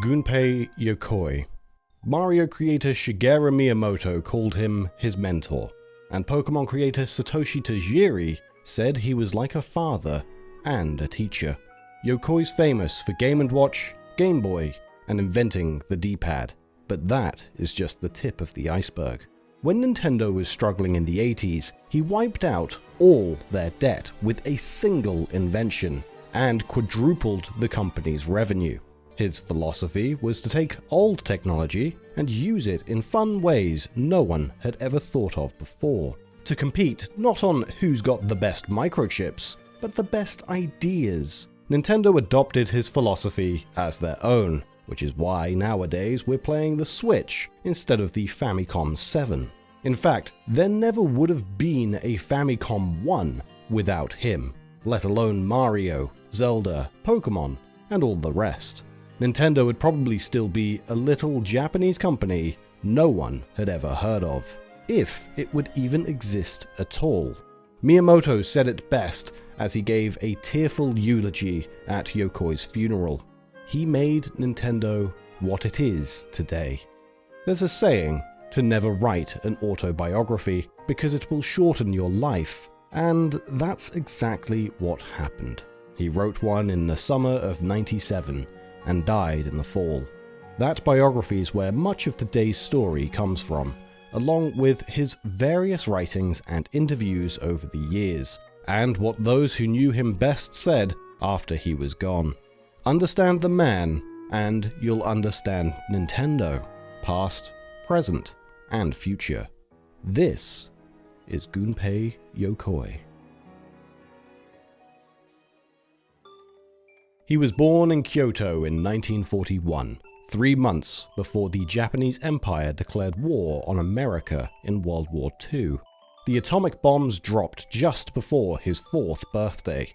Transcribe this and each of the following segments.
Gunpei Yokoi. Mario creator Shigeru Miyamoto called him his mentor, and Pokemon creator Satoshi Tajiri said he was like a father and a teacher. Yokoi's famous for Game & Watch, Game Boy, and inventing the D-pad, but that is just the tip of the iceberg. When Nintendo was struggling in the 80s, he wiped out all their debt with a single invention and quadrupled the company's revenue. His philosophy was to take old technology and use it in fun ways no one had ever thought of before. To compete not on who's got the best microchips, but the best ideas. Nintendo adopted his philosophy as their own, which is why nowadays we're playing the Switch instead of the Famicom 7. In fact, there never would have been a Famicom 1 without him, let alone Mario, Zelda, Pokemon, and all the rest. Nintendo would probably still be a little Japanese company no one had ever heard of, if it would even exist at all. Miyamoto said it best as he gave a tearful eulogy at Yokoi's funeral. He made Nintendo what it is today. There's a saying to never write an autobiography because it will shorten your life, and that's exactly what happened. He wrote one in the summer of '97 and died in the fall. That biography is where much of today's story comes from, along with his various writings and interviews over the years, and what those who knew him best said after he was gone. Understand the man, and you'll understand Nintendo, past, present, and future. This is Gunpei Yokoi. He was born in Kyoto in 1941, 3 months before the Japanese Empire declared war on America in World War II. The atomic bombs dropped just before his 4th birthday.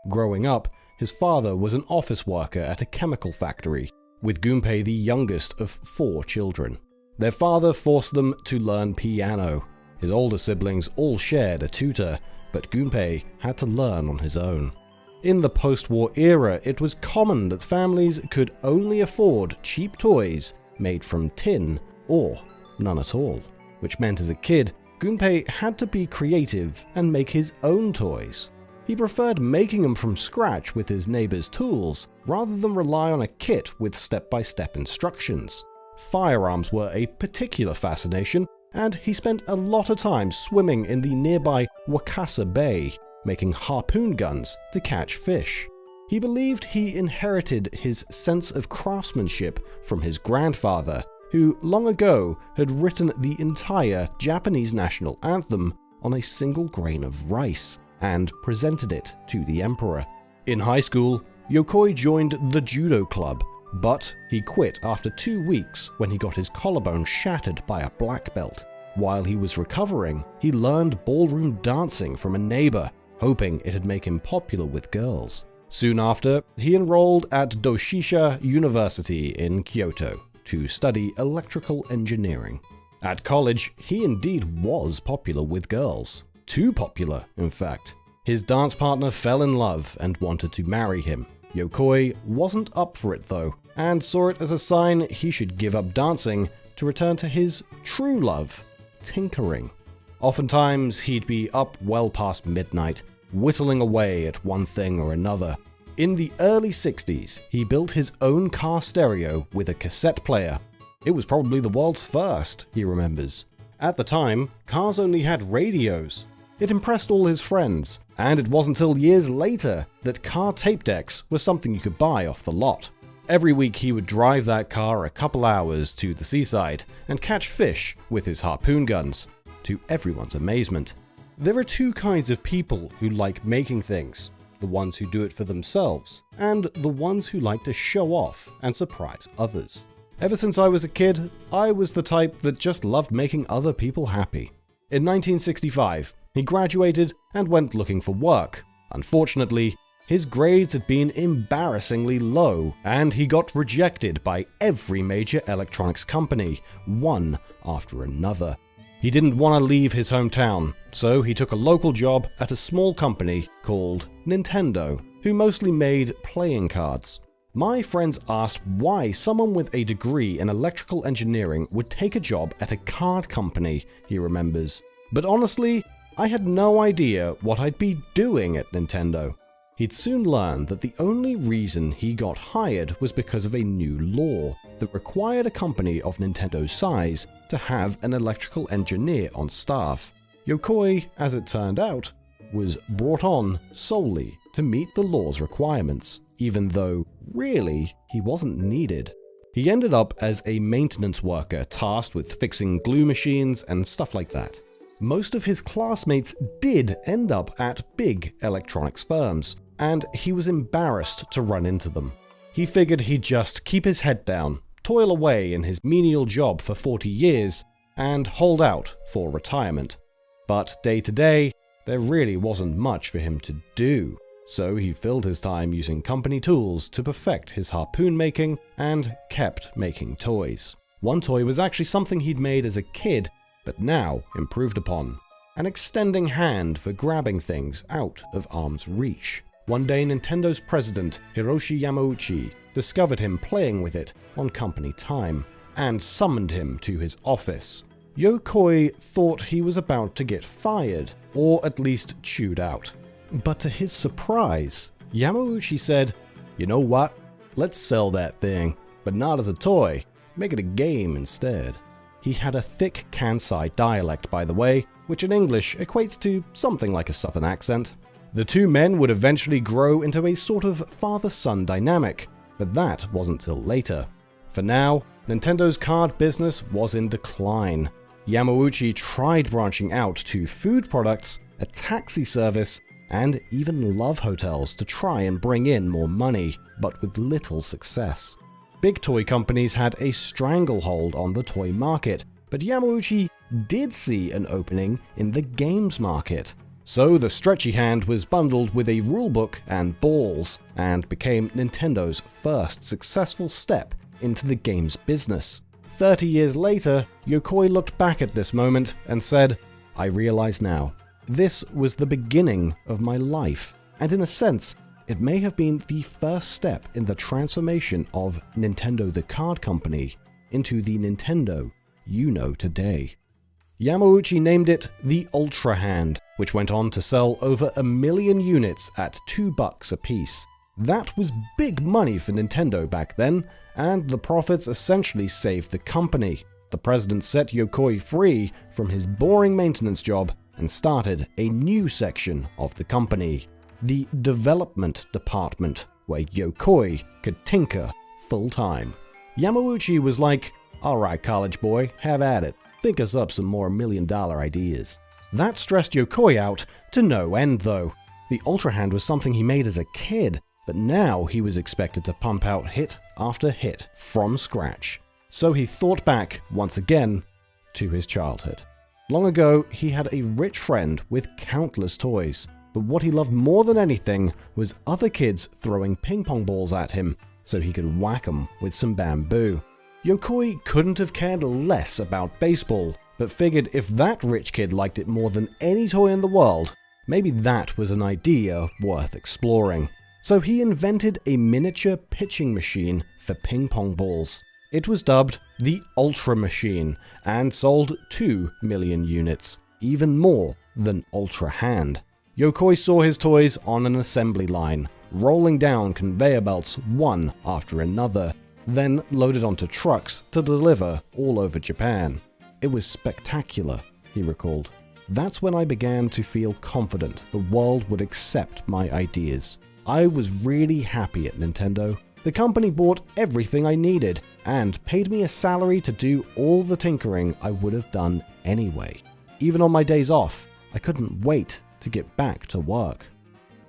Growing up, his father was an office worker at a chemical factory, with Gunpei the youngest of 4 children. Their father forced them to learn piano. His older siblings all shared a tutor, but Gunpei had to learn on his own. In the post-war era, it was common that families could only afford cheap toys made from tin or none at all, which meant as a kid, Gunpei had to be creative and make his own toys. He preferred making them from scratch with his neighbor's tools, rather than rely on a kit with step-by-step instructions. Firearms were a particular fascination, and he spent a lot of time swimming in the nearby Wakasa Bay, making harpoon guns to catch fish. He believed he inherited his sense of craftsmanship from his grandfather, who long ago had written the entire Japanese national anthem on a single grain of rice and presented it to the emperor. In high school, Yokoi joined the judo club, but he quit after 2 weeks when he got his collarbone shattered by a black belt. While he was recovering, he learned ballroom dancing from a neighbor, hoping it'd make him popular with girls. Soon after, he enrolled at Doshisha University in Kyoto to study electrical engineering. At college, he indeed was popular with girls. Too popular, in fact. His dance partner fell in love and wanted to marry him. Yokoi wasn't up for it though, and saw it as a sign he should give up dancing to return to his true love, tinkering. Oftentimes, he'd be up well past midnight, whittling away at one thing or another. In the early 60s, he built his own car stereo with a cassette player. It was probably the world's first, he remembers. At the time, cars only had radios. It impressed all his friends, and it wasn't until years later that car tape decks were something you could buy off the lot. Every week he would drive that car a couple hours to the seaside and catch fish with his harpoon guns, to everyone's amazement. There are 2 kinds of people who like making things, the ones who do it for themselves, and the ones who like to show off and surprise others. Ever since I was a kid, I was the type that just loved making other people happy. In 1965, he graduated and went looking for work. Unfortunately, his grades had been embarrassingly low, and he got rejected by every major electronics company, one after another. He didn't want to leave his hometown, so he took a local job at a small company called Nintendo, who mostly made playing cards. My friends asked why someone with a degree in electrical engineering would take a job at a card company, he remembers. But honestly, I had no idea what I'd be doing at Nintendo. He'd soon learn that the only reason he got hired was because of a new law that required a company of Nintendo's size to have an electrical engineer on staff. Yokoi, as it turned out, was brought on solely to meet the law's requirements, even though, really, he wasn't needed. He ended up as a maintenance worker tasked with fixing glue machines and stuff like that. Most of his classmates did end up at big electronics firms, and he was embarrassed to run into them. He figured he'd just keep his head down, toil away in his menial job for 40 years, and hold out for retirement. But day to day, there really wasn't much for him to do, so he filled his time using company tools to perfect his harpoon making and kept making toys. One toy was actually something he'd made as a kid, but now improved upon. An extending hand for grabbing things out of arm's reach. One day, Nintendo's president, Hiroshi Yamauchi, discovered him playing with it on company time and summoned him to his office. Yokoi thought he was about to get fired, or at least chewed out. But to his surprise, Yamauchi said, "You know what? Let's sell that thing, but not as a toy. Make it a game instead." He had a thick Kansai dialect, by the way, which in English equates to something like a southern accent. The two men would eventually grow into a sort of father-son dynamic, but that wasn't till later. For now, Nintendo's card business was in decline. Yamauchi tried branching out to food products, a taxi service, and even love hotels to try and bring in more money, but with little success. Big toy companies had a stranglehold on the toy market, but Yamauchi did see an opening in the games market. So the stretchy hand was bundled with a rulebook and balls, and became Nintendo's first successful step into the games business. 30 years later, Yokoi looked back at this moment and said, "I realize now, this was the beginning of my life, and in a sense, it may have been the first step in the transformation of Nintendo the card company into the Nintendo you know today." Yamauchi named it the Ultra Hand, which went on to sell over 1 million units at $2 a piece. That was big money for Nintendo back then, and the profits essentially saved the company. The president set Yokoi free from his boring maintenance job and started a new section of the company, the development department, where Yokoi could tinker full-time. Yamauchi was like, "Alright, college boy, have at it. Think us up some more $1 million ideas." That stressed Yokoi out to no end, though. The Ultra Hand was something he made as a kid, but now he was expected to pump out hit after hit from scratch. So he thought back, once again, to his childhood. Long ago, he had a rich friend with countless toys, but what he loved more than anything was other kids throwing ping pong balls at him so he could whack them with some bamboo. Yokoi couldn't have cared less about baseball, but figured if that rich kid liked it more than any toy in the world, maybe that was an idea worth exploring. So he invented a miniature pitching machine for ping pong balls. It was dubbed the Ultra Machine and sold 2 million units, even more than Ultra Hand. Yokoi saw his toys on an assembly line, rolling down conveyor belts one after another, then loaded onto trucks to deliver all over Japan. It was spectacular, he recalled. That's when I began to feel confident the world would accept my ideas. I was really happy at Nintendo. The company bought everything I needed and paid me a salary to do all the tinkering I would have done anyway. Even on my days off, I couldn't wait to get back to work.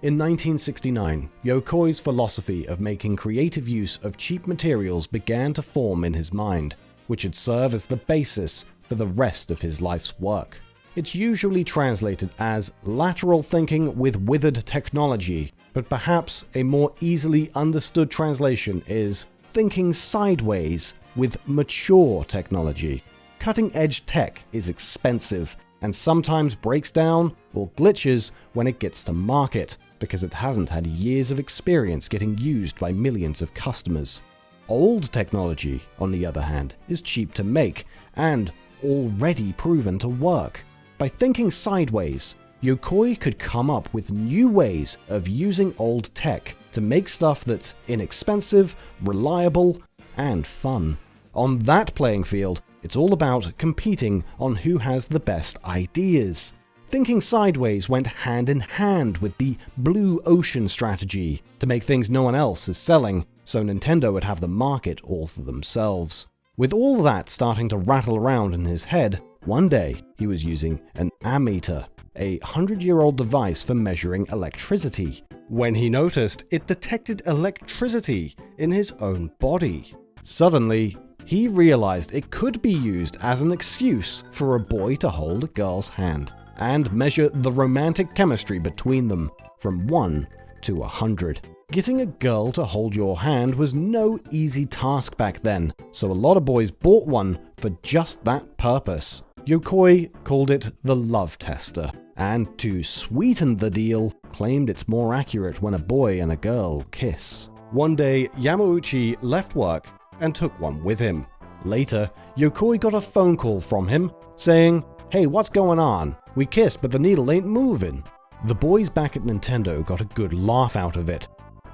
In 1969, Yokoi's philosophy of making creative use of cheap materials began to form in his mind, which would serve as the basis for the rest of his life's work. It's usually translated as lateral thinking with withered technology, but perhaps a more easily understood translation is thinking sideways with mature technology. Cutting-edge tech is expensive and sometimes breaks down or glitches when it gets to market. because it hasn't had years of experience getting used by millions of customers. Old technology, on the other hand, is cheap to make and already proven to work. By thinking sideways, Yokoi could come up with new ways of using old tech to make stuff that's inexpensive, reliable, and fun. On that playing field, it's all about competing on who has the best ideas. Thinking sideways went hand in hand with the blue ocean strategy to make things no one else is selling, so Nintendo would have the market all for themselves. With all that starting to rattle around in his head, one day he was using an ammeter, a 100-year-old device for measuring electricity, when he noticed it detected electricity in his own body. Suddenly, he realized it could be used as an excuse for a boy to hold a girl's hand and measure the romantic chemistry between them from 1 to 100. Getting a girl to hold your hand was no easy task back then, so a lot of boys bought one for just that purpose. Yokoi called it the love tester, and to sweeten the deal, claimed it's more accurate when a boy and a girl kiss. One day, Yamauchi left work and took one with him. Later, Yokoi got a phone call from him saying, "Hey, what's going on? We kissed, but the needle ain't moving." The boys back at Nintendo got a good laugh out of it.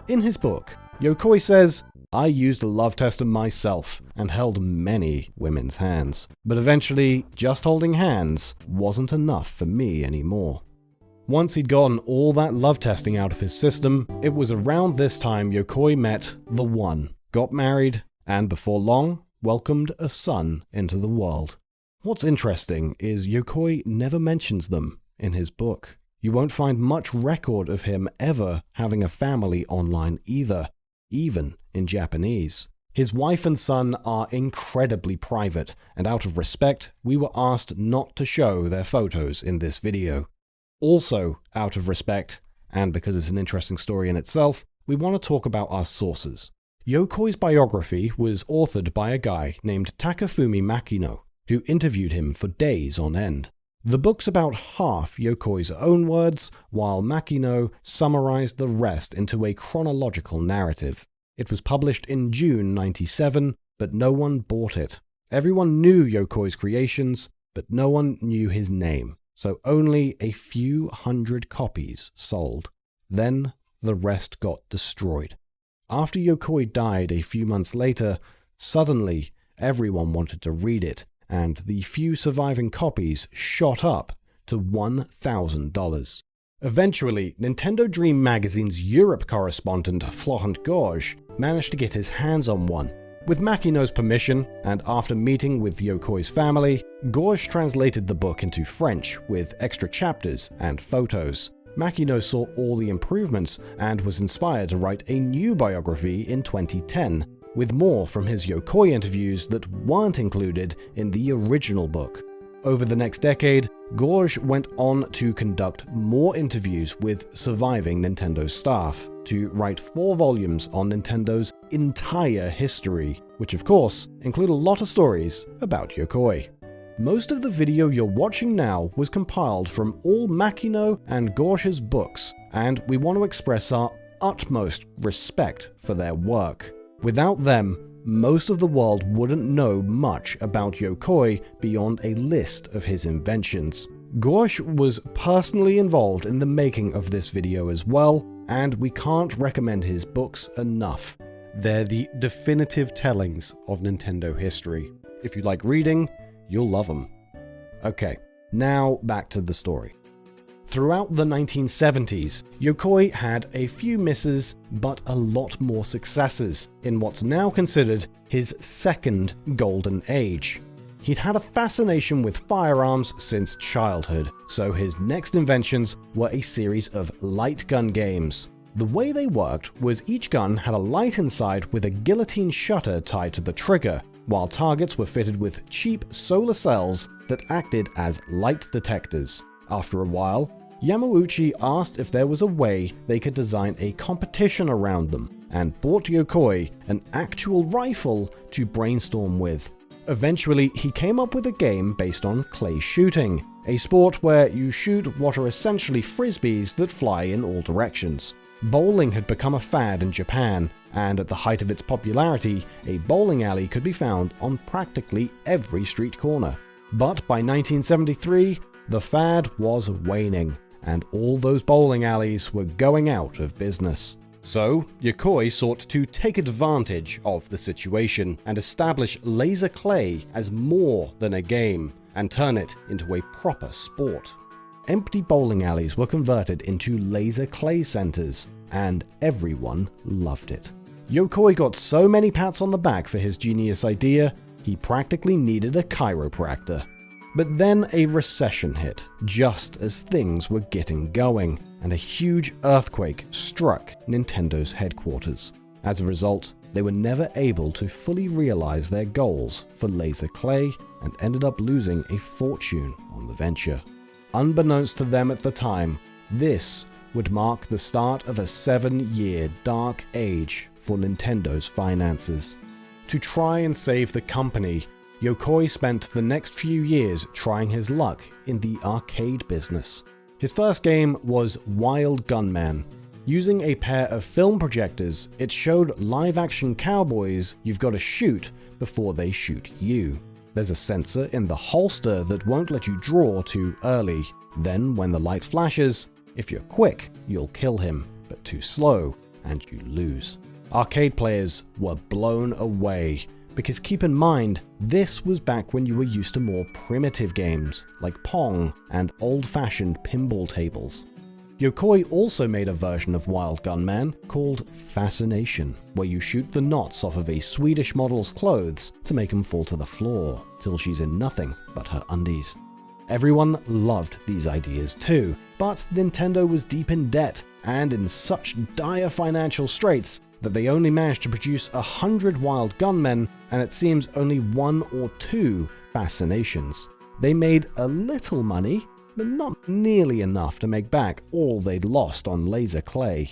In his book, Yokoi says, "I used a love tester myself and held many women's hands, but eventually just holding hands wasn't enough for me anymore." Once he'd gotten all that love testing out of his system, it was around this time Yokoi met the one, got married, and before long, welcomed a son into the world. What's interesting is Yokoi never mentions them in his book. You won't find much record of him ever having a family online either, even in Japanese. His wife and son are incredibly private, and out of respect, we were asked not to show their photos in this video. Also, out of respect, and because it's an interesting story in itself, we want to talk about our sources. Yokoi's biography was authored by a guy named Takafumi Makino, who interviewed him for days on end. The book's about half Yokoi's own words, while Makino summarized the rest into a chronological narrative. It was published in June '97, but no one bought it. Everyone knew Yokoi's creations, but no one knew his name, so only a few hundred copies sold. Then the rest got destroyed. After Yokoi died a few months later, suddenly everyone wanted to read it, and the few surviving copies shot up to $1,000. Eventually, Nintendo Dream Magazine's Europe correspondent Florent Gorge managed to get his hands on one. With Makino's permission, and after meeting with Yokoi's family, Gorge translated the book into French with extra chapters and photos. Makino saw all the improvements and was inspired to write a new biography in 2010, with more from his Yokoi interviews that weren't included in the original book. Over the next decade, Gorge went on to conduct more interviews with surviving Nintendo staff, to write 4 volumes on Nintendo's entire history, which of course include a lot of stories about Yokoi. Most of the video you're watching now was compiled from all Makino and Gorge's books, and we want to express our utmost respect for their work. Without them, most of the world wouldn't know much about Yokoi beyond a list of his inventions. Gorge was personally involved in the making of this video as well, and we can't recommend his books enough. They're the definitive tellings of Nintendo history. If you like reading, you'll love them. Okay, now back to the story. Throughout the 1970s, Yokoi had a few misses, but a lot more successes in what's now considered his second golden age. He'd had a fascination with firearms since childhood, so his next inventions were a series of light gun games. The way they worked was each gun had a light inside with a guillotine shutter tied to the trigger, while targets were fitted with cheap solar cells that acted as light detectors. After a while, Yamauchi asked if there was a way they could design a competition around them, and bought Yokoi an actual rifle to brainstorm with. Eventually, he came up with a game based on clay shooting, a sport where you shoot what are essentially frisbees that fly in all directions. Bowling had become a fad in Japan, and at the height of its popularity, a bowling alley could be found on practically every street corner. But by 1973, the fad was waning, and all those bowling alleys were going out of business. So, Yokoi sought to take advantage of the situation and establish laser clay as more than a game and turn it into a proper sport. Empty bowling alleys were converted into laser clay centers, and everyone loved it. Yokoi got so many pats on the back for his genius idea, he practically needed a chiropractor. But then a recession hit, just as things were getting going, and a huge earthquake struck Nintendo's headquarters. As a result, they were never able to fully realize their goals for laser clay and ended up losing a fortune on the venture. Unbeknownst to them at the time, this would mark the start of a 7-year dark age for Nintendo's finances. To try and save the company, Yokoi spent the next few years trying his luck in the arcade business. His first game was Wild Gunman. Using a pair of film projectors, it showed live-action cowboys you've got to shoot before they shoot you. There's a sensor in the holster that won't let you draw too early. Then, when the light flashes, if you're quick, you'll kill him, but too slow, and you lose. Arcade players were blown away, because keep in mind, this was back when you were used to more primitive games, like Pong and old-fashioned pinball tables. Yokoi also made a version of Wild Gunman called Fascination, where you shoot the knots off of a Swedish model's clothes to make them fall to the floor, till she's in nothing but her undies. Everyone loved these ideas too, but Nintendo was deep in debt and in such dire financial straits that they only managed to produce 100 Wild Gunmen, and it seems only 1 or 2 Fascinations. They made a little money, but not nearly enough to make back all they'd lost on laser clay.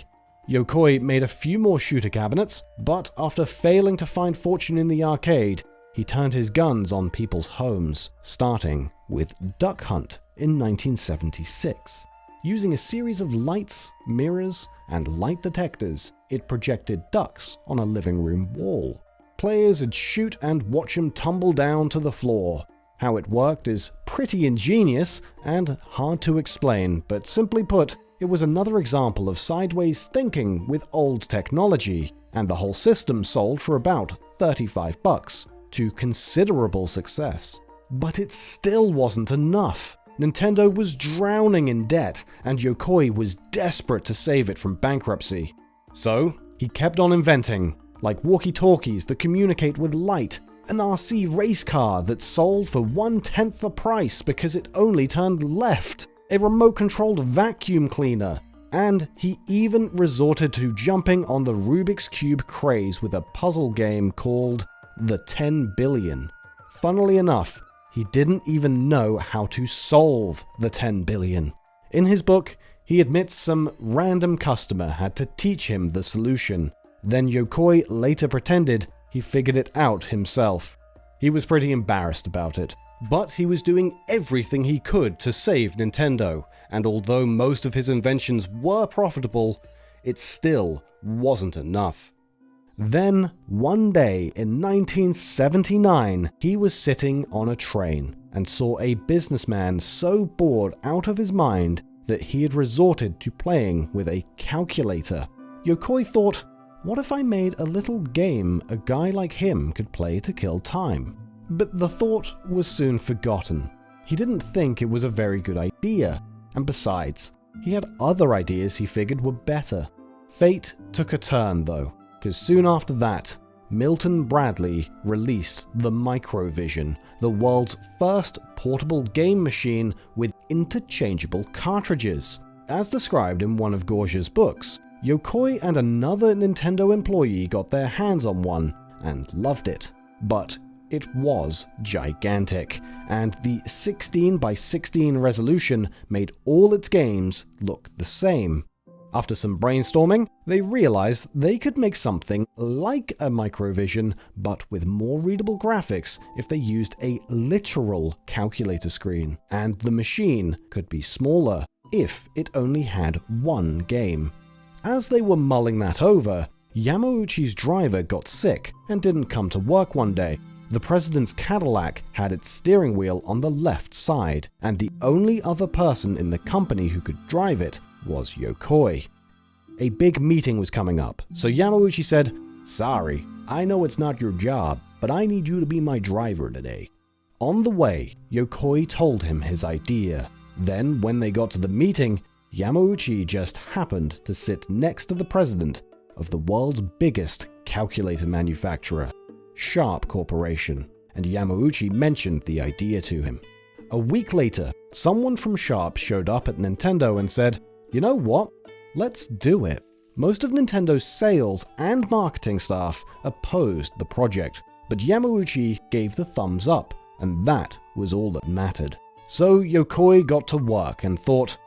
Yokoi made a few more shooter cabinets, but after failing to find fortune in the arcade, he turned his guns on people's homes, starting with Duck Hunt in 1976. Using a series of lights, mirrors, and light detectors, it projected ducks on a living room wall. Players would shoot and watch them tumble down to the floor. How it worked is pretty ingenious and hard to explain, but simply put, it was another example of sideways thinking with old technology, and the whole system sold for about $35 to considerable success. But it still wasn't enough. Nintendo was drowning in debt, and Yokoi was desperate to save it from bankruptcy. So, he kept on inventing, like walkie-talkies that communicate with light, an RC race car that sold for 1/10 the price because it only turned left, a remote-controlled vacuum cleaner, and he even resorted to jumping on the Rubik's Cube craze with a puzzle game called The 10 Billion. Funnily enough, he didn't even know how to solve the 10 billion. In his book, he admits some random customer had to teach him the solution. Then Yokoi later pretended he figured it out himself. He was pretty embarrassed about it, but he was doing everything he could to save Nintendo, and although most of his inventions were profitable, it still wasn't enough. Then, one day in 1979, he was sitting on a train and saw a businessman so bored out of his mind that he had resorted to playing with a calculator. Yokoi thought, what if I made a little game a guy like him could play to kill time? But the thought was soon forgotten. He didn't think it was a very good idea, and besides, he had other ideas he figured were better. Fate took a turn though, because soon after that, Milton Bradley released the Microvision, the world's first portable game machine with interchangeable cartridges. As described in one of Gorge's books, Yokoi and another Nintendo employee got their hands on one and loved it. But it was gigantic, and the 16 by 16 resolution made all its games look the same. After some brainstorming, they realized they could make something like a microvision, but with more readable graphics if they used a literal calculator screen, and the machine could be smaller if it only had one game. As they were mulling that over, Yamauchi's driver got sick and didn't come to work one day. The president's Cadillac had its steering wheel on the left side, and the only other person in the company who could drive it was Yokoi. A big meeting was coming up, so Yamauchi said, "Sorry, I know it's not your job, but I need you to be my driver today." On the way, Yokoi told him his idea. Then, when they got to the meeting, Yamauchi just happened to sit next to the president of the world's biggest calculator manufacturer, Sharp Corporation, and Yamauchi mentioned the idea to him. A week later, someone from Sharp showed up at Nintendo and said, "You know what? Let's do it." Most of Nintendo's sales and marketing staff opposed the project, but Yamauchi gave the thumbs up, and that was all that mattered. So Yokoi got to work and thought,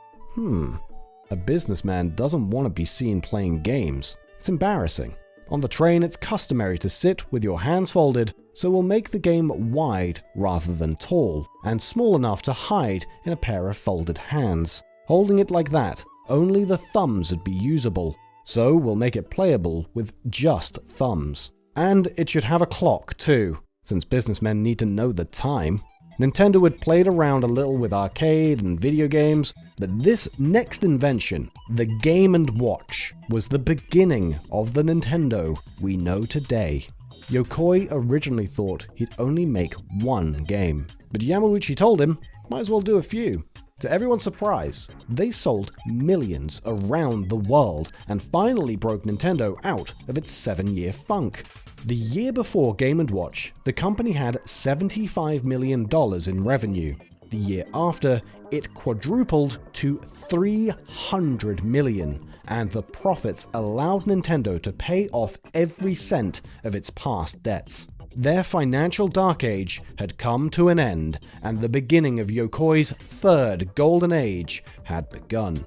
a businessman doesn't want to be seen playing games. It's embarrassing. On the train, it's customary to sit with your hands folded, so we'll make the game wide rather than tall, and small enough to hide in a pair of folded hands. Holding it like that, only the thumbs would be usable, so we'll make it playable with just thumbs. And it should have a clock too, since businessmen need to know the time. Nintendo had played around a little with arcade and video games, but this next invention, the Game & Watch, was the beginning of the Nintendo we know today. Yokoi originally thought he'd only make one game, but Yamauchi told him, might as well do a few. To everyone's surprise, they sold millions around the world and finally broke Nintendo out of its 7-year funk. The year before Game & Watch, the company had $75 million in revenue. The year after, it quadrupled to $300 million, and the profits allowed Nintendo to pay off every cent of its past debts. Their financial dark age had come to an end, and the beginning of Yokoi's third golden age had begun.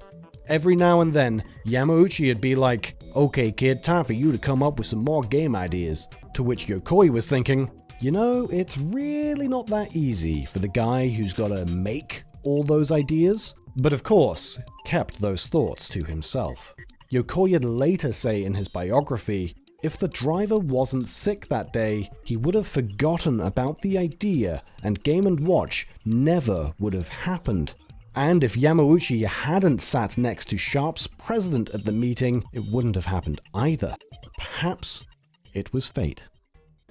Every now and then, Yamauchi would be like, "Okay kid, time for you to come up with some more game ideas." To which Yokoi was thinking, you know, it's really not that easy for the guy who's gotta make all those ideas. But of course, kept those thoughts to himself. Yokoi would later say in his biography, if the driver wasn't sick that day, he would have forgotten about the idea and Game & Watch never would have happened. And if Yamauchi hadn't sat next to Sharp's president at the meeting, it wouldn't have happened either. Perhaps it was fate.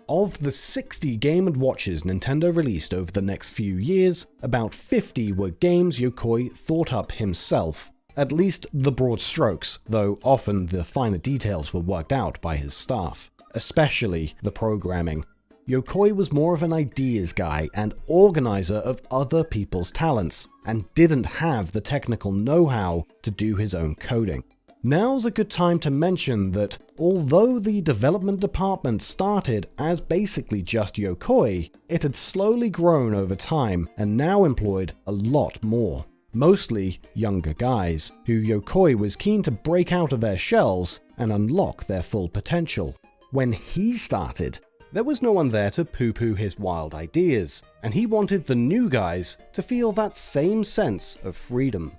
Of the 60 Game & Watches Nintendo released over the next few years, about 50 were games Yokoi thought up himself. At least the broad strokes, though often the finer details were worked out by his staff, especially the programming. Yokoi was more of an ideas guy and organizer of other people's talents, and didn't have the technical know-how to do his own coding. Now's a good time to mention that although the development department started as basically just Yokoi, it had slowly grown over time and now employed a lot more. Mostly younger guys, who Yokoi was keen to break out of their shells and unlock their full potential. When he started, there was no one there to poo-poo his wild ideas, and he wanted the new guys to feel that same sense of freedom.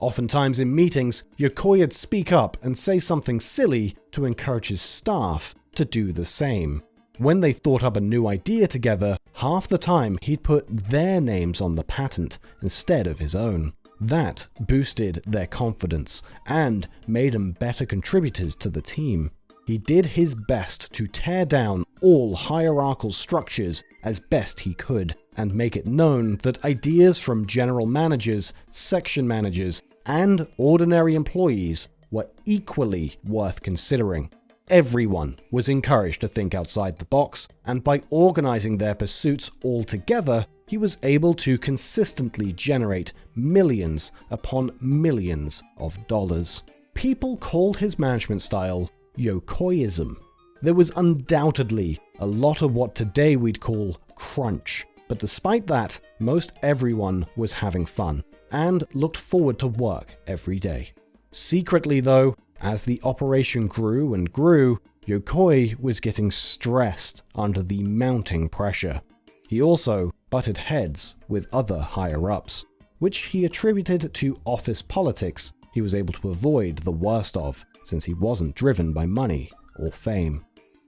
Oftentimes in meetings, Yokoi would speak up and say something silly to encourage his staff to do the same. When they thought up a new idea together, half the time he'd put their names on the patent instead of his own. That boosted their confidence and made them better contributors to the team. He did his best to tear down all hierarchical structures as best he could, and make it known that ideas from general managers, section managers, and ordinary employees were equally worth considering. Everyone was encouraged to think outside the box, and by organizing their pursuits all together, he was able to consistently generate millions upon millions of dollars. People called his management style Yokoism. There was undoubtedly a lot of what today we'd call crunch, but despite that, most everyone was having fun and looked forward to work every day. Secretly though, as the operation grew and grew, Yokoi was getting stressed under the mounting pressure. He also butted heads with other higher-ups, which he attributed to office politics he was able to avoid the worst of, since he wasn't driven by money or fame.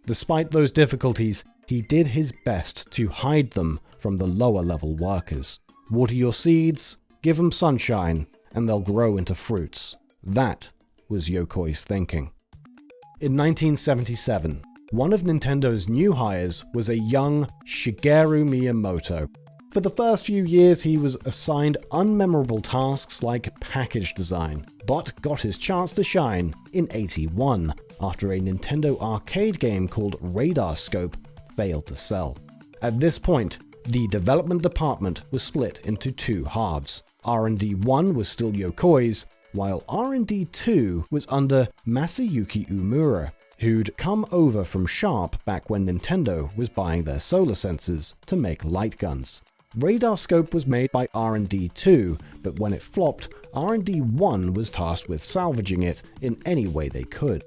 Despite those difficulties, he did his best to hide them from the lower-level workers. Water your seeds, give them sunshine, and they'll grow into fruits. That was Yokoi's thinking. In 1977, one of Nintendo's new hires was a young Shigeru Miyamoto. For the first few years, he was assigned unmemorable tasks like package design, but got his chance to shine in '81 after a Nintendo arcade game called Radar Scope failed to sell. At this point, the development department was split into two halves. R&D 1 was still Yokoi's, while R&D 2 was under Masayuki Umura, who'd come over from Sharp back when Nintendo was buying their solar sensors to make light guns. Radar Scope was made by R&D 2, but when it flopped, R&D 1 was tasked with salvaging it in any way they could.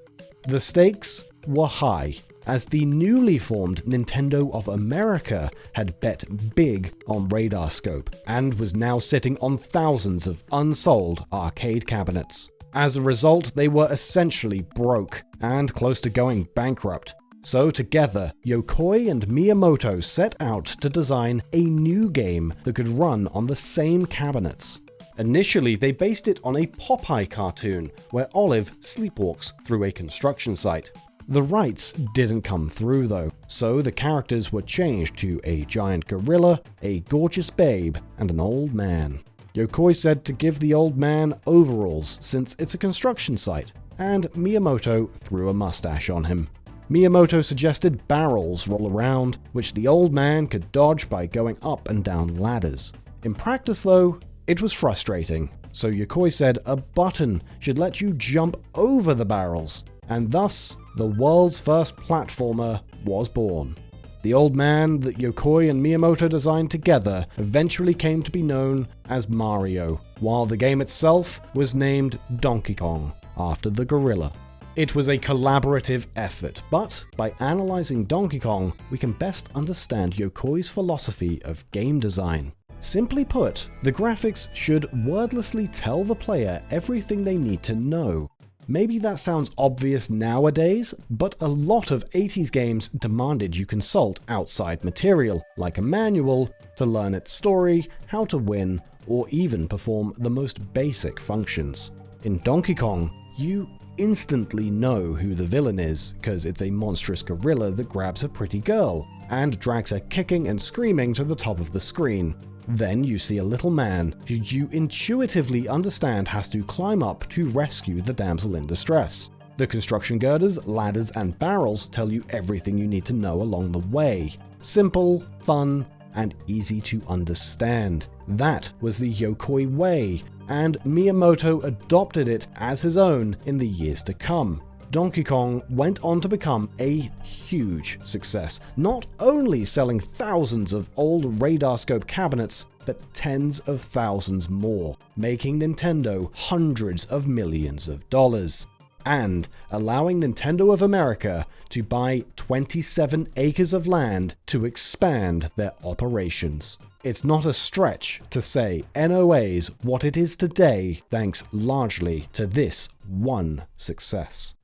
The stakes were high, as the newly formed Nintendo of America had bet big on Radar Scope, and was now sitting on thousands of unsold arcade cabinets. As a result, they were essentially broke, and close to going bankrupt. So together, Yokoi and Miyamoto set out to design a new game that could run on the same cabinets. Initially, they based it on a Popeye cartoon, where Olive sleepwalks through a construction site. The rights didn't come through though, so the characters were changed to a giant gorilla, a gorgeous babe, and an old man. Yokoi said to give the old man overalls since it's a construction site, and Miyamoto threw a mustache on him. Miyamoto suggested barrels roll around, which the old man could dodge by going up and down ladders. In practice though, it was frustrating, so Yokoi said a button should let you jump over the barrels, and thus the world's first platformer was born. The old man that Yokoi and Miyamoto designed together eventually came to be known as Mario, while the game itself was named Donkey Kong, after the gorilla. It was a collaborative effort, but by analyzing Donkey Kong, we can best understand Yokoi's philosophy of game design. Simply put, the graphics should wordlessly tell the player everything they need to know. Maybe that sounds obvious nowadays, but a lot of 80s games demanded you consult outside material, like a manual, to learn its story, how to win, or even perform the most basic functions. In Donkey Kong, you instantly know who the villain is, because it's a monstrous gorilla that grabs a pretty girl, and drags her kicking and screaming to the top of the screen. Then you see a little man who you intuitively understand has to climb up to rescue the damsel in distress. The construction girders, ladders, and barrels tell you everything you need to know along the way. Simple, fun, and easy to understand. That was the Yokoi way, and Miyamoto adopted it as his own in the years to come. Donkey Kong went on to become a huge success, not only selling thousands of old Radar Scope cabinets, but tens of thousands more, making Nintendo hundreds of millions of dollars, and allowing Nintendo of America to buy 27 acres of land to expand their operations. It's not a stretch to say NOA's what it is today thanks largely to this one success.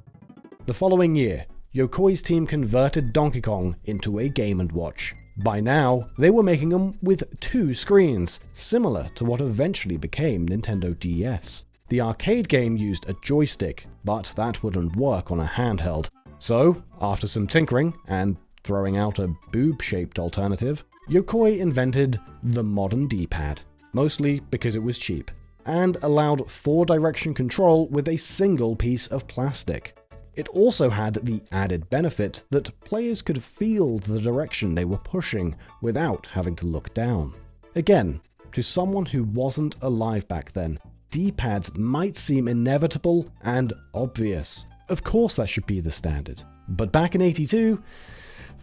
The following year, Yokoi's team converted Donkey Kong into a Game & Watch. By now, they were making them with 2 screens, similar to what eventually became Nintendo DS. The arcade game used a joystick, but that wouldn't work on a handheld. So, after some tinkering and throwing out a boob-shaped alternative, Yokoi invented the modern D-pad, mostly because it was cheap, and allowed 4-direction control with a single piece of plastic. It also had the added benefit that players could feel the direction they were pushing without having to look down. Again, to someone who wasn't alive back then, D-pads might seem inevitable and obvious. Of course that should be the standard. But back in '82,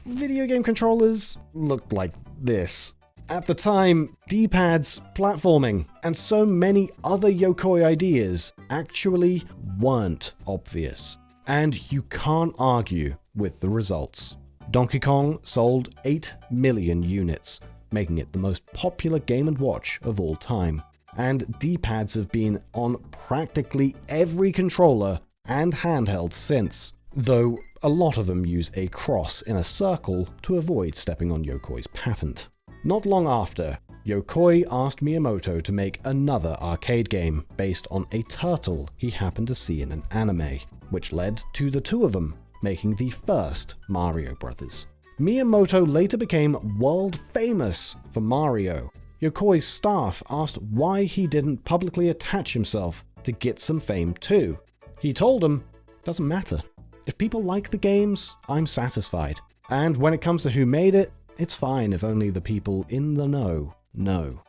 video game controllers looked like this. At the time, D-pads, platforming, and so many other Yokoi ideas actually weren't obvious. And you can't argue with the results. Donkey Kong sold 8 million units, making it the most popular Game & Watch of all time. And D-pads have been on practically every controller and handheld since, though a lot of them use a cross in a circle to avoid stepping on Yokoi's patent. Not long after, Yokoi asked Miyamoto to make another arcade game based on a turtle he happened to see in an anime, which led to the two of them making the first Mario Brothers. Miyamoto later became world famous for Mario. Yokoi's staff asked why he didn't publicly attach himself to get some fame too. He told them, "Doesn't matter. If people like the games, I'm satisfied. And when it comes to who made it, it's fine if only the people in the know know."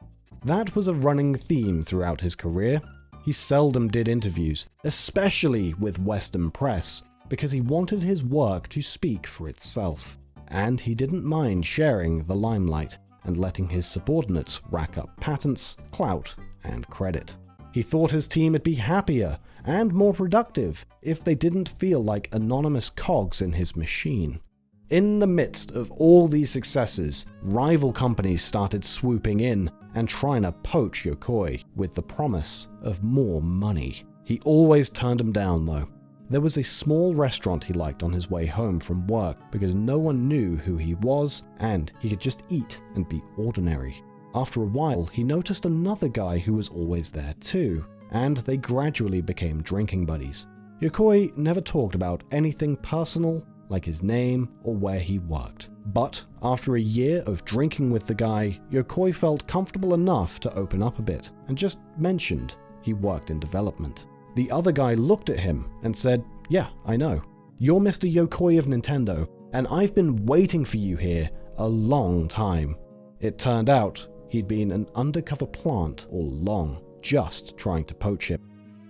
That was a running theme throughout his career. He seldom did interviews, especially with Western press, because he wanted his work to speak for itself. And he didn't mind sharing the limelight and letting his subordinates rack up patents, clout, and credit. He thought his team would be happier and more productive if they didn't feel like anonymous cogs in his machine. In the midst of all these successes, rival companies started swooping in and trying to poach Yokoi with the promise of more money. He always turned them down though. There was a small restaurant he liked on his way home from work because no one knew who he was and he could just eat and be ordinary. After a while, he noticed another guy who was always there too, and they gradually became drinking buddies. Yokoi never talked about anything personal, like his name or where he worked. But after a year of drinking with the guy, Yokoi felt comfortable enough to open up a bit and just mentioned he worked in development. The other guy looked at him and said, "Yeah, I know. You're Mr. Yokoi of Nintendo, and I've been waiting for you here a long time." It turned out he'd been an undercover plant all along, just trying to poach him.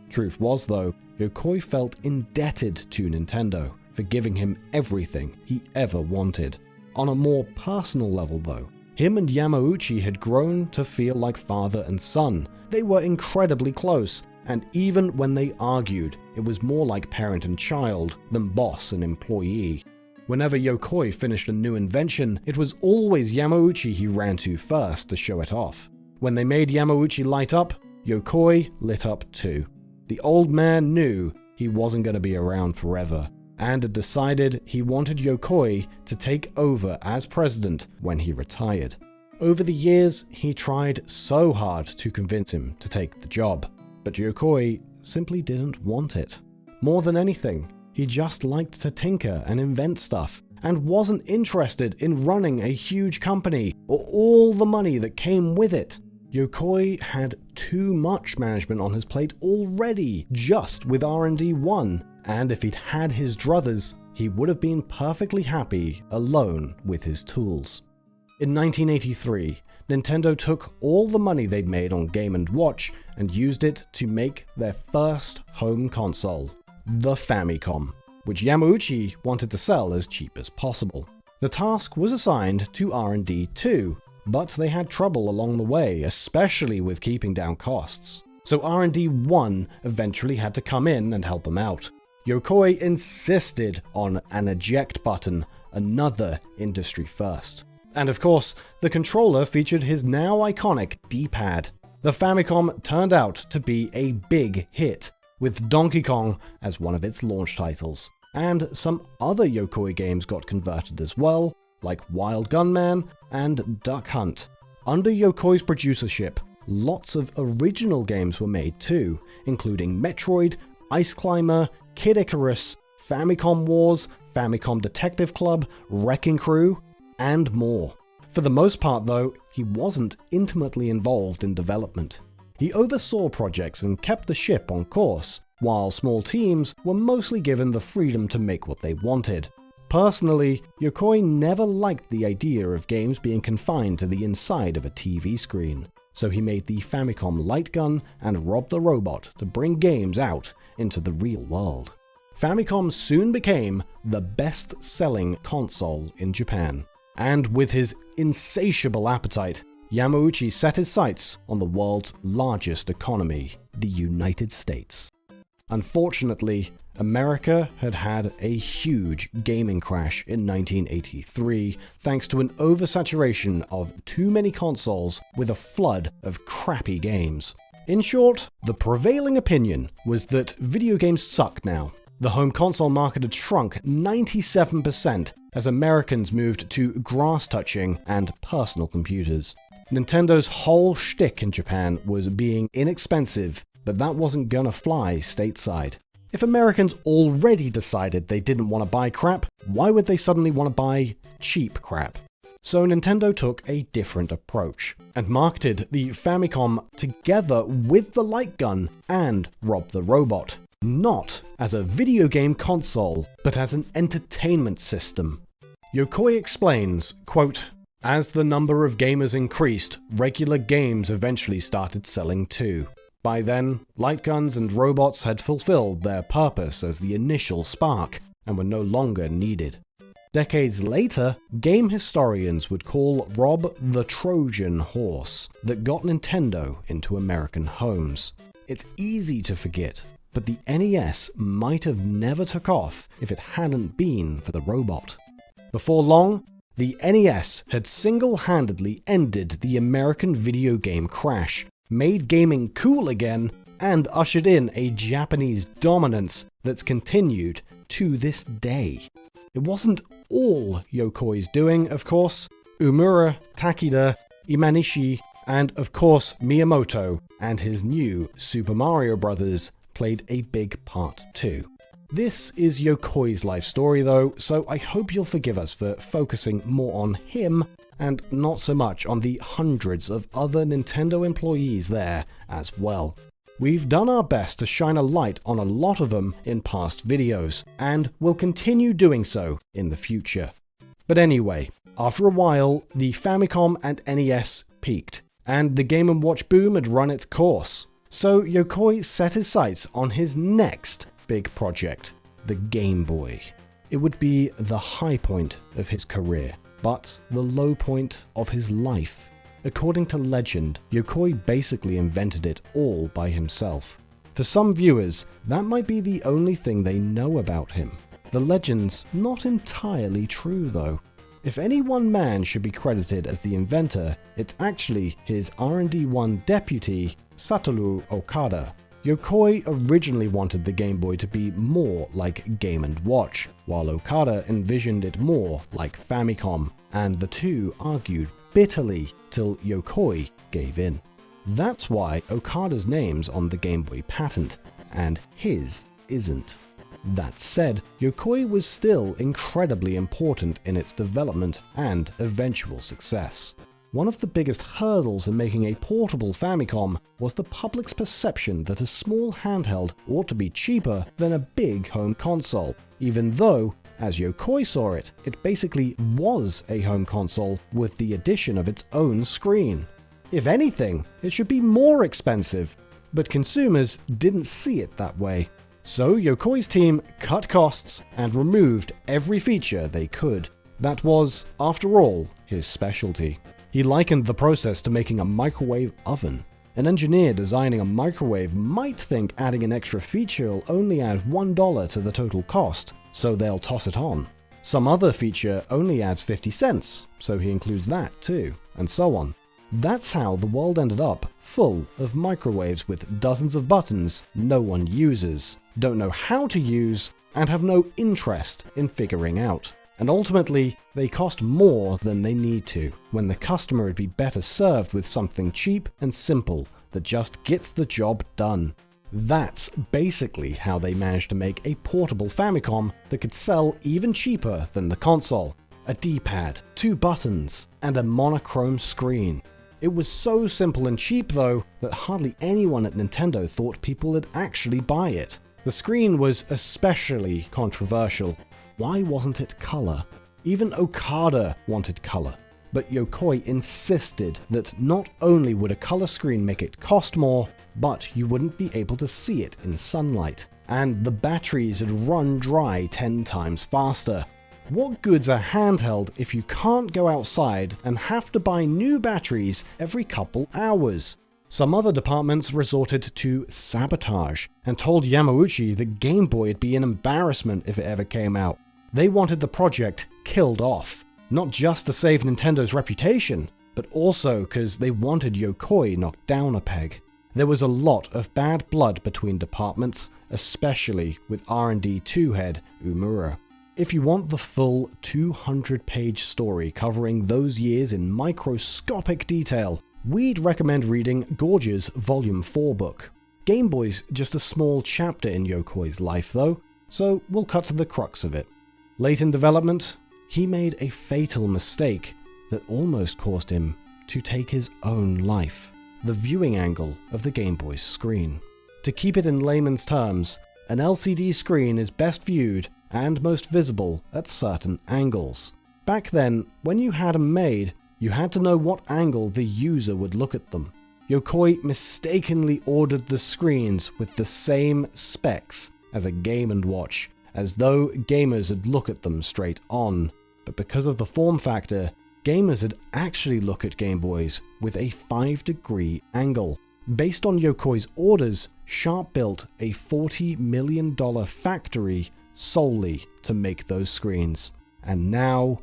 Truth was though, Yokoi felt indebted to Nintendo for giving him everything he ever wanted. On a more personal level though, him and Yamauchi had grown to feel like father and son. They were incredibly close, and even when they argued, it was more like parent and child than boss and employee. Whenever Yokoi finished a new invention, it was always Yamauchi he ran to first to show it off. When they made Yamauchi light up, Yokoi lit up too. The old man knew he wasn't going to be around forever, and decided he wanted Yokoi to take over as president when he retired. Over the years, he tried so hard to convince him to take the job, but Yokoi simply didn't want it. More than anything, he just liked to tinker and invent stuff, and wasn't interested in running a huge company or all the money that came with it. Yokoi had too much management on his plate already, just with R&D 1, and if he'd had his druthers, he would have been perfectly happy alone with his tools. In 1983, Nintendo took all the money they'd made on Game & Watch and used it to make their first home console, the Famicom, which Yamauchi wanted to sell as cheap as possible. The task was assigned to R&D 2, but they had trouble along the way, especially with keeping down costs. So R&D 1 eventually had to come in and help them out. Yokoi insisted on an eject button, another industry first. And of course, the controller featured his now iconic D-pad. The Famicom turned out to be a big hit, with Donkey Kong as one of its launch titles. And some other Yokoi games got converted as well, like Wild Gunman and Duck Hunt. Under Yokoi's producership, lots of original games were made too, including Metroid, Ice Climber, Kid Icarus, Famicom Wars, Famicom Detective Club, Wrecking Crew, and more. For the most part though, he wasn't intimately involved in development. He oversaw projects and kept the ship on course, while small teams were mostly given the freedom to make what they wanted. Personally, Yokoi never liked the idea of games being confined to the inside of a TV screen, so he made the Famicom Light Gun and R.O.B the robot to bring games out into the real world. Famicom soon became the best-selling console in Japan. And with his insatiable appetite, Yamauchi set his sights on the world's largest economy, the United States. Unfortunately, America had had a huge gaming crash in 1983 thanks to an oversaturation of too many consoles with a flood of crappy games. In short, the prevailing opinion was that video games suck now. The home console market had shrunk 97% as Americans moved to grass-touching and personal computers. Nintendo whole shtick in Japan was being inexpensive, but that wasn't gonna fly stateside. If Americans already decided they didn't want to buy crap, why would they suddenly want to buy cheap crap? So Nintendo took a different approach and marketed the Famicom together with the light gun and R.O.B the robot, not as a video game console, but as an entertainment system. Yokoi explains, quote, "As the number of gamers increased, regular games eventually started selling too. By then, light guns and robots had fulfilled their purpose as the initial spark and were no longer needed." Decades later, game historians would call R.O.B the Trojan horse that got Nintendo into American homes. It's easy to forget, but the NES might have never took off if it hadn't been for the robot. Before long, the NES had single-handedly ended the American video game crash, made gaming cool again, and ushered in a Japanese dominance that's continued to this day. It wasn't all Yokoi's doing, of course. Umura, Takeda, Imanishi, and of course Miyamoto and his new Super Mario Bros. Played a big part too. This is Yokoi's life story though, so I hope you'll forgive us for focusing more on him and not so much on the hundreds of other Nintendo employees there as well. We've done our best to shine a light on a lot of them in past videos, and will continue doing so in the future. But anyway, after a while, the Famicom and NES peaked, and the Game & Watch boom had run its course. So Yokoi set his sights on his next big project, the Game Boy. It would be the high point of his career, but the low point of his life. According to legend, Yokoi basically invented it all by himself. For some viewers, that might be the only thing they know about him. The legend's not entirely true though. If any one man should be credited as the inventor, it's actually his R&D1 deputy, Satoru Okada. Yokoi originally wanted the Game Boy to be more like Game & Watch, while Okada envisioned it more like Famicom, and the two argued bitterly till Yokoi gave in. That's why Okada's name's on the Game Boy patent, and his isn't. That said, Yokoi was still incredibly important in its development and eventual success. One of the biggest hurdles in making a portable Famicom was the public's perception that a small handheld ought to be cheaper than a big home console, even though, as Yokoi saw it, it basically was a home console with the addition of its own screen. If anything, it should be more expensive, but consumers didn't see it that way. So Yokoi's team cut costs and removed every feature they could. That was, after all, his specialty. He likened the process to making a microwave oven. An engineer designing a microwave might think adding an extra feature will only add $1 to the total cost, so they'll toss it on. Some other feature only adds 50 cents, so he includes that too, and so on. That's how the world ended up full of microwaves with dozens of buttons no one uses, don't know how to use, and have no interest in figuring out. And ultimately, they cost more than they need to, when the customer would be better served with something cheap and simple that just gets the job done. That's basically how they managed to make a portable Famicom that could sell even cheaper than the console. A D-pad, 2 buttons, and a monochrome screen. It was so simple and cheap though, that hardly anyone at Nintendo thought people would actually buy it. The screen was especially controversial. Why wasn't it color? Even Okada wanted color, but Yokoi insisted that not only would a color screen make it cost more, but you wouldn't be able to see it in sunlight, and the batteries would run dry 10 times faster. What good's a handheld if you can't go outside and have to buy new batteries every couple hours? Some other departments resorted to sabotage and told Yamauchi that Game Boy would be an embarrassment if it ever came out. They wanted the project killed off, not just to save Nintendo's reputation, but also because they wanted Yokoi knocked down a peg. There was a lot of bad blood between departments, especially with R&D 2 head Umura. If you want the full 200-page story covering those years in microscopic detail, we'd recommend reading Gorge's Volume 4 book. Game Boy's just a small chapter in Yokoi's life though, so we'll cut to the crux of it. Late in development, he made a fatal mistake that almost caused him to take his own life: the viewing angle of the Game Boy's screen. To keep it in layman's terms, an LCD screen is best viewed and most visible at certain angles. Back then, when you had them made, you had to know what angle the user would look at them. Yokoi mistakenly ordered the screens with the same specs as a Game & Watch, as though gamers would look at them straight on. But because of the form factor, gamers would actually look at Game Boys with a 5-degree angle. Based on Yokoi's orders, Sharp built a $40 million factory solely to make those screens. And now,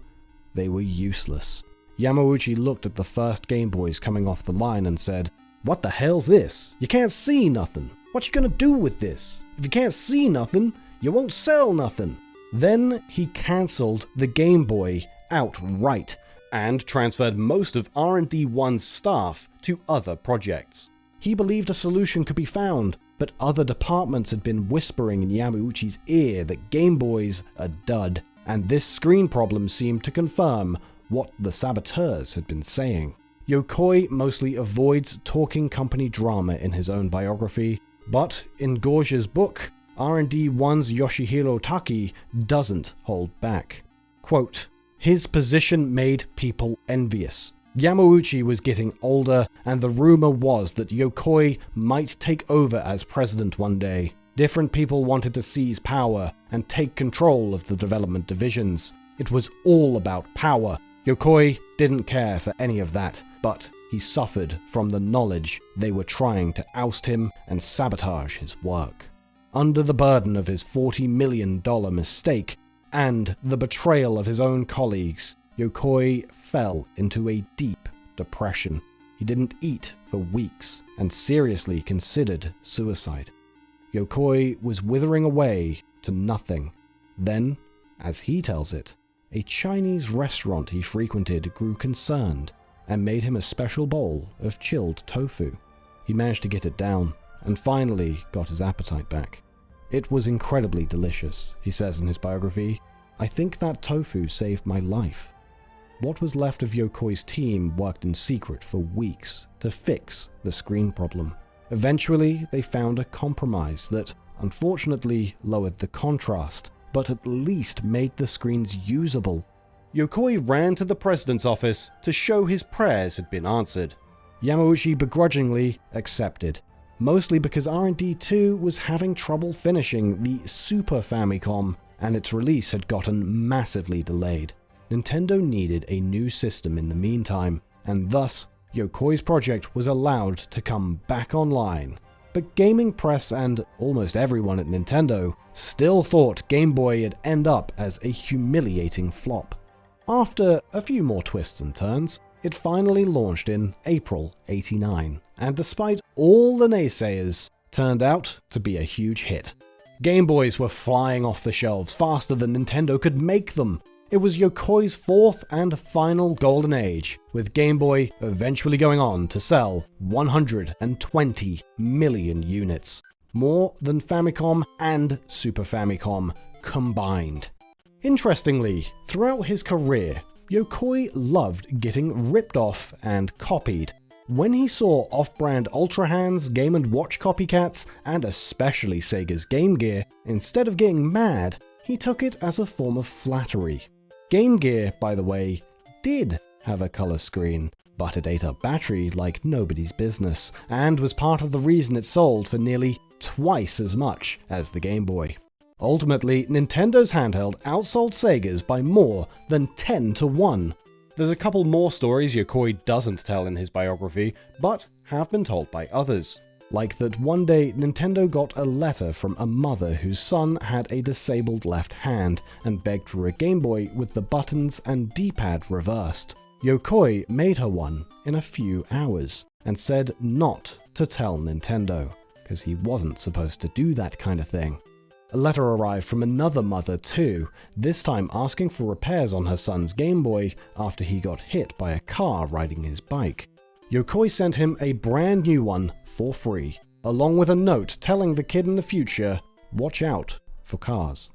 they were useless. Yamauchi looked at the first Game Boys coming off the line and said, "What the hell's this? You can't see nothing. What you gonna do with this? If you can't see nothing, you won't sell nothing." Then he cancelled the Game Boy outright and transferred most of R&D 1's staff to other projects. He believed a solution could be found, but other departments had been whispering in Yamauchi's ear that Game Boys are dud, and this screen problem seemed to confirm what the saboteurs had been saying. Yokoi mostly avoids talking company drama in his own biography, but in Gorge's book, R&D 1's Yoshihiro Taki doesn't hold back. Quote, "His position made people envious. Yamauchi was getting older, and the rumor was that Yokoi might take over as president one day. Different people wanted to seize power and take control of the development divisions. It was all about power. Yokoi didn't care for any of that, but he suffered from the knowledge they were trying to oust him and sabotage his work. Under the burden of his $40 million mistake and the betrayal of his own colleagues, Yokoi fell into a deep depression. He didn't eat for weeks and seriously considered suicide. Yokoi was withering away to nothing. Then, as he tells it, a Chinese restaurant he frequented grew concerned and made him a special bowl of chilled tofu. He managed to get it down and finally got his appetite back. "It was incredibly delicious," he says in his biography. "I think that tofu saved my life." What was left of Yokoi's team worked in secret for weeks to fix the screen problem. Eventually, they found a compromise that, unfortunately, lowered the contrast, but at least made the screens usable. Yokoi ran to the president's office to show his prayers had been answered. Yamauchi begrudgingly accepted, mostly because R&D 2 was having trouble finishing the Super Famicom, and its release had gotten massively delayed. Nintendo needed a new system in the meantime, and thus Yokoi's project was allowed to come back online. But gaming press and almost everyone at Nintendo still thought Game Boy would end up as a humiliating flop. After a few more twists and turns, it finally launched in April '89, and despite all the naysayers, turned out to be a huge hit. Game Boys were flying off the shelves faster than Nintendo could make them. It was Yokoi's fourth and final golden age, with Game Boy eventually going on to sell 120 million units, more than Famicom and Super Famicom combined. Interestingly, throughout his career, Yokoi loved getting ripped off and copied. When he saw off-brand Ultra Hands, Game & Watch copycats, and especially Sega's Game Gear, instead of getting mad, he took it as a form of flattery. Game Gear, by the way, did have a color screen, but it ate up battery like nobody's business, and was part of the reason it sold for nearly twice as much as the Game Boy. Ultimately, Nintendo's handheld outsold Sega's by more than 10-1. There's a couple more stories Yokoi doesn't tell in his biography, but have been told by others. Like that one day Nintendo got a letter from a mother whose son had a disabled left hand and begged for a Game Boy with the buttons and D-pad reversed. Yokoi made her one in a few hours and said not to tell Nintendo, because he wasn't supposed to do that kind of thing. A letter arrived from another mother too, this time asking for repairs on her son's Game Boy after he got hit by a car riding his bike. Yokoi sent him a brand new one for free, along with a note telling the kid in the future, watch out for cars.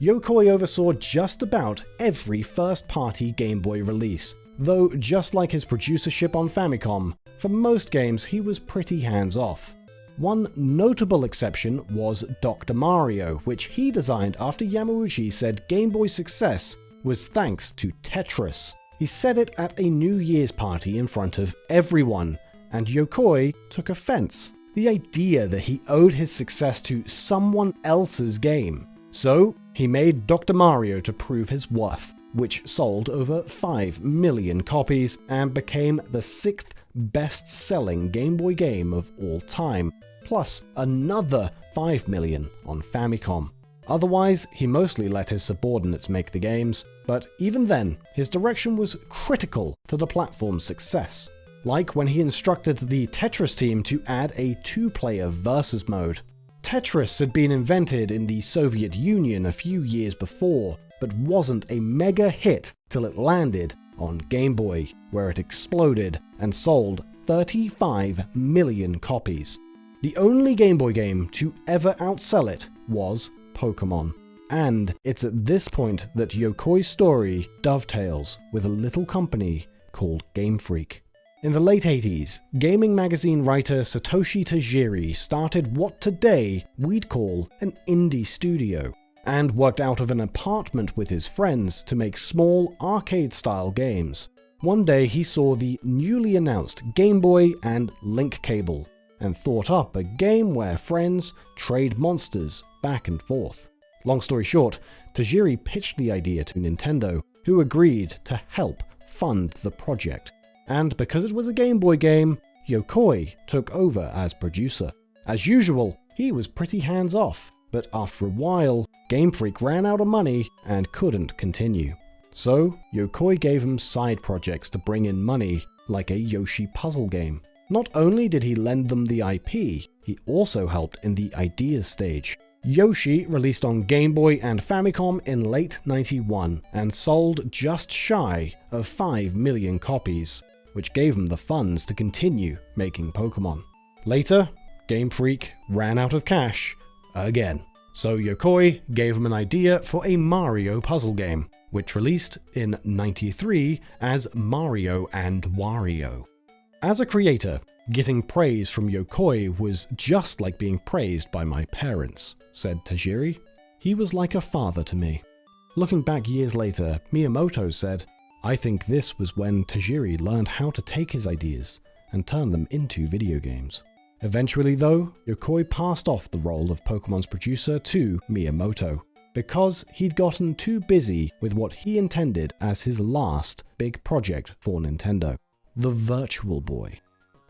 Yokoi oversaw just about every first-party Game Boy release, though just like his producership on Famicom, for most games he was pretty hands-off. One notable exception was Dr. Mario, which he designed after Yamauchi said Game Boy's success was thanks to Tetris. He said it at a New Year's party in front of everyone, and Yokoi took offense. The idea that he owed his success to someone else's game. So, he made Dr. Mario to prove his worth, which sold over 5 million copies and became the 6th best-selling Game Boy game of all time, plus another 5 million on Famicom. Otherwise, he mostly let his subordinates make the games, but even then, his direction was critical to the platform's success. Like when he instructed the Tetris team to add a 2-player versus mode. Tetris had been invented in the Soviet Union a few years before, but wasn't a mega hit till it landed on Game Boy, where it exploded and sold 35 million copies. The only Game Boy game to ever outsell it was Pokemon. And it's at this point that Yokoi's story dovetails with a little company called Game Freak. In the late 80s, gaming magazine writer Satoshi Tajiri started what today we'd call an indie studio, and worked out of an apartment with his friends to make small arcade-style games. One day he saw the newly announced Game Boy and Link Cable, and thought up a game where friends trade monsters back and forth. Long story short, Tajiri pitched the idea to Nintendo, who agreed to help fund the project. And because it was a Game Boy game, Yokoi took over as producer. As usual, he was pretty hands-off, but after a while, Game Freak ran out of money and couldn't continue. So, Yokoi gave him side projects to bring in money, like a Yoshi puzzle game. Not only did he lend them the IP, he also helped in the ideas stage. Yoshi released on Game Boy and Famicom in late '91 and sold just shy of 5 million copies, which gave him the funds to continue making Pokemon. Later, Game Freak ran out of cash again. So Yokoi gave him an idea for a Mario puzzle game, which released in '93 as Mario and Wario. As a creator, getting praise from Yokoi was just like being praised by my parents, said Tajiri. He was like a father to me. Looking back years later, Miyamoto said, I think this was when Tajiri learned how to take his ideas and turn them into video games. Eventually though, Yokoi passed off the role of Pokemon's producer to Miyamoto, because he'd gotten too busy with what he intended as his last big project for Nintendo, the Virtual Boy.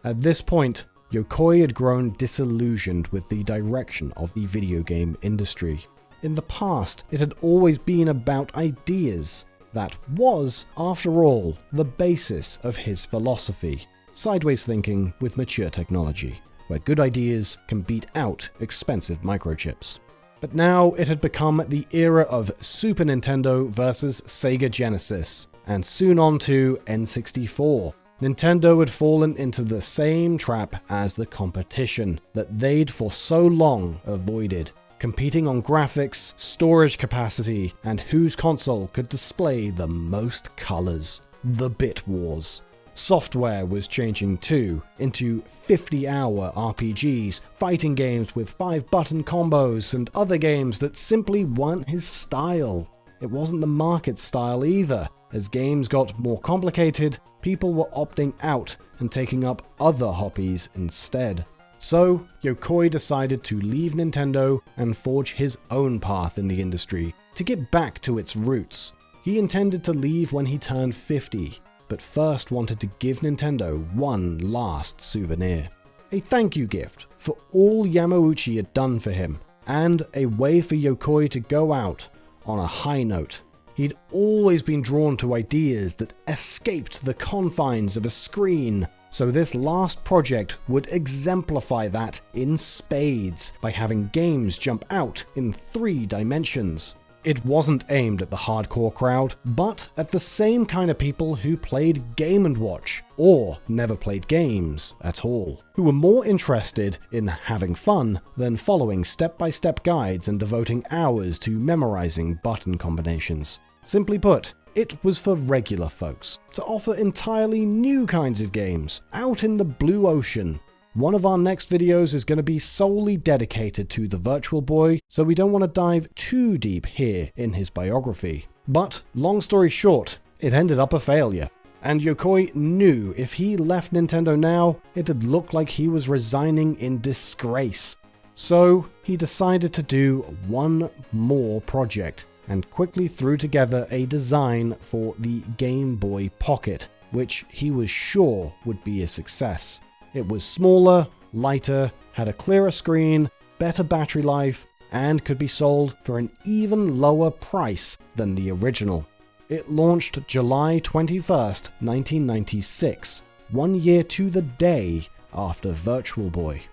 At this point, Yokoi had grown disillusioned with the direction of the video game industry. In the past, it had always been about ideas. That was, after all, the basis of his philosophy. Sideways thinking with mature technology, where good ideas can beat out expensive microchips. But now it had become the era of Super Nintendo versus Sega Genesis, and soon on to N64. Nintendo had fallen into the same trap as the competition that they'd for so long avoided, competing on graphics, storage capacity, and whose console could display the most colors. The Bit Wars. Software was changing too, into 50-hour RPGs, fighting games with 5-button combos, and other games that simply weren't his style. It wasn't the market's style either. As games got more complicated, people were opting out and taking up other hobbies instead. So, Yokoi decided to leave Nintendo and forge his own path in the industry to get back to its roots. He intended to leave when he turned 50, but first wanted to give Nintendo one last souvenir. A thank you gift for all Yamauchi had done for him, and a way for Yokoi to go out on a high note. He'd always been drawn to ideas that escaped the confines of a screen, so this last project would exemplify that in spades by having games jump out in 3 dimensions. It wasn't aimed at the hardcore crowd, but at the same kind of people who played Game & Watch, or never played games at all, who were more interested in having fun than following step-by-step guides and devoting hours to memorizing button combinations. Simply put, it was for regular folks, to offer entirely new kinds of games, out in the blue ocean. One of our next videos is going to be solely dedicated to the Virtual Boy, so we don't want to dive too deep here in his biography. But, long story short, it ended up a failure. And Yokoi knew if he left Nintendo now, it'd look like he was resigning in disgrace. So, he decided to do one more project, and quickly threw together a design for the Game Boy Pocket, which he was sure would be a success. It was smaller, lighter, had a clearer screen, better battery life, and could be sold for an even lower price than the original. It launched July 21st, 1996, 1 year to the day after Virtual Boy.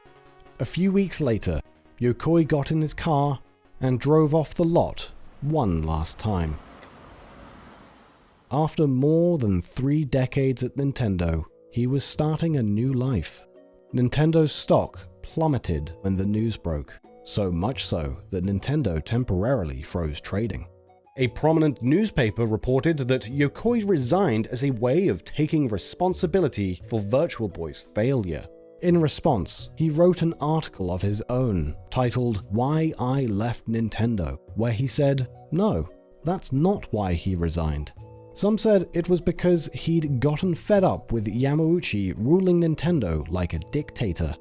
A few weeks later, Yokoi got in his car and drove off the lot one last time. After more than 3 decades at Nintendo, he was starting a new life. Nintendo's stock plummeted when the news broke, so much so that Nintendo temporarily froze trading. A prominent newspaper reported that Yokoi resigned as a way of taking responsibility for Virtual Boy's failure. In response, he wrote an article of his own, titled "Why I Left Nintendo," where he said, no, that's not why he resigned. Some said it was because he'd gotten fed up with Yamauchi ruling Nintendo like a dictator.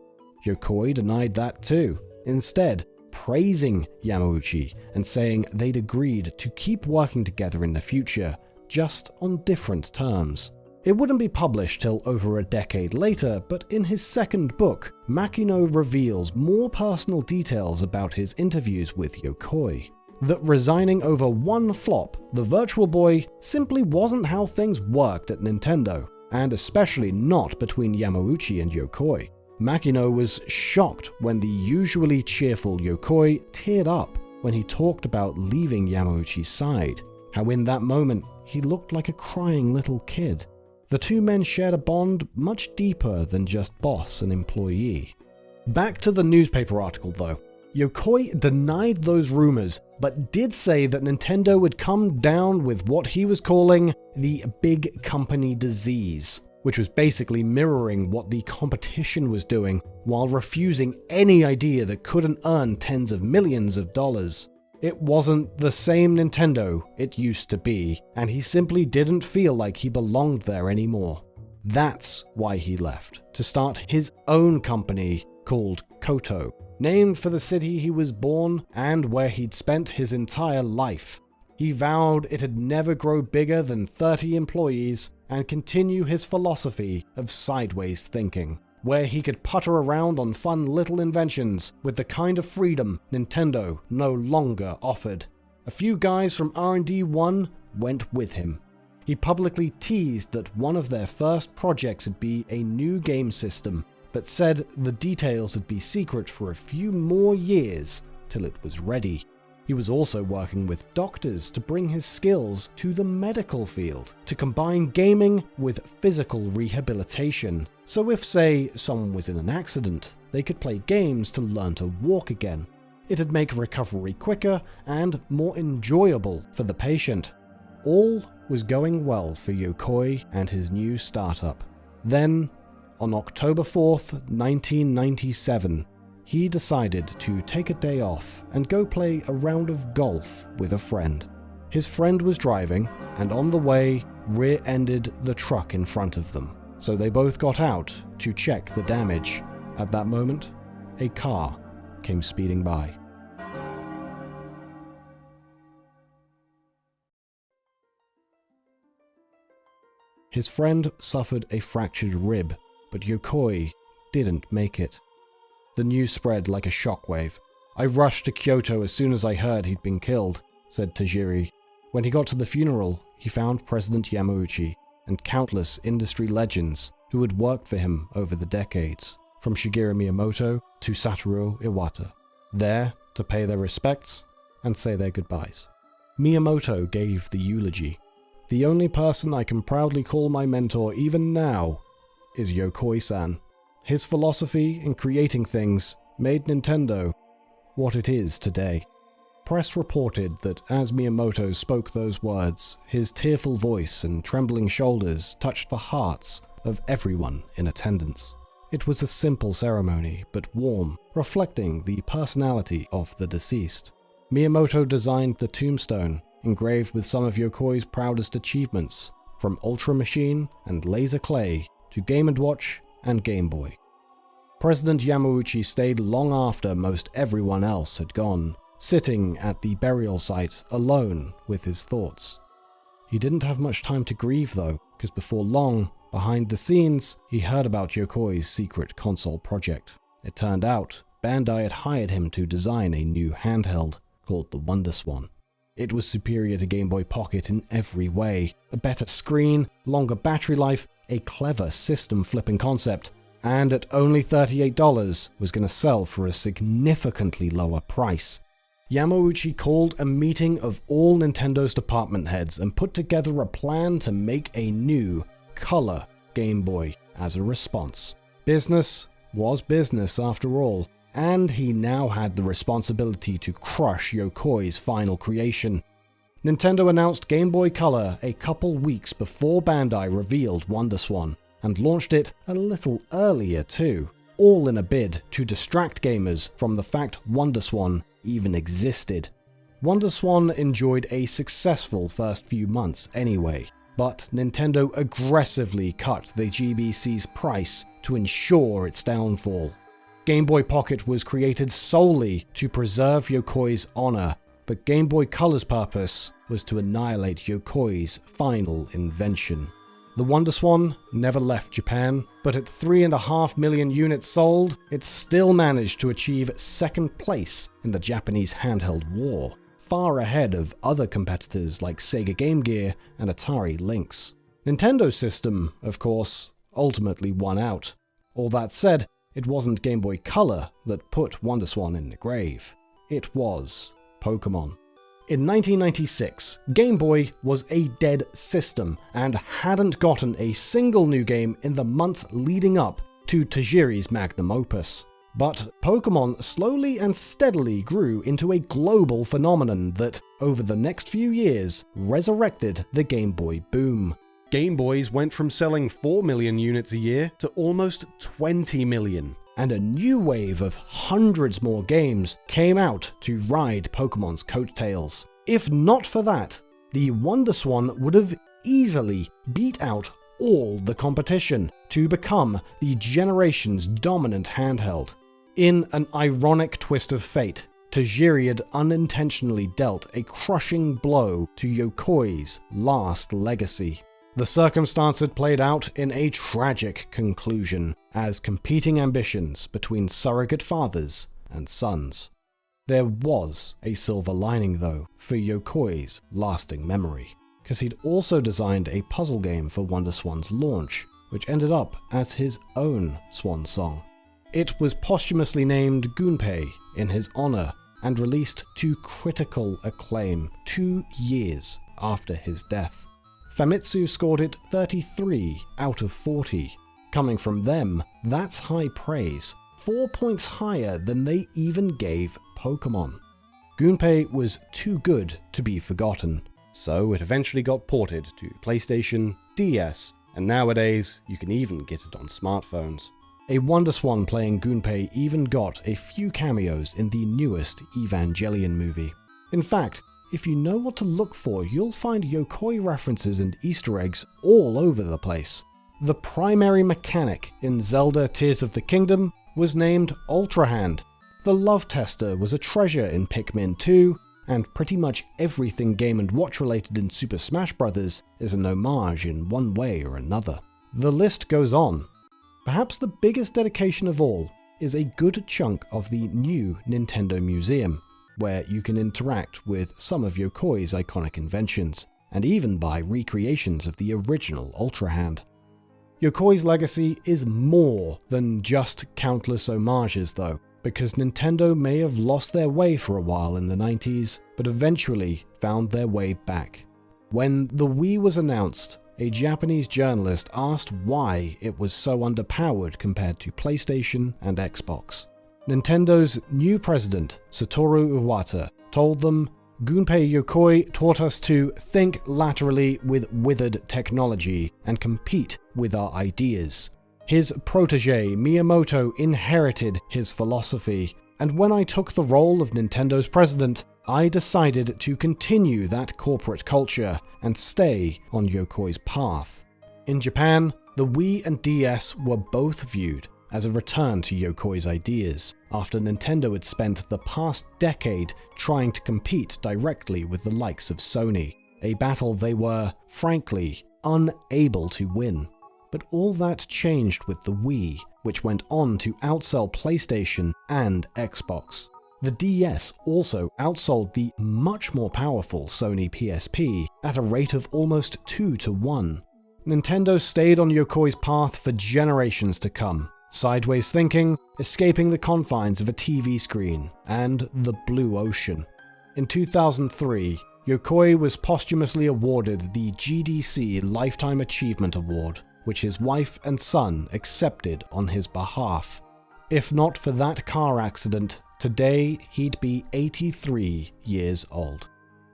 Yokoi denied that too, instead praising Yamauchi and saying they'd agreed to keep working together in the future, just on different terms. It wouldn't be published till over a decade later, but in his second book, Makino reveals more personal details about his interviews with Yokoi. That resigning over one flop, the Virtual Boy, simply wasn't how things worked at Nintendo, and especially not between Yamauchi and Yokoi. Makino was shocked when the usually cheerful Yokoi teared up when he talked about leaving Yamauchi's side, how in that moment he looked like a crying little kid. The two men shared a bond much deeper than just boss and employee. Back to the newspaper article though. Yokoi denied those rumors, but did say that Nintendo would come down with what he was calling the big company disease, which was basically mirroring what the competition was doing while refusing any idea that couldn't earn tens of millions of dollars. It wasn't the same Nintendo it used to be, and he simply didn't feel like he belonged there anymore. That's why he left, to start his own company called Koto, named for the city he was born and where he'd spent his entire life. He vowed it'd never grow bigger than 30 employees and continue his philosophy of sideways thinking, where he could putter around on fun little inventions with the kind of freedom Nintendo no longer offered. A few guys from R&D 1 went with him. He publicly teased that one of their first projects would be a new game system, but said the details would be secret for a few more years till it was ready. He was also working with doctors to bring his skills to the medical field, to combine gaming with physical rehabilitation. So if, say, someone was in an accident, they could play games to learn to walk again. It'd make recovery quicker and more enjoyable for the patient. All was going well for Yokoi and his new startup. Then, on October 4th, 1997, he decided to take a day off and go play a round of golf with a friend. His friend was driving, and on the way, rear-ended the truck in front of them. So they both got out to check the damage. At that moment, a car came speeding by. His friend suffered a fractured rib, but Yokoi didn't make it. The news spread like a shockwave. "I rushed to Kyoto as soon as I heard he'd been killed," said Tajiri. When he got to the funeral, he found President Yamauchi and countless industry legends who had worked for him over the decades, from Shigeru Miyamoto to Satoru Iwata, there to pay their respects and say their goodbyes. Miyamoto gave the eulogy. "The only person I can proudly call my mentor even now is Yokoi-san. His philosophy in creating things made Nintendo what it is today." Press reported that as Miyamoto spoke those words, his tearful voice and trembling shoulders touched the hearts of everyone in attendance. It was a simple ceremony, but warm, reflecting the personality of the deceased. Miyamoto designed the tombstone, engraved with some of Yokoi's proudest achievements, from Ultra Machine and Laser Clay to Game & Watch and Game Boy. President Yamauchi stayed long after most everyone else had gone, sitting at the burial site alone with his thoughts. He didn't have much time to grieve though, because before long, behind the scenes, he heard about Yokoi's secret console project. It turned out Bandai had hired him to design a new handheld called the WonderSwan. It was superior to Game Boy Pocket in every way. A better screen, longer battery life, a clever system-flipping concept, and at only $38 was going to sell for a significantly lower price. Yamauchi called a meeting of all Nintendo's department heads and put together a plan to make a new, color Game Boy as a response. Business was business after all, and he now had the responsibility to crush Yokoi's final creation. Nintendo announced Game Boy Color a couple weeks before Bandai revealed WonderSwan, and launched it a little earlier too, all in a bid to distract gamers from the fact WonderSwan even existed. WonderSwan enjoyed a successful first few months anyway, but Nintendo aggressively cut the GBC's price to ensure its downfall. Game Boy Pocket was created solely to preserve Yokoi's honor, but Game Boy Color's purpose was to annihilate Yokoi's final invention. The WonderSwan never left Japan, but at 3.5 million units sold, it still managed to achieve second place in the Japanese handheld war, far ahead of other competitors like Sega Game Gear and Atari Lynx. Nintendo's system, of course, ultimately won out. All that said, it wasn't Game Boy Color that put WonderSwan in the grave. It was Pokémon. In 1996, Game Boy was a dead system and hadn't gotten a single new game in the months leading up to Tajiri's magnum opus. But Pokémon slowly and steadily grew into a global phenomenon that, over the next few years, resurrected the Game Boy boom. Game Boys went from selling 4 million units a year to almost 20 million. And a new wave of hundreds more games came out to ride Pokemon's coattails. If not for that, the WonderSwan would have easily beat out all the competition to become the generation's dominant handheld. In an ironic twist of fate, Tajiri had unintentionally dealt a crushing blow to Yokoi's last legacy. The circumstance had played out in a tragic conclusion, as competing ambitions between surrogate fathers and sons. There was a silver lining, though, for Yokoi's lasting memory, because he'd also designed a puzzle game for WonderSwan's launch, which ended up as his own swan song. It was posthumously named Gunpei in his honor, and released to critical acclaim 2 years after his death. Famitsu scored it 33 out of 40. Coming from them, that's high praise, 4 points higher than they even gave Pokémon. Gunpei was too good to be forgotten, so it eventually got ported to PlayStation, DS, and nowadays you can even get it on smartphones. A WonderSwan playing Gunpei even got a few cameos in the newest Evangelion movie. In fact, if you know what to look for, you'll find Yokoi references and Easter eggs all over the place. The primary mechanic in Zelda Tears of the Kingdom was named Ultra Hand. The Love Tester was a treasure in Pikmin 2, and pretty much everything Game & Watch related in Super Smash Bros. Is an homage in one way or another. The list goes on. Perhaps the biggest dedication of all is a good chunk of the new Nintendo Museum, where you can interact with some of Yokoi's iconic inventions, and even buy recreations of the original Ultra Hand. Yokoi's legacy is more than just countless homages though, because Nintendo may have lost their way for a while in the 90s, but eventually found their way back. When the Wii was announced, a Japanese journalist asked why it was so underpowered compared to PlayStation and Xbox. Nintendo's new president, Satoru Iwata, told them, "Gunpei Yokoi taught us to think laterally with withered technology and compete with our ideas. His protege, Miyamoto, inherited his philosophy, and when I took the role of Nintendo's president, I decided to continue that corporate culture and stay on Yokoi's path." In Japan, the Wii and DS were both viewed as a return to Yokoi's ideas, after Nintendo had spent the past decade trying to compete directly with the likes of Sony, a battle they were, frankly, unable to win. But all that changed with the Wii, which went on to outsell PlayStation and Xbox. The DS also outsold the much more powerful Sony PSP at a rate of almost 2-to-1. Nintendo stayed on Yokoi's path for generations to come, sideways thinking, escaping the confines of a TV screen, and the blue ocean. In 2003, Yokoi was posthumously awarded the GDC Lifetime Achievement Award, which his wife and son accepted on his behalf. If not for that car accident, today he'd be 83 years old.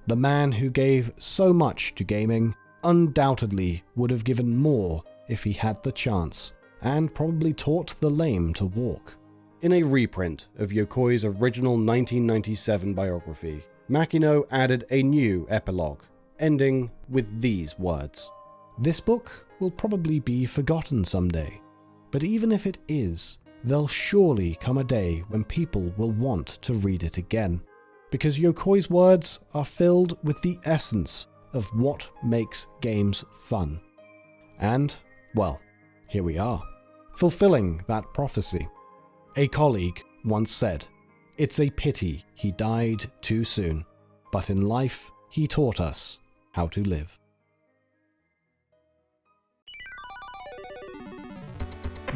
The man who gave so much to gaming undoubtedly would have given more if he had the chance, and probably taught the lame to walk. In a reprint of Yokoi's original 1997 biography, Makino added a new epilogue, ending with these words: "This book will probably be forgotten someday, but even if it is, there'll surely come a day when people will want to read it again, because Yokoi's words are filled with the essence of what makes games fun." And, well, here we are, fulfilling that prophecy. A colleague once said, "It's a pity he died too soon, but in life he taught us how to live."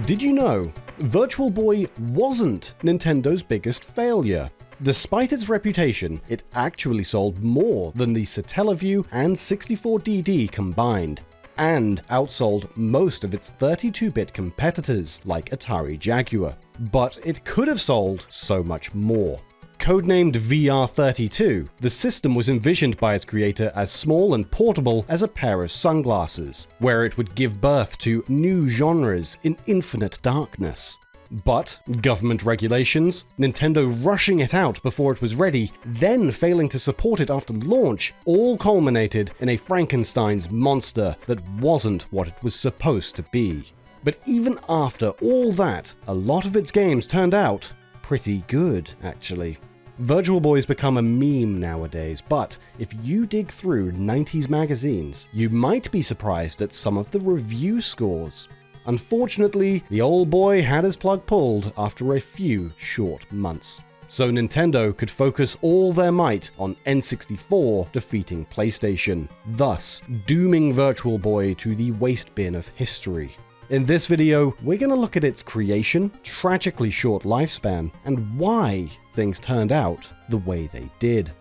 Did you know Virtual Boy wasn't Nintendo's biggest failure? Despite its reputation, it actually sold more than the Satellaview and 64DD combined, and outsold most of its 32-bit competitors like Atari Jaguar. But it could have sold so much more. Codenamed VR32, the system was envisioned by its creator as small and portable as a pair of sunglasses, where it would give birth to new genres in infinite darkness. But government regulations, Nintendo rushing it out before it was ready, then failing to support it after launch, all culminated in a Frankenstein's monster that wasn't what it was supposed to be. But even after all that, a lot of its games turned out pretty good, actually. Virtual Boy's become a meme nowadays, but if you dig through 90s magazines, you might be surprised at some of the review scores. Unfortunately, the old boy had his plug pulled after a few short months, so Nintendo could focus all their might on N64 defeating PlayStation, thus dooming Virtual Boy to the waste bin of history. In this video, we're going to look at its creation, tragically short lifespan, and why things turned out the way they did.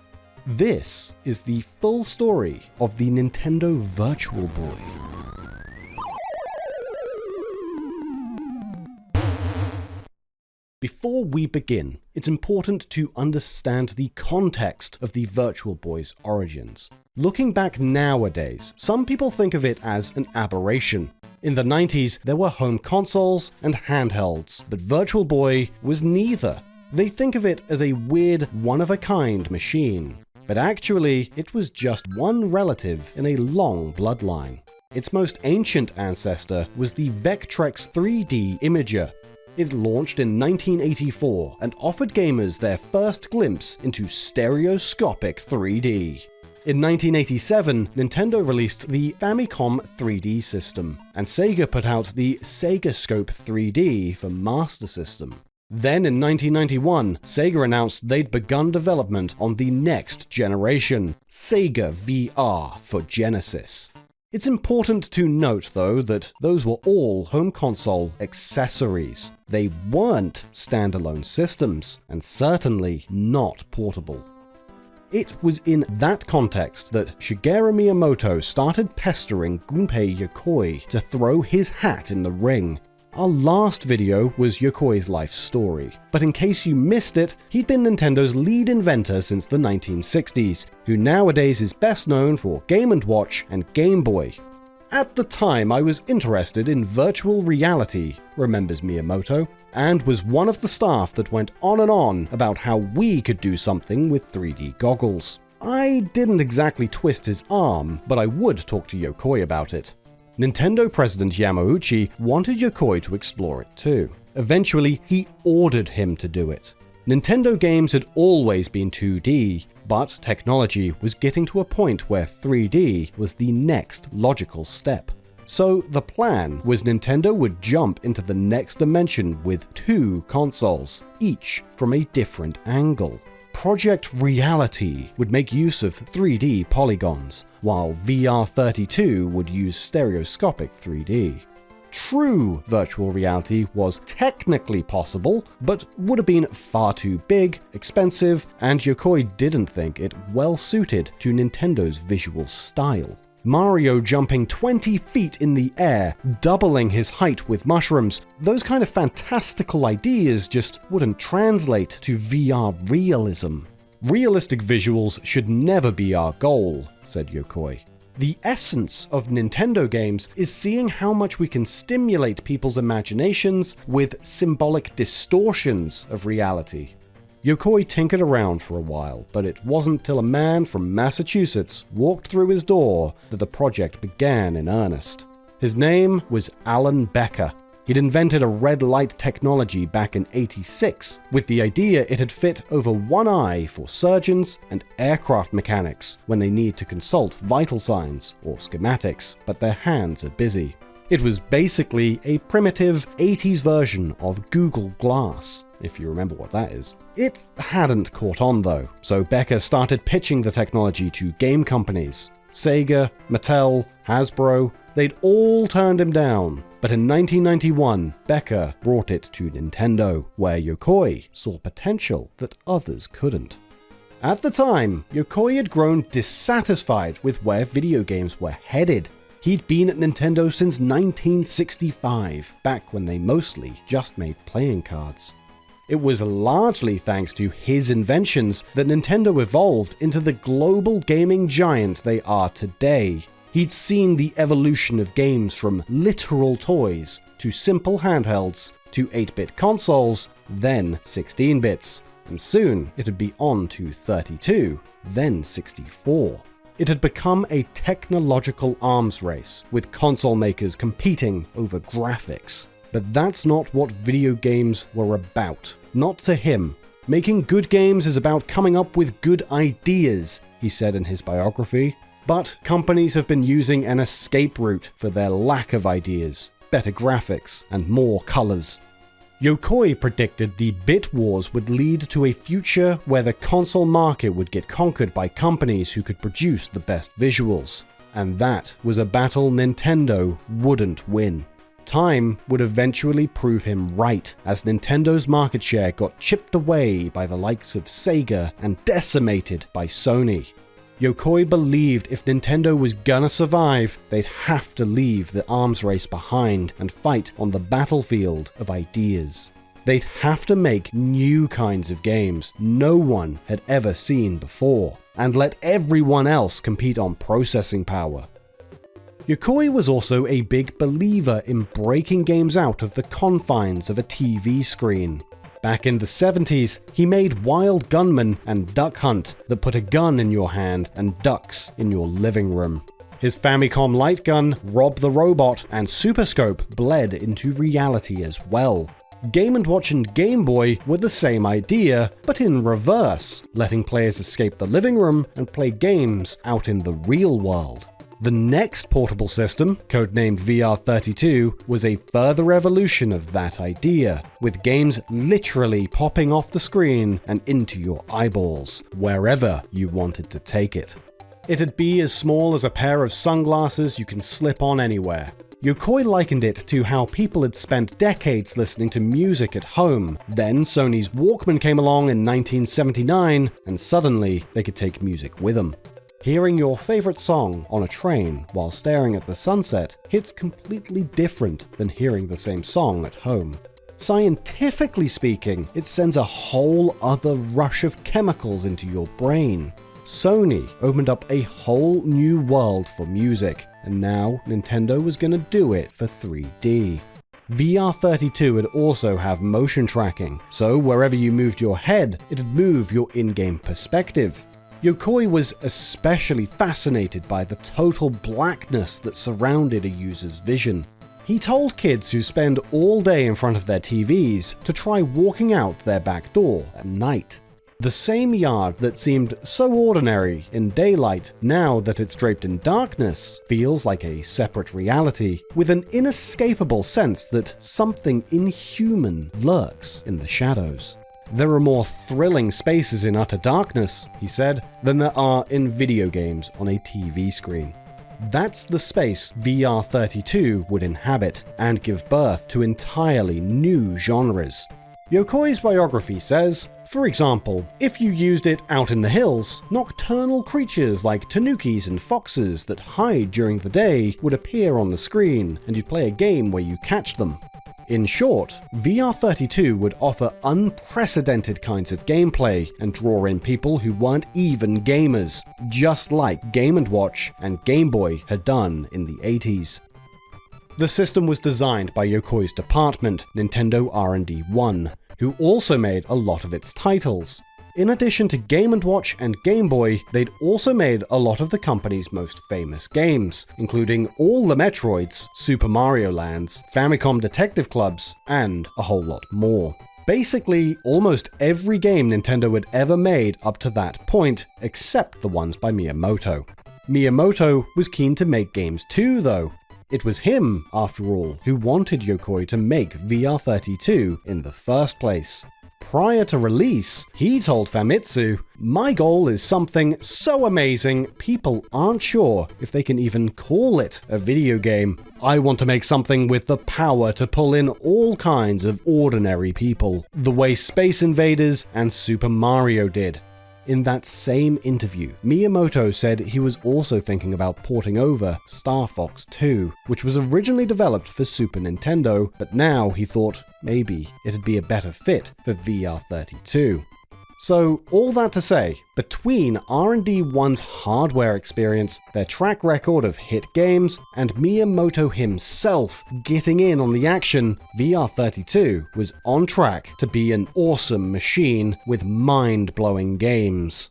This is the full story of the Nintendo Virtual Boy. Before we begin, it's important to understand the context of the Virtual Boy's origins. Looking back nowadays, some people think of it as an aberration. In the 90s, there were home consoles and handhelds, but Virtual Boy was neither. They think of it as a weird, one-of-a-kind machine, but actually, it was just one relative in a long bloodline. Its most ancient ancestor was the Vectrex 3D Imager. It launched in 1984 and offered gamers their first glimpse into stereoscopic 3D. In 1987, Nintendo released the Famicom 3D system, and Sega put out the Sega Scope 3D for Master System. Then in 1991, Sega announced they'd begun development on the next generation, Sega VR for Genesis. It's important to note, though, that those were all home console accessories. They weren't standalone systems, and certainly not portable. It was in that context that Shigeru Miyamoto started pestering Gunpei Yokoi to throw his hat in the ring. Our last video was Yokoi's life story, but in case you missed it, he'd been Nintendo's lead inventor since the 1960s, who nowadays is best known for Game & Watch and Game Boy. At the time, I was interested in virtual reality, remembers Miyamoto, and was one of the staff that went on and on about how we could do something with 3D goggles. I didn't exactly twist his arm, but I would talk to Yokoi about it. Nintendo president Yamauchi wanted Yokoi to explore it too. Eventually, he ordered him to do it. Nintendo games had always been 2D, but technology was getting to a point where 3D was the next logical step. So the plan was Nintendo would jump into the next dimension with 2 consoles, each from a different angle. Project Reality would make use of 3D polygons, while VR32 would use stereoscopic 3D. True virtual reality was technically possible, but would have been far too big, expensive, and Yokoi didn't think it well suited to Nintendo's visual style. Mario jumping 20 feet in the air, doubling his height with mushrooms, those kind of fantastical ideas just wouldn't translate to VR realism. Realistic visuals should never be our goal, said Yokoi. The essence of Nintendo games is seeing how much we can stimulate people's imaginations with symbolic distortions of reality. Yokoi tinkered around for a while, but it wasn't till a man from Massachusetts walked through his door that the project began in earnest. His name was Alan Becker. He'd invented a red light technology back in '86, with the idea it had fit over one eye for surgeons and aircraft mechanics when they need to consult vital signs or schematics, but their hands are busy. It was basically a primitive 80s version of Google Glass, if you remember what that is. It hadn't caught on though, so Becker started pitching the technology to game companies. Sega, Mattel, Hasbro, they'd all turned him down. But in 1991, Becker brought it to Nintendo, where Yokoi saw potential that others couldn't. At the time, Yokoi had grown dissatisfied with where video games were headed. He'd been at Nintendo since 1965, back when they mostly just made playing cards. It was largely thanks to his inventions that Nintendo evolved into the global gaming giant they are today. He'd seen the evolution of games from literal toys to simple handhelds to 8-bit consoles, then 16-bits, and soon it'd be on to 32, then 64. It had become a technological arms race, with console makers competing over graphics. But that's not what video games were about. Not to him. Making good games is about coming up with good ideas, he said in his biography. But companies have been using an escape route for their lack of ideas, better graphics, and more colors. Yokoi predicted the bit wars would lead to a future where the console market would get conquered by companies who could produce the best visuals. And that was a battle Nintendo wouldn't win. Time would eventually prove him right, as Nintendo's market share got chipped away by the likes of Sega and decimated by Sony. Yokoi believed if Nintendo was gonna survive, they'd have to leave the arms race behind and fight on the battlefield of ideas. They'd have to make new kinds of games no one had ever seen before, and let everyone else compete on processing power. Yokoi was also a big believer in breaking games out of the confines of a TV screen. Back in the 70s, he made Wild Gunman and Duck Hunt that put a gun in your hand and ducks in your living room. His Famicom light gun, R.O.B the Robot, and Super Scope bled into reality as well. Game & Watch and Game Boy were the same idea, but in reverse, letting players escape the living room and play games out in the real world. The next portable system, codenamed VR32, was a further evolution of that idea, with games literally popping off the screen and into your eyeballs, wherever you wanted to take it. It'd be as small as a pair of sunglasses you can slip on anywhere. Yokoi likened it to how people had spent decades listening to music at home. Then Sony's Walkman came along in 1979, and suddenly they could take music with them. Hearing your favorite song on a train while staring at the sunset hits completely different than hearing the same song at home. Scientifically speaking, it sends a whole other rush of chemicals into your brain. Sony opened up a whole new world for music, and now Nintendo was going to do it for 3D. VR32 would also have motion tracking, so wherever you moved your head, it'd move your in-game perspective. Yokoi was especially fascinated by the total blackness that surrounded a user's vision. He told kids who spend all day in front of their TVs to try walking out their back door at night. The same yard that seemed so ordinary in daylight, now that it's draped in darkness, feels like a separate reality, with an inescapable sense that something inhuman lurks in the shadows. There are more thrilling spaces in utter darkness, he said, than there are in video games on a TV screen. That's the space VR32 would inhabit, and give birth to entirely new genres. Yokoi's biography says, for example, if you used it out in the hills, nocturnal creatures like tanukis and foxes that hide during the day would appear on the screen, and you'd play a game where you catch them. In short, VR32 would offer unprecedented kinds of gameplay and draw in people who weren't even gamers, just like Game & Watch and Game Boy had done in the 80s. The system was designed by Yokoi's department, Nintendo R&D 1, who also made a lot of its titles. In addition to Game & Watch and Game Boy, they'd also made a lot of the company's most famous games, including all the Metroids, Super Mario Lands, Famicom Detective Clubs, and a whole lot more. Basically, almost every game Nintendo had ever made up to that point, except the ones by Miyamoto. Miyamoto was keen to make games too, though. It was him, after all, who wanted Yokoi to make VR32 in the first place. Prior to release, he told Famitsu, "My goal is something so amazing, people aren't sure if they can even call it a video game. I want to make something with the power to pull in all kinds of ordinary people, the way Space Invaders and Super Mario did." In that same interview, Miyamoto said he was also thinking about porting over Star Fox 2, which was originally developed for Super Nintendo, but now he thought maybe it'd be a better fit for VR32. So, all that to say, between R&D 1's hardware experience, their track record of hit games, and Miyamoto himself getting in on the action, VR32 was on track to be an awesome machine with mind-blowing games.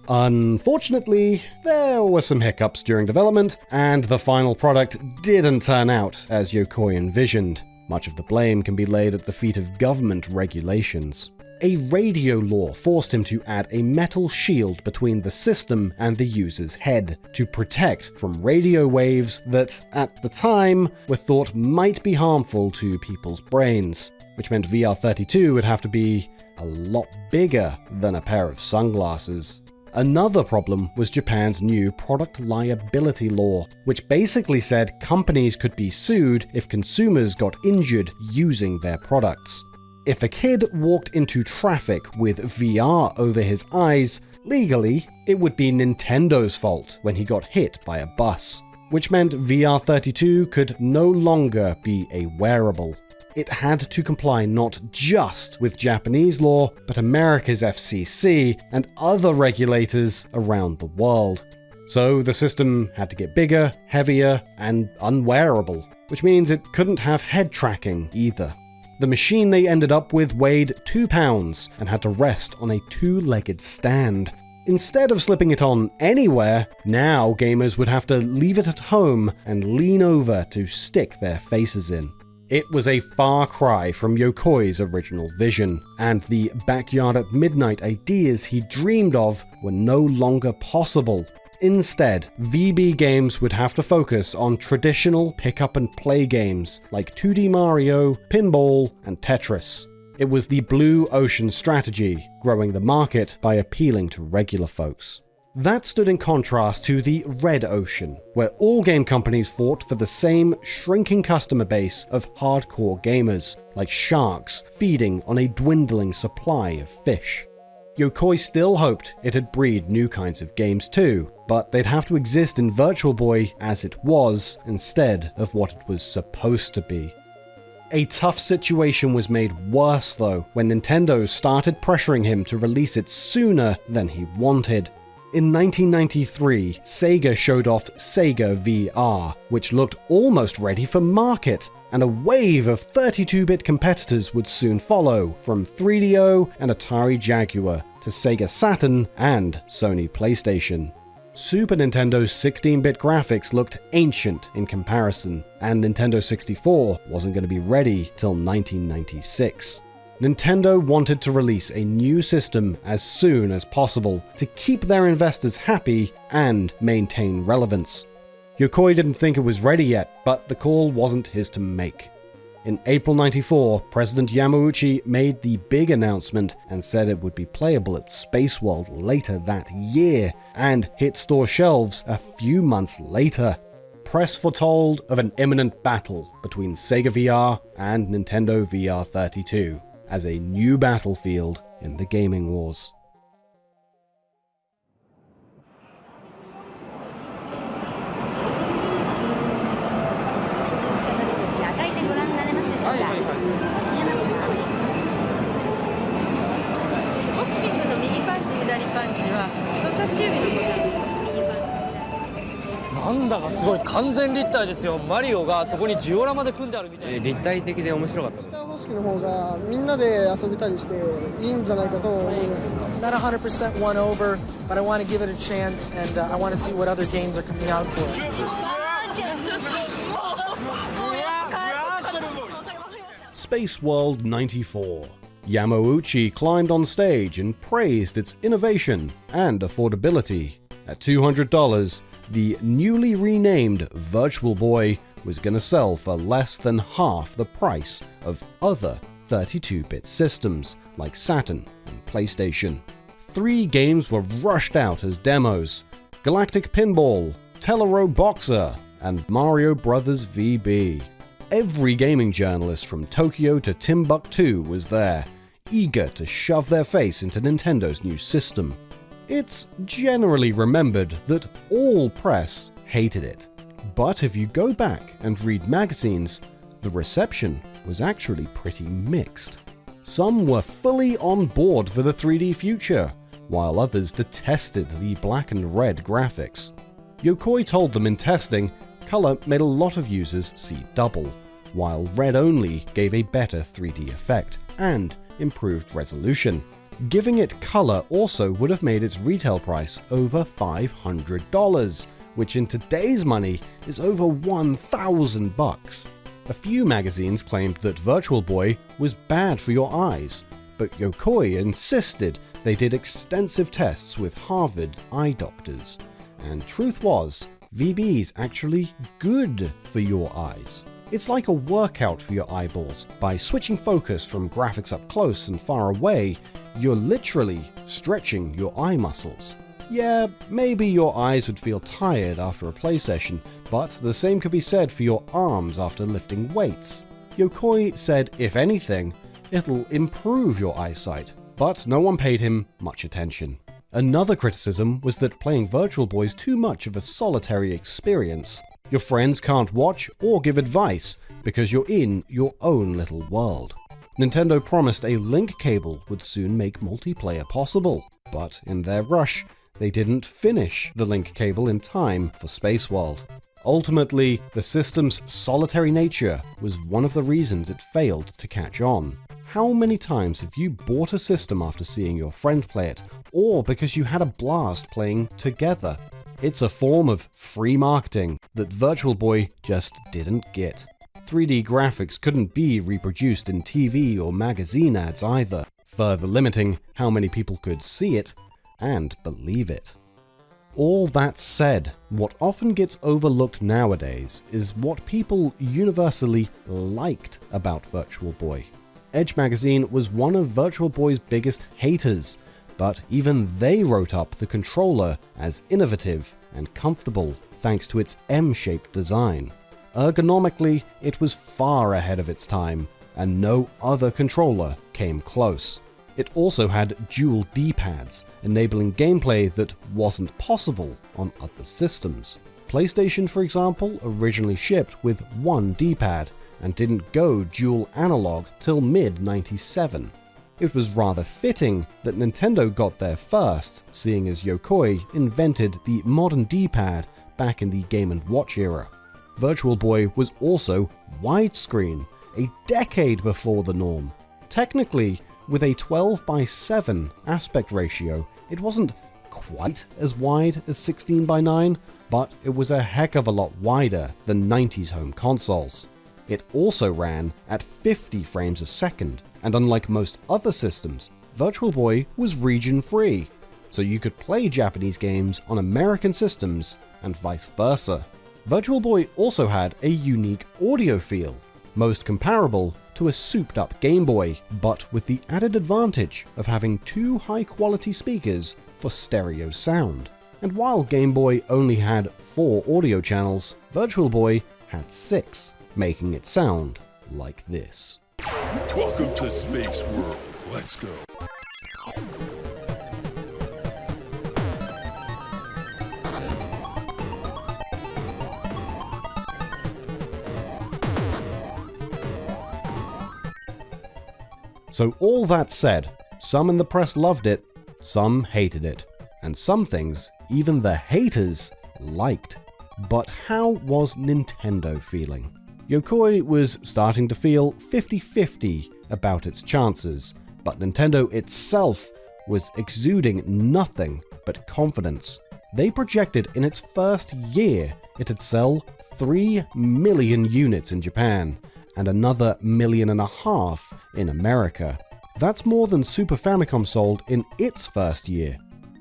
Unfortunately, there were some hiccups during development, and the final product didn't turn out as Yokoi envisioned. Much of the blame can be laid at the feet of government regulations. A radio law forced him to add a metal shield between the system and the user's head to protect from radio waves that, at the time, were thought might be harmful to people's brains, which meant VR32 would have to be a lot bigger than a pair of sunglasses. Another problem was Japan's new product liability law, which basically said companies could be sued if consumers got injured using their products. If a kid walked into traffic with VR over his eyes, legally, it would be Nintendo's fault when he got hit by a bus, which meant VR32 could no longer be a wearable. It had to comply not just with Japanese law, but America's FCC and other regulators around the world. So the system had to get bigger, heavier, and unwearable, which means it couldn't have head tracking either. The machine they ended up with weighed 2 pounds and had to rest on a 2-legged stand. Instead of slipping it on anywhere, now gamers would have to leave it at home and lean over to stick their faces in. It was a far cry from Yokoi's original vision, and the backyard at midnight ideas he dreamed of were no longer possible. Instead, VB Games would have to focus on traditional pick-up-and-play games like 2D Mario, Pinball, and Tetris. It was the blue ocean strategy, growing the market by appealing to regular folks. That stood in contrast to the red ocean, where all game companies fought for the same shrinking customer base of hardcore gamers, like sharks feeding on a dwindling supply of fish. Yokoi still hoped it'd breed new kinds of games too, but they'd have to exist in Virtual Boy as it was instead of what it was supposed to be. A tough situation was made worse though when Nintendo started pressuring him to release it sooner than he wanted. In 1993, Sega showed off Sega VR, which looked almost ready for market, and a wave of 32-bit competitors would soon follow, from 3DO and Atari Jaguar to Sega Saturn and Sony PlayStation. Super Nintendo's 16-bit graphics looked ancient in comparison, and Nintendo 64 wasn't going to be ready till 1996. Nintendo wanted to release a new system as soon as possible to keep their investors happy and maintain relevance. Yokoi didn't think it was ready yet, but the call wasn't his to make. In April 94, President Yamauchi made the big announcement and said it would be playable at Space World later that year, and hit store shelves a few months later. Press foretold of an imminent battle between Sega VR and Nintendo VR32 as a new battlefield in the gaming wars. Not 100% won over, but I want to give it a chance, and I want to see what other games are coming out for it. Space World 94. Yamauchi climbed on stage and praised its innovation and affordability. At $200, the newly renamed Virtual Boy was going to sell for less than half the price of other 32-bit systems like Saturn and PlayStation. 3 games were rushed out as demos: Galactic Pinball, R.O.B Boxer, and Mario Bros. VB. Every gaming journalist from Tokyo to Timbuktu was there, eager to shove their face into Nintendo's new system. It's generally remembered that all press hated it, but if you go back and read magazines, the reception was actually pretty mixed. Some were fully on board for the 3D future, while others detested the black and red graphics. Yokoi told them in testing, color made a lot of users see double, while red only gave a better 3D effect and improved resolution. Giving it color also would have made its retail price over $500, which in today's money is over $1,000. A few magazines claimed that Virtual Boy was bad for your eyes, but Yokoi insisted they did extensive tests with Harvard eye doctors. And truth was, VB's actually good for your eyes. It's like a workout for your eyeballs. By switching focus from graphics up close and far away, you're literally stretching your eye muscles. Yeah, maybe your eyes would feel tired after a play session, but the same could be said for your arms after lifting weights. Yokoi said, if anything, it'll improve your eyesight, but no one paid him much attention. Another criticism was that playing Virtual Boy is too much of a solitary experience. Your friends can't watch or give advice because you're in your own little world. Nintendo promised a link cable would soon make multiplayer possible, but in their rush, they didn't finish the link cable in time for Space World. Ultimately, the system's solitary nature was one of the reasons it failed to catch on. How many times have you bought a system after seeing your friend play it, or because you had a blast playing together? It's a form of free marketing that Virtual Boy just didn't get. 3D graphics couldn't be reproduced in TV or magazine ads either, further limiting how many people could see it and believe it. All that said, what often gets overlooked nowadays is what people universally liked about Virtual Boy. Edge magazine was one of Virtual Boy's biggest haters, but even they wrote up the controller as innovative and comfortable thanks to its M-shaped design. Ergonomically, it was far ahead of its time, and no other controller came close. It also had dual D-pads, enabling gameplay that wasn't possible on other systems. PlayStation, for example, originally shipped with one D-pad and didn't go dual analog till mid-97. It was rather fitting that Nintendo got there first, seeing as Yokoi invented the modern D-pad back in the Game & Watch era. Virtual Boy was also widescreen, a decade before the norm. Technically, with a 12:7 aspect ratio, it wasn't quite as wide as 16:9, but it was a heck of a lot wider than 90s home consoles. It also ran at 50 frames a second, and unlike most other systems, Virtual Boy was region-free, so you could play Japanese games on American systems and vice versa. Virtual Boy also had a unique audio feel, most comparable to a souped-up Game Boy, but with the added advantage of having two high-quality speakers for stereo sound. And while Game Boy only had 4 audio channels, Virtual Boy had 6, making it sound like this. Welcome to Space World. Let's go. So all that said, some in the press loved it, some hated it, and some things even the haters liked. But how was Nintendo feeling? Yokoi was starting to feel 50-50 about its chances, but Nintendo itself was exuding nothing but confidence. They projected in its first year it'd sell 3 million units in Japan, and another 1.5 million in America. That's more than Super Famicom sold in its first year.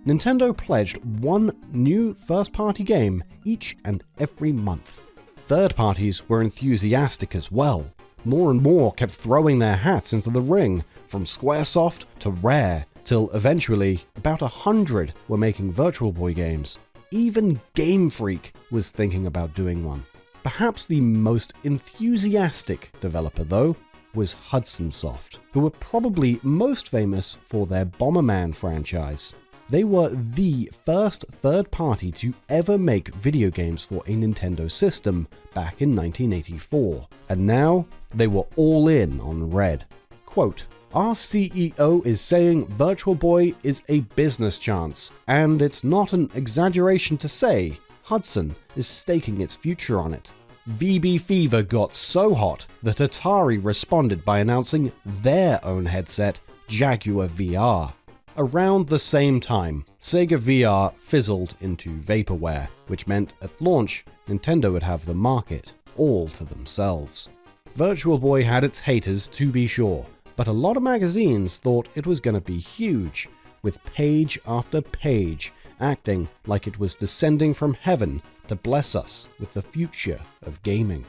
Nintendo pledged one new first-party game each and every month. Third parties were enthusiastic as well. More and more kept throwing their hats into the ring, from Squaresoft to Rare, till eventually about 100 were making Virtual Boy games. Even Game Freak was thinking about doing one. Perhaps the most enthusiastic developer, though, was Hudson Soft, who were probably most famous for their Bomberman franchise. They were the first third party to ever make video games for a Nintendo system back in 1984, and now they were all in on Red. Quote, "Our CEO is saying Virtual Boy is a business chance, and it's not an exaggeration to say Hudson is staking its future on it. VB Fever got so hot that Atari responded by announcing their own headset, Jaguar VR. Around the same time, Sega VR fizzled into vaporware, which meant at launch, Nintendo would have the market all to themselves. Virtual Boy had its haters to be sure, but a lot of magazines thought it was going to be huge, with page after page acting like it was descending from heaven to bless us with the future of gaming.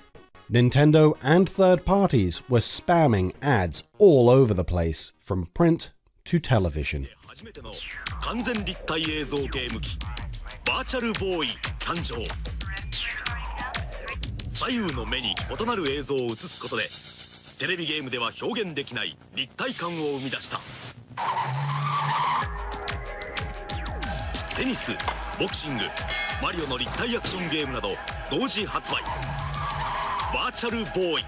Nintendo and third parties were spamming ads all over the place, from print to television. 初めての完全立体映像ゲーム機バーチャルボーイ誕生。左右の目に異なる映像を映すことでテレビゲームでは表現できない立体感を生み出した。テニス、ボクシング、マリオの立体アクションゲームなど同時発売。バーチャルボーイ。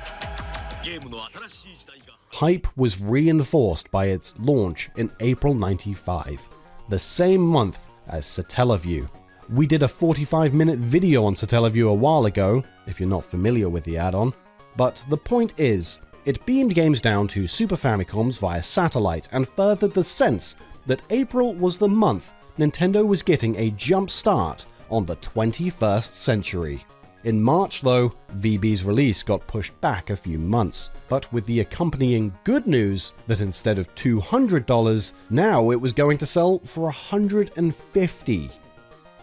ゲームの新しい時代が。Hype was reinforced by its launch in April 95, the same month as Satellaview. We did a 45-minute video on Satellaview a while ago, if you're not familiar with the add-on, but the point is, it beamed games down to Super Famicoms via satellite and furthered the sense that April was the month Nintendo was getting a jump start on the 21st century. In March, though, VB's release got pushed back a few months, but with the accompanying good news that instead of $200, now it was going to sell for $150.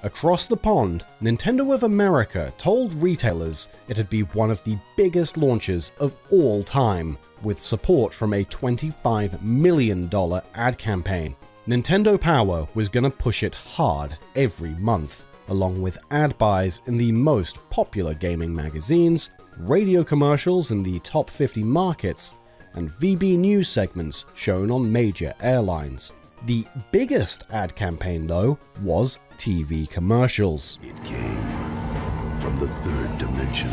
Across the pond, Nintendo of America told retailers it'd be one of the biggest launches of all time, with support from a $25 million ad campaign. Nintendo Power was gonna push it hard every month, along with ad buys in the most popular gaming magazines, radio commercials in the top 50 markets, and VB news segments shown on major airlines. The biggest ad campaign, though, was TV commercials. It came from the third dimension,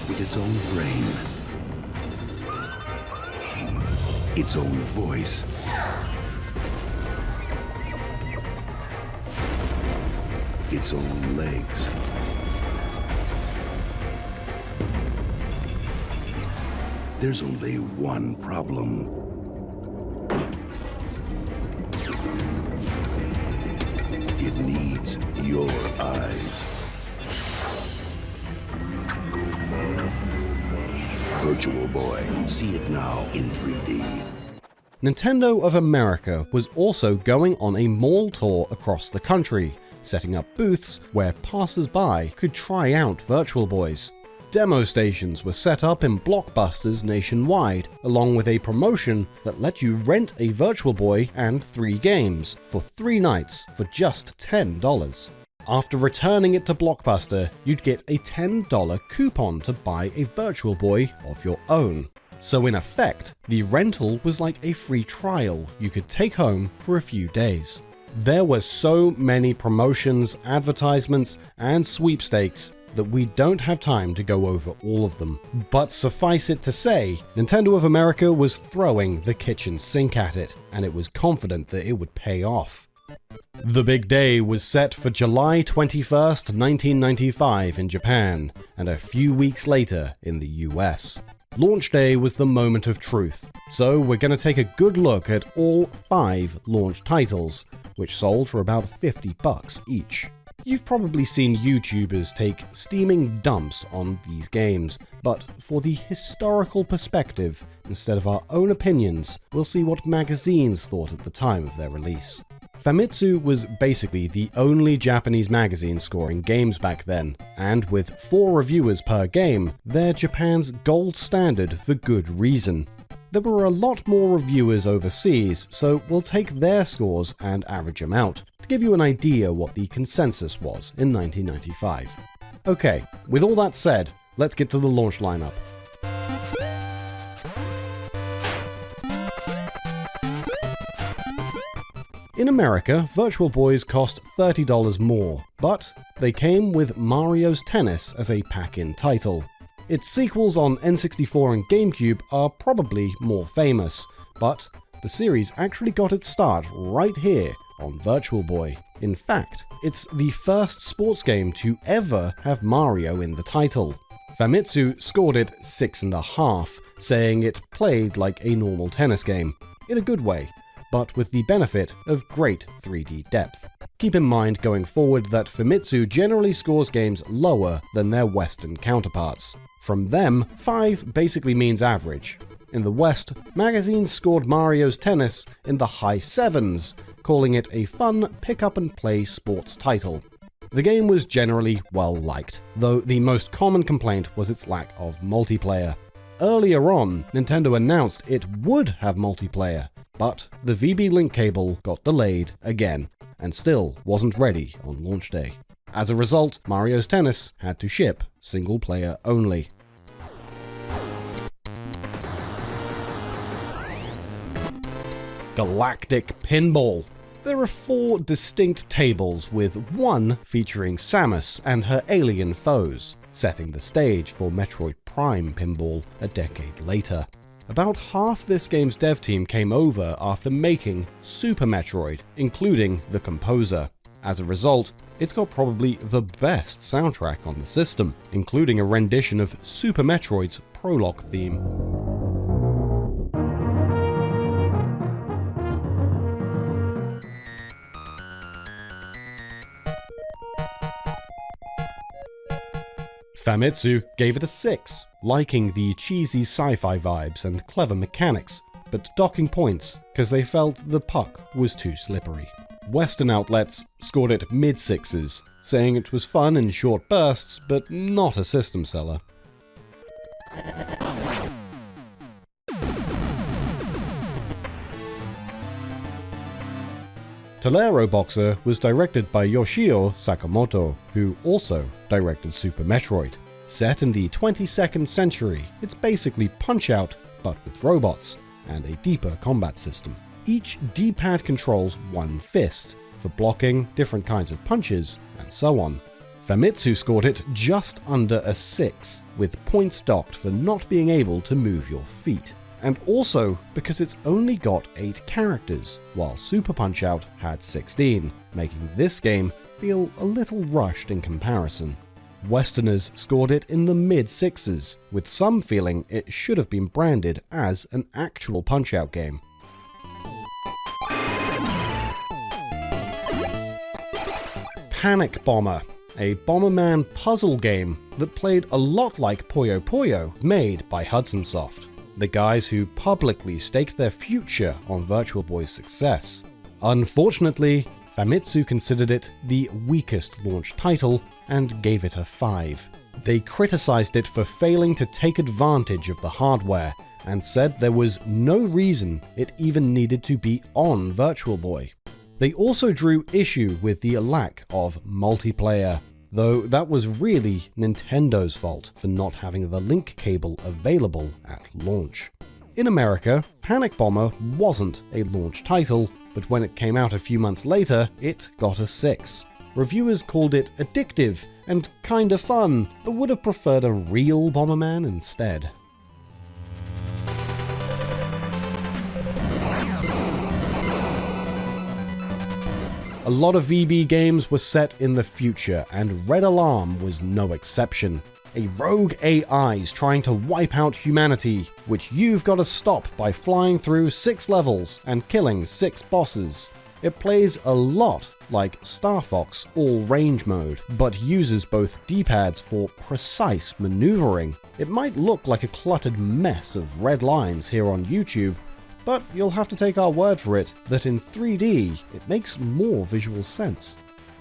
with its own brain, its own voice, its own legs. There's only one problem. It needs your eyes. Virtual Boy, see it now in 3D. Nintendo of America was also going on a mall tour across the country, setting up booths where passers-by could try out Virtual Boys. Demo stations were set up in Blockbusters nationwide, along with a promotion that let you rent a Virtual Boy and 3 games for 3 nights for just $10. After returning it to Blockbuster, you'd get a $10 coupon to buy a Virtual Boy of your own. So in effect, the rental was like a free trial you could take home for a few days. There were so many promotions, advertisements, and sweepstakes that we don't have time to go over all of them. But suffice it to say, Nintendo of America was throwing the kitchen sink at it, and it was confident that it would pay off. The big day was set for July 21st, 1995 in Japan, and a few weeks later in the US. Launch day was the moment of truth, so we're going to take a good look at all 5 launch titles, which sold for about $50 each. You've probably seen YouTubers take steaming dumps on these games, but for the historical perspective, instead of our own opinions, we'll see what magazines thought at the time of their release. Famitsu was basically the only Japanese magazine scoring games back then, and with 4 reviewers per game, they're Japan's gold standard for good reason. There were a lot more reviewers overseas, so we'll take their scores and average them out, to give you an idea what the consensus was in 1995. Okay, with all that said, let's get to the launch lineup. In America, Virtual Boys cost $30 more, but they came with Mario's Tennis as a pack-in title. Its sequels on N64 and GameCube are probably more famous, but the series actually got its start right here on Virtual Boy. In fact, it's the first sports game to ever have Mario in the title. Famitsu scored it 6.5, saying it played like a normal tennis game, in a good way, but with the benefit of great 3D depth. Keep in mind going forward that Famitsu generally scores games lower than their Western counterparts. From them, 5 basically means average. In the West, magazines scored Mario's Tennis in the high 7s, calling it a fun pick-up-and-play sports title. The game was generally well liked, though the most common complaint was its lack of multiplayer. Earlier on, Nintendo announced it would have multiplayer, but the VB link cable got delayed again, and still wasn't ready on launch day. As a result, Mario's Tennis had to ship single player only. Galactic Pinball. There are 4 distinct tables, with one featuring Samus and her alien foes, setting the stage for Metroid Prime Pinball a decade later. About half this game's dev team came over after making Super Metroid, including the composer. As a result, it's got probably the best soundtrack on the system, including a rendition of Super Metroid's prologue theme. Famitsu gave it a 6, liking the cheesy sci-fi vibes and clever mechanics, but docking points because they felt the puck was too slippery. Western outlets scored it mid-6s, saying it was fun in short bursts, but not a system seller. Tolero Boxer was directed by Yoshio Sakamoto, who also directed Super Metroid. Set in the 22nd century, it's basically Punch-Out, but with robots, and a deeper combat system. Each D-pad controls one fist, for blocking different kinds of punches, and so on. Famitsu scored it just under a 6, with points docked for not being able to move your feet. And also because it's only got 8 characters, while Super Punch-Out had 16, making this game feel a little rushed in comparison. Westerners scored it in the mid-6s, with some feeling it should have been branded as an actual Punch-Out game. Panic Bomber, a Bomberman puzzle game that played a lot like Puyo Puyo, made by Hudson Soft, the guys who publicly staked their future on Virtual Boy's success. Unfortunately, Famitsu considered it the weakest launch title and gave it a 5. They criticized it for failing to take advantage of the hardware and said there was no reason it even needed to be on Virtual Boy. They also drew issue with the lack of multiplayer, though that was really Nintendo's fault for not having the link cable available at launch. In America, Panic Bomber wasn't a launch title, but when it came out a few months later, it got a 6. Reviewers called it addictive and kinda fun, but would have preferred a real Bomberman instead. A lot of VB games were set in the future, and Red Alarm was no exception. A rogue AI's trying to wipe out humanity, which you've got to stop by flying through 6 levels and killing 6 bosses. It plays a lot like Star Fox All-Range mode, but uses both D-pads for precise maneuvering. It might look like a cluttered mess of red lines here on YouTube, but you'll have to take our word for it that in 3D, it makes more visual sense.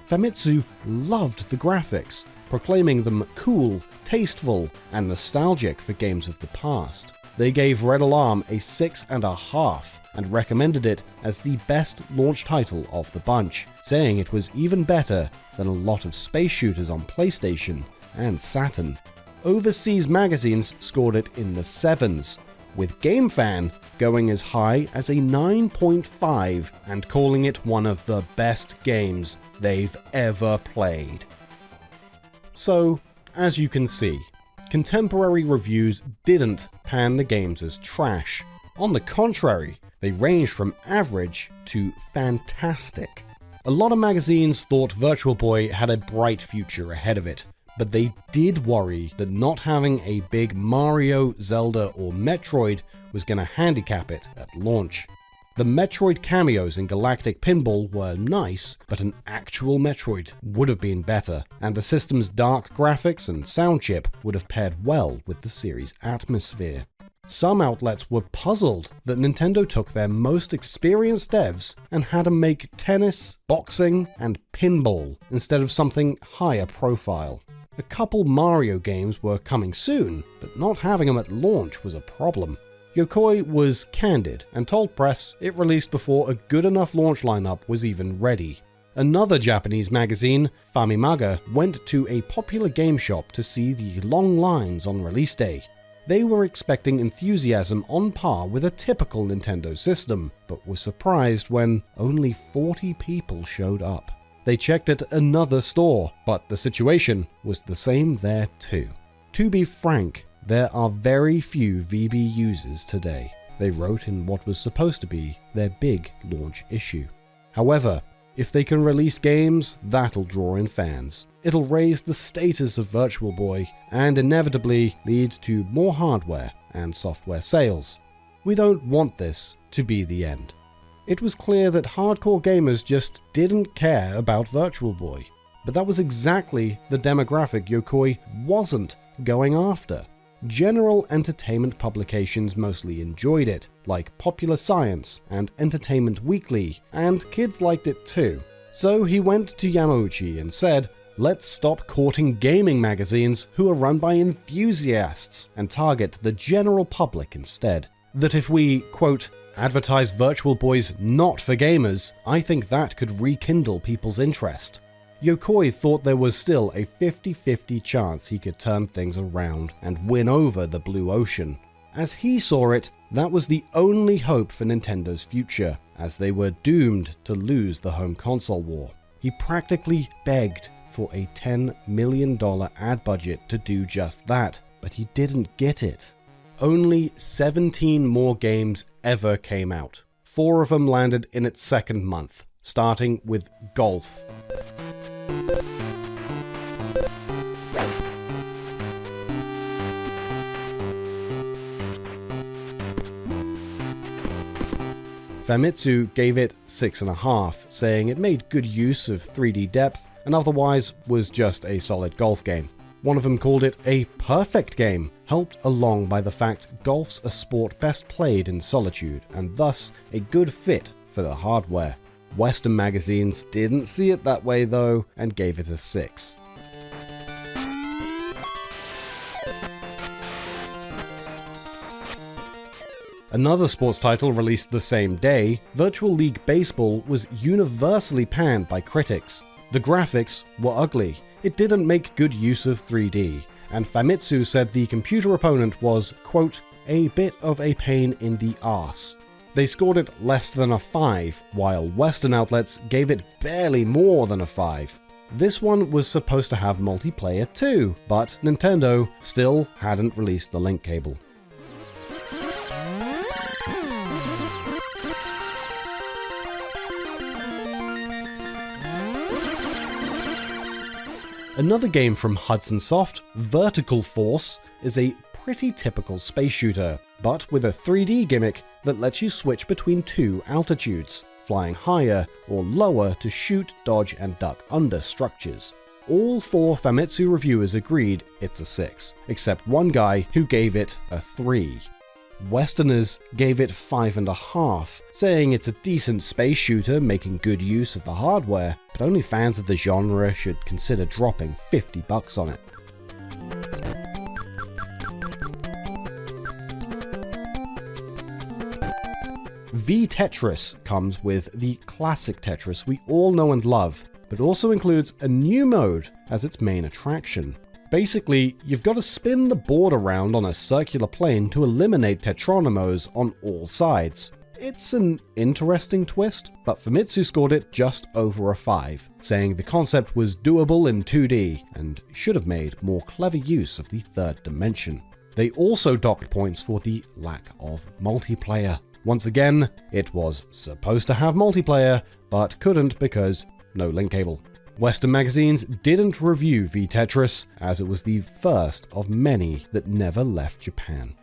Famitsu loved the graphics, proclaiming them cool, tasteful, and nostalgic for games of the past. They gave Red Alarm a 6.5 and recommended it as the best launch title of the bunch, saying it was even better than a lot of space shooters on PlayStation and Saturn. Overseas magazines scored it in the 7s, with GameFan going as high as a 9.5 and calling it one of the best games they've ever played. So, as you can see, contemporary reviews didn't pan the games as trash. On the contrary, they ranged from average to fantastic. A lot of magazines thought Virtual Boy had a bright future ahead of it, but they did worry that not having a big Mario, Zelda, or Metroid was going to handicap it at launch. The Metroid cameos in Galactic Pinball were nice, but an actual Metroid would have been better, and the system's dark graphics and sound chip would have paired well with the series' atmosphere. Some outlets were puzzled that Nintendo took their most experienced devs and had them make tennis, boxing, and pinball instead of something higher profile. A couple Mario games were coming soon, but not having them at launch was a problem. Yokoi was candid and told press it released before a good enough launch lineup was even ready. Another Japanese magazine, Famimaga, went to a popular game shop to see the long lines on release day. They were expecting enthusiasm on par with a typical Nintendo system, but were surprised when only 40 people showed up. They checked at another store, but the situation was the same there too. To be frank, there are very few VB users today, they wrote in what was supposed to be their big launch issue. However, if they can release games, that'll draw in fans. It'll raise the status of Virtual Boy and inevitably lead to more hardware and software sales. We don't want this to be the end. It was clear that hardcore gamers just didn't care about Virtual Boy. But that was exactly the demographic Yokoi wasn't going after. General entertainment publications mostly enjoyed it, like Popular Science and Entertainment Weekly, and kids liked it too. So he went to Yamauchi and said, "Let's stop courting gaming magazines who are run by enthusiasts and target the general public instead. That if we, quote, advertise Virtual Boys not for gamers, I think that could rekindle people's interest." Yokoi thought there was still a 50-50 chance he could turn things around and win over the Blue Ocean. As he saw it, that was the only hope for Nintendo's future, as they were doomed to lose the home console war. He practically begged for a $10 million ad budget to do just that, but he didn't get it. Only 17 more games ever came out. 4 of them landed in its second month, starting with Golf. Famitsu gave it 6.5, saying it made good use of 3D depth and otherwise was just a solid golf game. One of them called it a perfect game, helped along by the fact golf's a sport best played in solitude and thus a good fit for the hardware. Western magazines didn't see it that way though and gave it a 6. Another sports title released the same day, Virtual League Baseball, was universally panned by critics. The graphics were ugly, it didn't make good use of 3D, and Famitsu said the computer opponent was, quote, a bit of a pain in the arse. They scored it less than a 5, while Western outlets gave it barely more than a 5. This one was supposed to have multiplayer too, but Nintendo still hadn't released the link cable. Another game from Hudson Soft, Vertical Force, is a pretty typical space shooter, but with a 3D gimmick that lets you switch between 2 altitudes, flying higher or lower to shoot, dodge, and duck under structures. All 4 Famitsu reviewers agreed it's a 6, except one guy who gave it a 3. Westerners gave it 5.5, saying it's a decent space shooter making good use of the hardware, but only fans of the genre should consider dropping $50 on it. V-Tetris comes with the classic Tetris we all know and love, but also includes a new mode as its main attraction. Basically, you've got to spin the board around on a circular plane to eliminate Tetronimos on all sides. It's an interesting twist, but Famitsu scored it just over a 5, saying the concept was doable in 2D and should have made more clever use of the third dimension. They also docked points for the lack of multiplayer. Once again, it was supposed to have multiplayer, but couldn't because no link cable. Western magazines didn't review V-Tetris, as it was the first of many that never left Japan.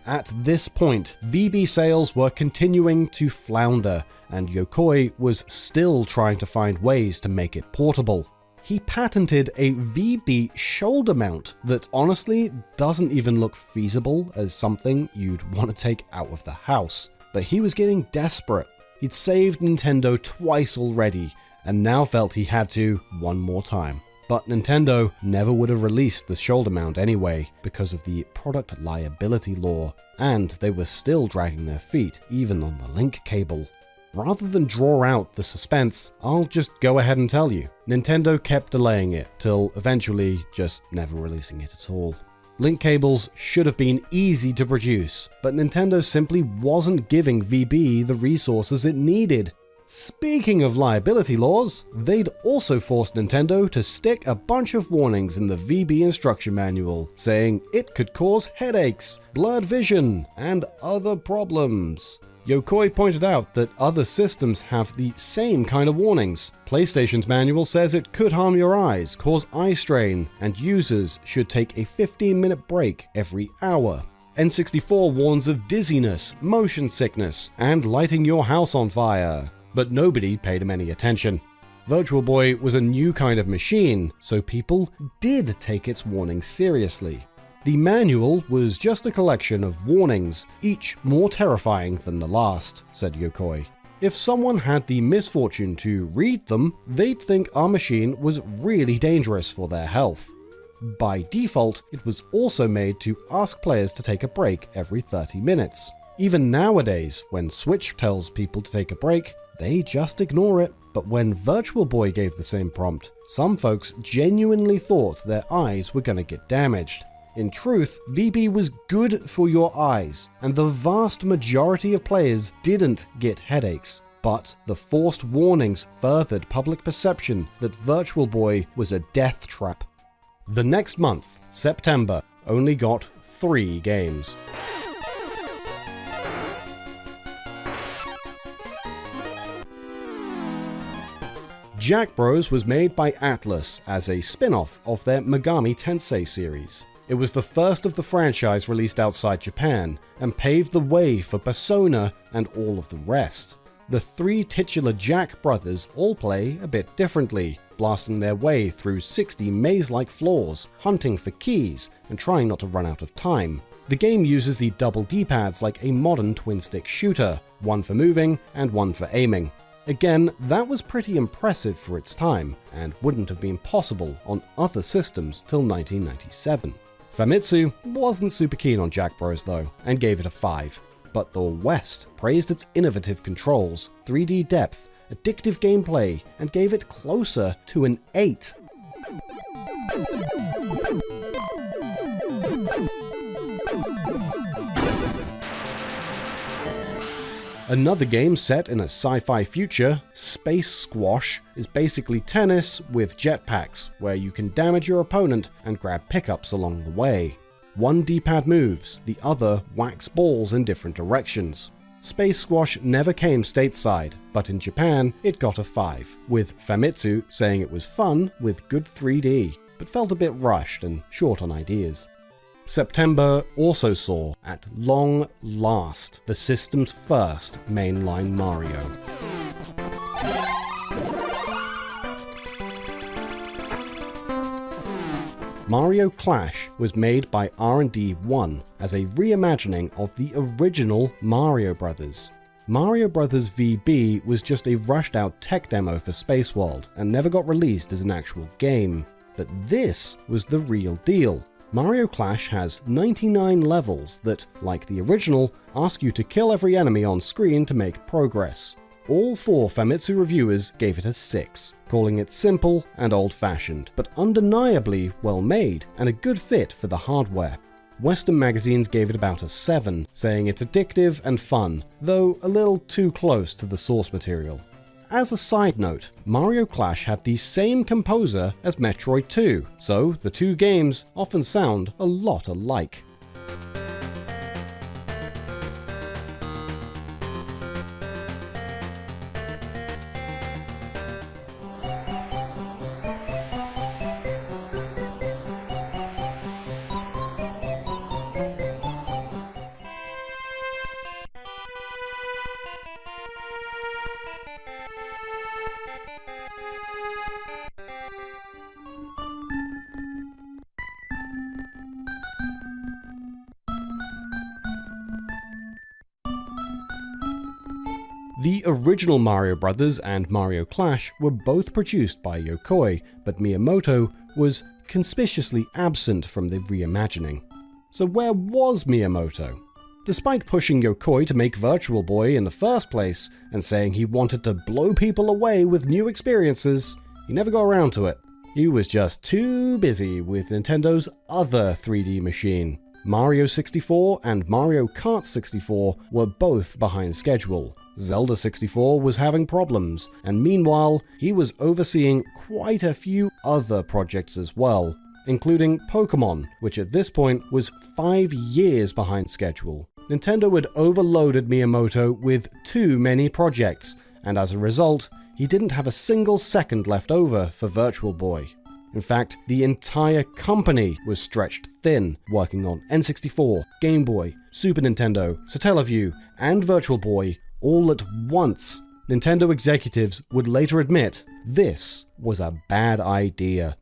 At this point, VB sales were continuing to flounder, and Yokoi was still trying to find ways to make it portable. He patented a VB shoulder mount that honestly doesn't even look feasible as something you'd want to take out of the house. But he was getting desperate. He'd saved Nintendo twice already, and now felt he had to one more time. But Nintendo never would have released the shoulder mount anyway because of the product liability law, and they were still dragging their feet even on the link cable. Rather than draw out the suspense, I'll just go ahead and tell you. Nintendo kept delaying it till eventually just never releasing it at all. Link cables should have been easy to produce, but Nintendo simply wasn't giving VB the resources it needed. Speaking of liability laws, they'd also forced Nintendo to stick a bunch of warnings in the VB instruction manual, saying it could cause headaches, blurred vision, and other problems. Yokoi pointed out that other systems have the same kind of warnings. PlayStation's manual says it could harm your eyes, cause eye strain, and users should take a 15-minute break every hour. N64 warns of dizziness, motion sickness, and lighting your house on fire. But nobody paid him any attention. Virtual Boy was a new kind of machine, so people did take its warnings seriously. The manual was just a collection of warnings, each more terrifying than the last, said Yokoi. If someone had the misfortune to read them, they'd think our machine was really dangerous for their health. By default, it was also made to ask players to take a break every 30 minutes. Even nowadays, when Switch tells people to take a break, they just ignore it. But when Virtual Boy gave the same prompt, some folks genuinely thought their eyes were gonna get damaged. In truth, VB was good for your eyes, and the vast majority of players didn't get headaches. But the forced warnings furthered public perception that Virtual Boy was a death trap. The next month, September, only got 3 games. Jack Bros was made by Atlus as a spin-off of their Megami Tensei series. It was the first of the franchise released outside Japan, and paved the way for Persona and all of the rest. The 3 titular Jack brothers all play a bit differently, blasting their way through 60 maze-like floors, hunting for keys, and trying not to run out of time. The game uses the double D-pads like a modern twin-stick shooter, one for moving and one for aiming. Again, that was pretty impressive for its time, and wouldn't have been possible on other systems till 1997. Famitsu wasn't super keen on Jack Bros though, and gave it a 5. But the West praised its innovative controls, 3D depth, addictive gameplay, and gave it closer to an 8. Another game set in a sci-fi future, Space Squash, is basically tennis with jetpacks, where you can damage your opponent and grab pickups along the way. One D-pad moves, the other whacks balls in different directions. Space Squash never came stateside, but in Japan it got a 5, with Famitsu saying it was fun with good 3D, but felt a bit rushed and short on ideas. September also saw, at long last, the system's first mainline Mario. Mario Clash was made by R&D 1 as a reimagining of the original Mario Brothers. Mario Brothers VB was just a rushed-out tech demo for Space World and never got released as an actual game. But this was the real deal. Mario Clash has 99 levels that, like the original, ask you to kill every enemy on screen to make progress. All 4 Famitsu reviewers gave it a 6, calling it simple and old-fashioned, but undeniably well-made and a good fit for the hardware. Western magazines gave it about a 7, saying it's addictive and fun, though a little too close to the source material. As a side note, Mario Clash had the same composer as Metroid 2, so the 2 games often sound a lot alike. The original Mario Brothers and Mario Clash were both produced by Yokoi, but Miyamoto was conspicuously absent from the reimagining. So where was Miyamoto? Despite pushing Yokoi to make Virtual Boy in the first place and saying he wanted to blow people away with new experiences, he never got around to it. He was just too busy with Nintendo's other 3D machine. Mario 64 and Mario Kart 64 were both behind schedule. Zelda 64 was having problems, and meanwhile, he was overseeing quite a few other projects as well, including Pokemon, which at this point was 5 years behind schedule. Nintendo had overloaded Miyamoto with too many projects, and as a result, he didn't have a single second left over for Virtual Boy. In fact, the entire company was stretched thin, working on N64, Game Boy, Super Nintendo, Satellaview, and Virtual Boy all at once. Nintendo executives would later admit this was a bad idea.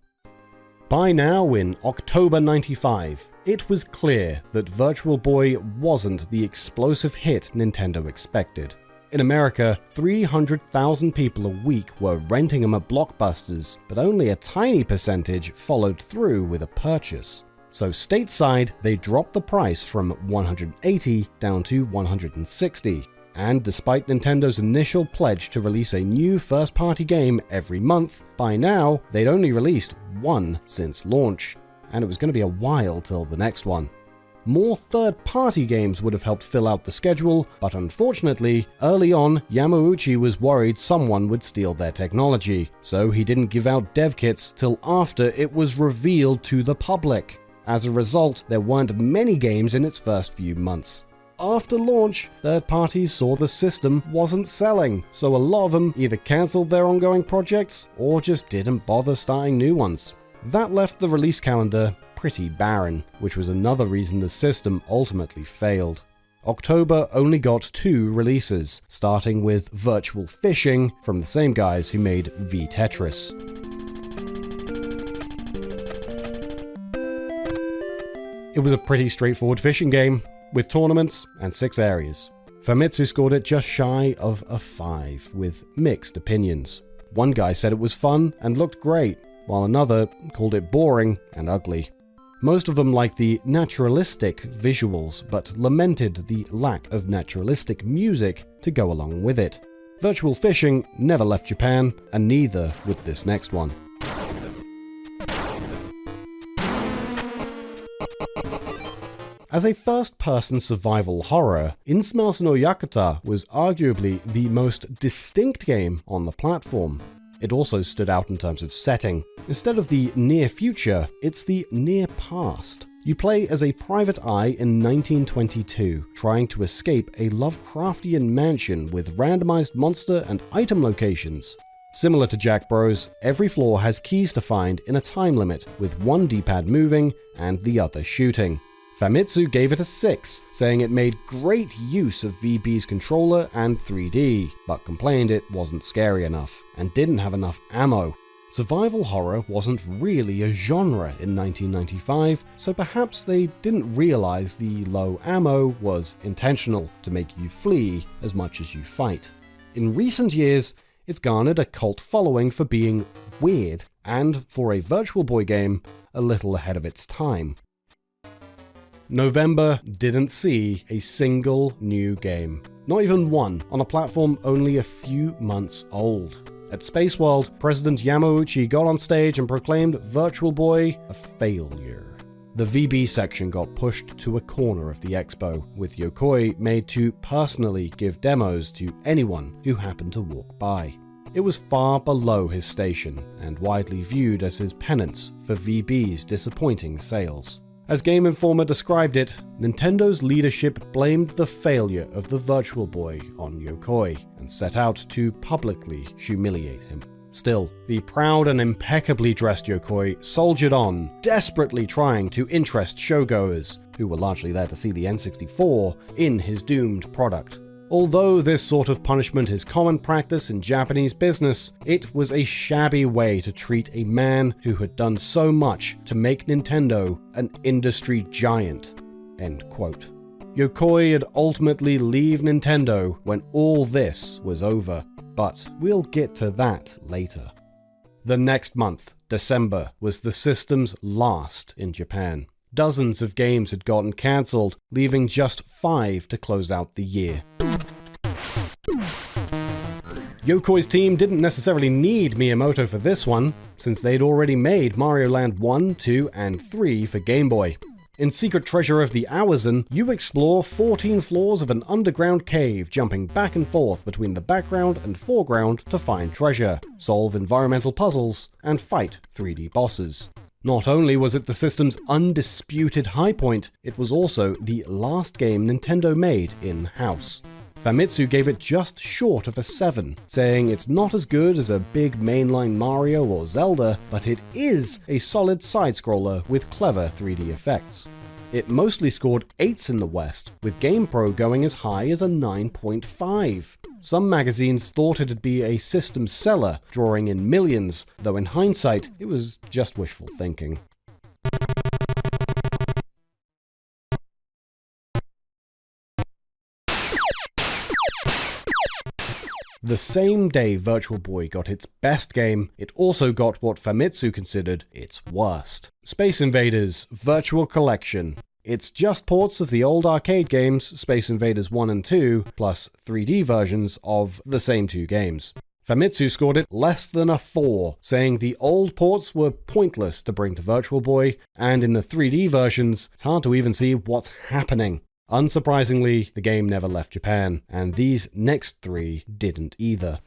By now, in October 95, it was clear that Virtual Boy wasn't the explosive hit Nintendo expected. In America, 300,000 people a week were renting them at Blockbusters, but only a tiny percentage followed through with a purchase. So stateside, they dropped the price from $180 down to $160. And despite Nintendo's initial pledge to release a new first-party game every month, by now they'd only released one since launch, and it was going to be a while till the next one. More third-party games would have helped fill out the schedule, but unfortunately, early on, Yamauchi was worried someone would steal their technology, so he didn't give out dev kits till after it was revealed to the public. As a result, there weren't many games in its first few months. After launch, third parties saw the system wasn't selling, so a lot of them either cancelled their ongoing projects or just didn't bother starting new ones. That left the release calendar pretty barren, which was another reason the system ultimately failed. October only got 2 releases, starting with Virtual Fishing from the same guys who made V-Tetris. It was a pretty straightforward fishing game, with tournaments and 6 areas. Famitsu scored it just shy of a 5, with mixed opinions. One guy said it was fun and looked great, while another called it boring and ugly. Most of them liked the naturalistic visuals, but lamented the lack of naturalistic music to go along with it. Virtual Fishing never left Japan, and neither would this next one. As a first-person survival horror, Innsmouth no Yakata was arguably the most distinct game on the platform. It also stood out in terms of setting. Instead of the near future, it's the near past. You play as a private eye in 1922, trying to escape a Lovecraftian mansion with randomized monster and item locations. Similar to Jack Bros, every floor has keys to find in a time limit, with one D-pad moving and the other shooting. Famitsu gave it a 6, saying it made great use of VB's controller and 3D, but complained it wasn't scary enough and didn't have enough ammo. Survival horror wasn't really a genre in 1995, so perhaps they didn't realize the low ammo was intentional to make you flee as much as you fight. In recent years, it's garnered a cult following for being weird, and for a Virtual Boy game, a little ahead of its time. November didn't see a single new game. Not even one on a platform only a few months old. At Space World, President Yamauchi got on stage and proclaimed Virtual Boy a failure. The VB section got pushed to a corner of the expo, with Yokoi made to personally give demos to anyone who happened to walk by. It was far below his station, and widely viewed as his penance for VB's disappointing sales. As Game Informer described it, Nintendo's leadership blamed the failure of the Virtual Boy on Yokoi, and set out to publicly humiliate him. Still, the proud and impeccably dressed Yokoi soldiered on, desperately trying to interest showgoers, who were largely there to see the N64, in his doomed product. Although this sort of punishment is common practice in Japanese business, it was a shabby way to treat a man who had done so much to make Nintendo an industry giant." End quote. Yokoi would ultimately leave Nintendo when all this was over, but we'll get to that later. The next month, December, was the system's last in Japan. Dozens of games had gotten cancelled, leaving just 5 to close out the year. Yokoi's team didn't necessarily need Miyamoto for this one, since they'd already made Mario Land 1, 2, and 3 for Game Boy. In Secret Treasure of the Hourzen, you explore 14 floors of an underground cave, jumping back and forth between the background and foreground to find treasure, solve environmental puzzles, and fight 3D bosses. Not only was it the system's undisputed high point, it was also the last game Nintendo made in-house. Famitsu gave it just short of a 7, saying it's not as good as a big mainline Mario or Zelda, but it is a solid side-scroller with clever 3D effects. It mostly scored 8s in the West, with GamePro going as high as a 9.5. Some magazines thought it'd be a system seller, drawing in millions, though in hindsight, it was just wishful thinking. The same day Virtual Boy got its best game, it also got what Famitsu considered its worst. Space Invaders Virtual Collection. It's just ports of the old arcade games, Space Invaders 1 and 2, plus 3D versions of the same two games. Famitsu scored it less than a 4, saying the old ports were pointless to bring to Virtual Boy, and in the 3D versions, it's hard to even see what's happening. Unsurprisingly, the game never left Japan, and these next 3 didn't either.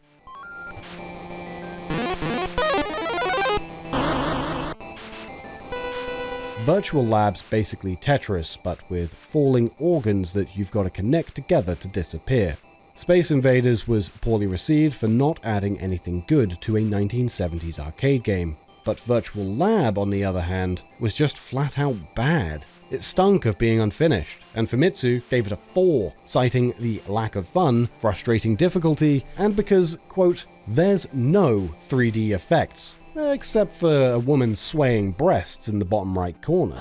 Virtual Lab's basically Tetris, but with falling organs that you've got to connect together to disappear. Space Invaders was poorly received for not adding anything good to a 1970s arcade game, but Virtual Lab, on the other hand, was just flat out bad. It stunk of being unfinished, and Famitsu gave it a 4, citing the lack of fun, frustrating difficulty, and because, quote, there's no 3D effects, except for a woman swaying breasts in the bottom right corner.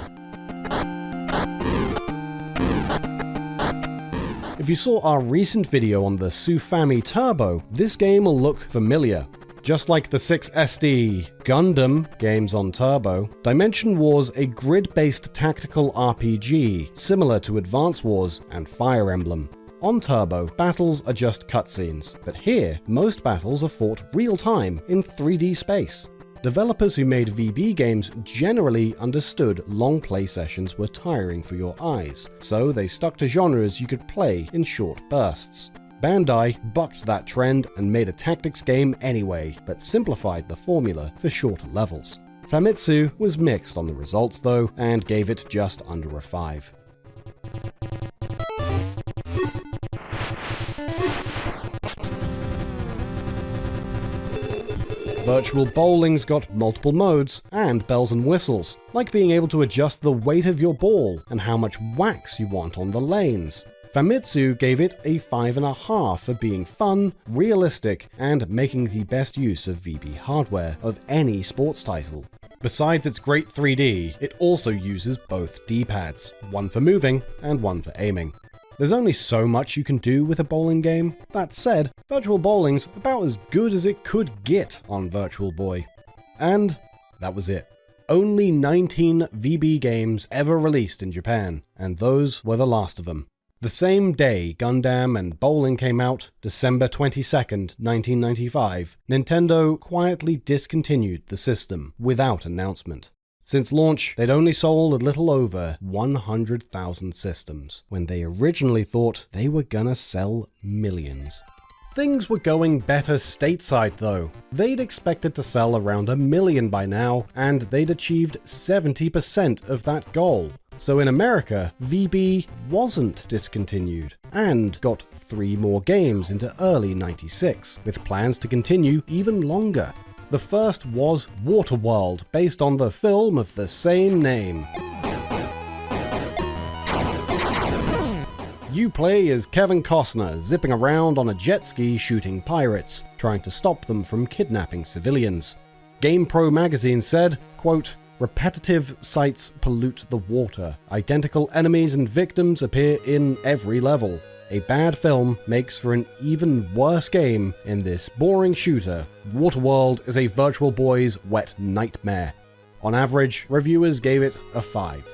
If you saw our recent video on the Sufami Turbo, this game will look familiar. Just like the 6SD Gundam games on Turbo, Dimension War's a grid-based tactical RPG similar to Advance Wars and Fire Emblem. On Turbo, battles are just cutscenes, but here, most battles are fought real-time in 3D space. Developers who made VB games generally understood long play sessions were tiring for your eyes, so they stuck to genres you could play in short bursts. Bandai bucked that trend and made a tactics game anyway, but simplified the formula for shorter levels. Famitsu was mixed on the results though, and gave it just under a 5. Virtual Bowling's got multiple modes and bells and whistles, like being able to adjust the weight of your ball and how much wax you want on the lanes. Famitsu gave it a 5.5 for being fun, realistic, and making the best use of VB hardware of any sports title. Besides its great 3D, it also uses both D-pads, one for moving and one for aiming. There's only so much you can do with a bowling game. That said, Virtual Bowling's about as good as it could get on Virtual Boy. And that was it. Only 19 VB games ever released in Japan, and those were the last of them. The same day Gundam and Bowling came out, December 22nd, 1995, Nintendo quietly discontinued the system without announcement. Since launch, they'd only sold a little over 100,000 systems, when they originally thought they were gonna sell millions. Things were going better stateside though. They'd expected to sell around 1 million by now, and they'd achieved 70% of that goal. So in America, VB wasn't discontinued, and got 3 more games into early '96, with plans to continue even longer. The first was Waterworld, based on the film of the same name. You play as Kevin Costner, zipping around on a jet ski shooting pirates, trying to stop them from kidnapping civilians. GamePro magazine said, quote, repetitive sights pollute the water. Identical enemies and victims appear in every level. A bad film makes for an even worse game in this boring shooter. Waterworld is a Virtual Boy's wet nightmare. On average, reviewers gave it a 5.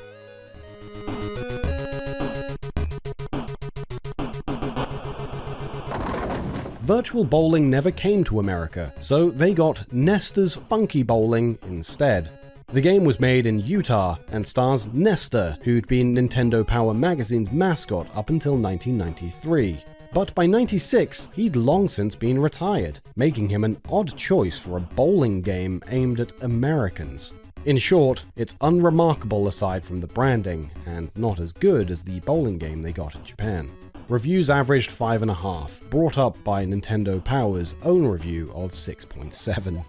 Virtual Bowling never came to America, so they got Nestor's Funky Bowling instead. The game was made in Utah and stars Nestor, who'd been Nintendo Power Magazine's mascot up until 1993. But by '96, he'd long since been retired, making him an odd choice for a bowling game aimed at Americans. In short, it's unremarkable aside from the branding, and not as good as the bowling game they got in Japan. Reviews averaged 5.5, brought up by Nintendo Power's own review of 6.7.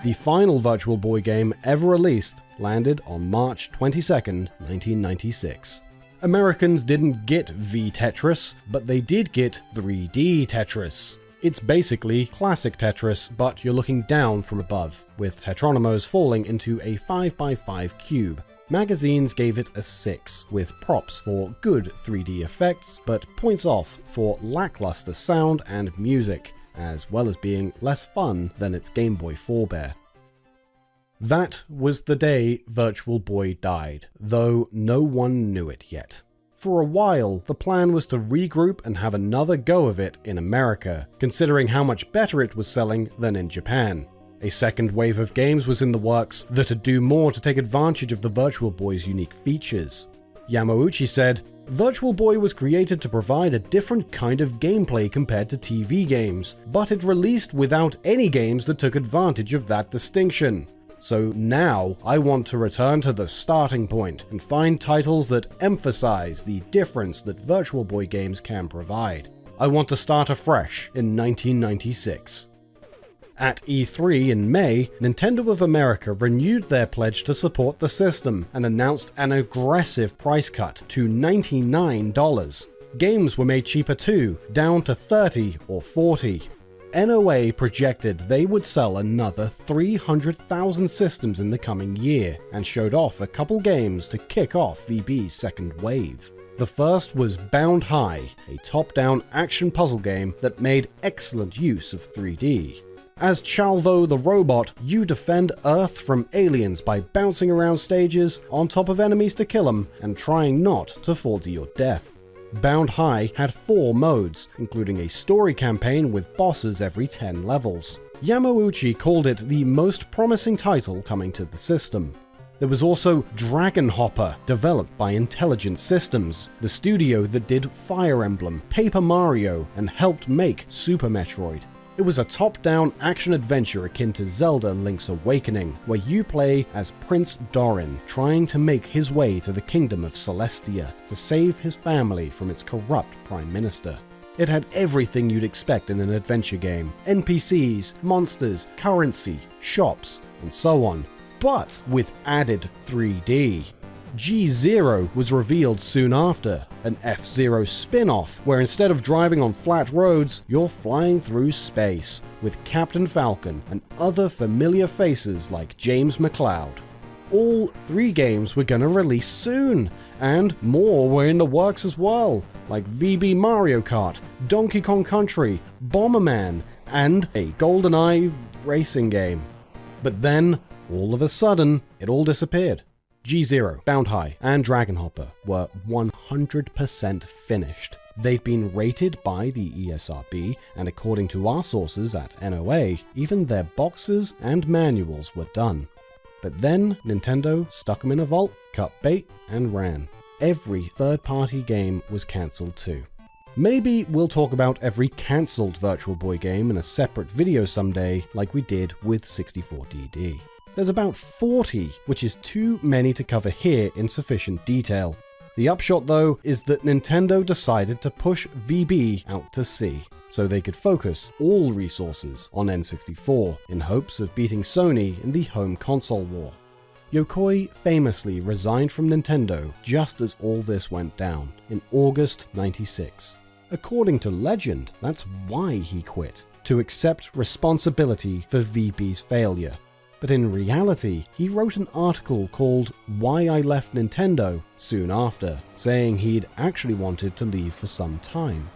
The final Virtual Boy game ever released landed on March 22nd, 1996. Americans didn't get V-Tetris, but they did get 3D Tetris. It's basically classic Tetris, but you're looking down from above, with Tetronimos falling into a 5x5 cube. Magazines gave it a 6, with props for good 3D effects, but points off for lackluster sound and music, as well as being less fun than its Game Boy forebear. That was the day Virtual Boy died, though no one knew it yet. For a while, the plan was to regroup and have another go of it in America, considering how much better it was selling than in Japan. A second wave of games was in the works that'd do more to take advantage of the Virtual Boy's unique features. Yamauchi said, "Virtual Boy was created to provide a different kind of gameplay compared to TV games, but it released without any games that took advantage of that distinction. So now I want to return to the starting point and find titles that emphasize the difference that Virtual Boy games can provide. I want to start afresh in 1996. At E3 in May, Nintendo of America renewed their pledge to support the system and announced an aggressive price cut to $99. Games were made cheaper too, down to $30 or $40. NOA projected they would sell another 300,000 systems in the coming year, and showed off a couple games to kick off VB's second wave. The first was Bound High, a top-down action puzzle game that made excellent use of 3D. As Chalvo the robot, you defend Earth from aliens by bouncing around stages, on top of enemies to kill them, and trying not to fall to your death. Bound High had 4 modes, including a story campaign with bosses every 10 levels. Yamauchi called it the most promising title coming to the system. There was also Dragon Hopper, developed by Intelligent Systems, the studio that did Fire Emblem, Paper Mario, and helped make Super Metroid. It was a top-down action-adventure akin to Zelda Link's Awakening, where you play as Prince Dorin, trying to make his way to the kingdom of Celestia to save his family from its corrupt prime minister. It had everything you'd expect in an adventure game: NPCs, monsters, currency, shops, and so on, but with added 3D. G-Zero was revealed soon after, an F-Zero spin-off where instead of driving on flat roads, you're flying through space, with Captain Falcon and other familiar faces like James McCloud. All 3 games were gonna release soon, and more were in the works as well, like VB Mario Kart, Donkey Kong Country, Bomberman, and a GoldenEye racing game. But then, all of a sudden, it all disappeared. G-Zero, Bound High, and Dragon Hopper were 100% finished. They'd been rated by the ESRB, and according to our sources at NOA, even their boxes and manuals were done. But then Nintendo stuck them in a vault, cut bait, and ran. Every third-party game was cancelled too. Maybe we'll talk about every cancelled Virtual Boy game in a separate video someday, like we did with 64DD. There's about 40, which is too many to cover here in sufficient detail. The upshot though is that Nintendo decided to push VB out to sea, so they could focus all resources on N64 in hopes of beating Sony in the home console war. Yokoi famously resigned from Nintendo just as all this went down, in August '96. According to legend, that's why he quit, to accept responsibility for VB's failure. But in reality, he wrote an article called Why I Left Nintendo soon after, saying he'd actually wanted to leave for some time.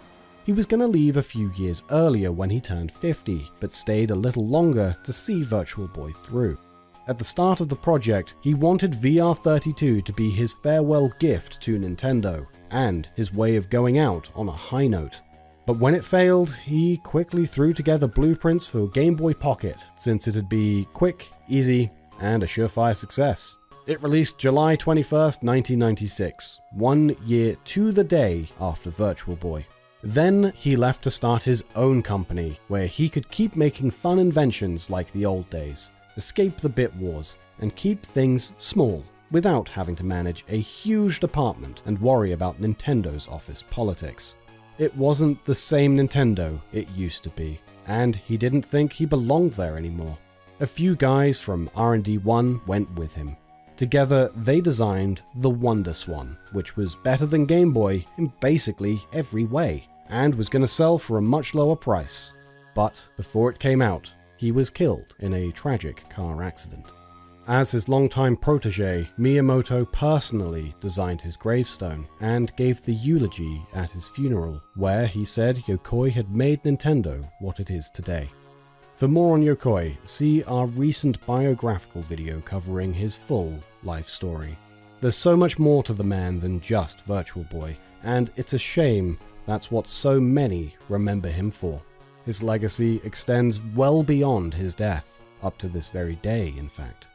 He was going to leave a few years earlier when he turned 50, but stayed a little longer to see Virtual Boy through. At the start of the project, he wanted VR32 to be his farewell gift to Nintendo, and his way of going out on a high note. But when it failed, he quickly threw together blueprints for Game Boy Pocket, since it'd be quick, easy, and a surefire success. It released July 21st, 1996, 1 year to the day after Virtual Boy. Then he left to start his own company, where he could keep making fun inventions like the old days, escape the bit wars, and keep things small, without having to manage a huge department and worry about Nintendo's office politics. It wasn't the same Nintendo it used to be, and he didn't think he belonged there anymore. A few guys from R&D 1 went with him. Together, they designed the WonderSwan, which was better than Game Boy in basically every way, and was going to sell for a much lower price. But before it came out, he was killed in a tragic car accident. As his longtime protege, Miyamoto personally designed his gravestone and gave the eulogy at his funeral, where he said Yokoi had made Nintendo what it is today. For more on Yokoi, see our recent biographical video covering his full life story. There's so much more to the man than just Virtual Boy, and it's a shame that's what so many remember him for. His legacy extends well beyond his death, up to this very day, in fact.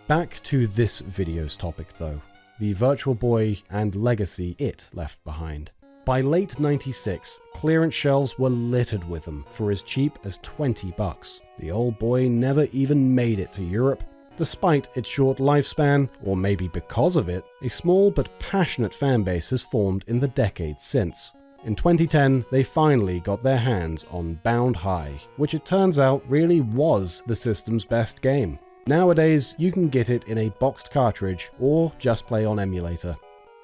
Back to this video's topic though, the Virtual Boy and legacy it left behind. By late 96, clearance shelves were littered with them for as cheap as $20. The old boy never even made it to Europe. Despite its short lifespan, or maybe because of it, a small but passionate fanbase has formed in the decades since. In 2010, they finally got their hands on Bound High, which it turns out really was the system's best game. Nowadays, you can get it in a boxed cartridge or just play on emulator.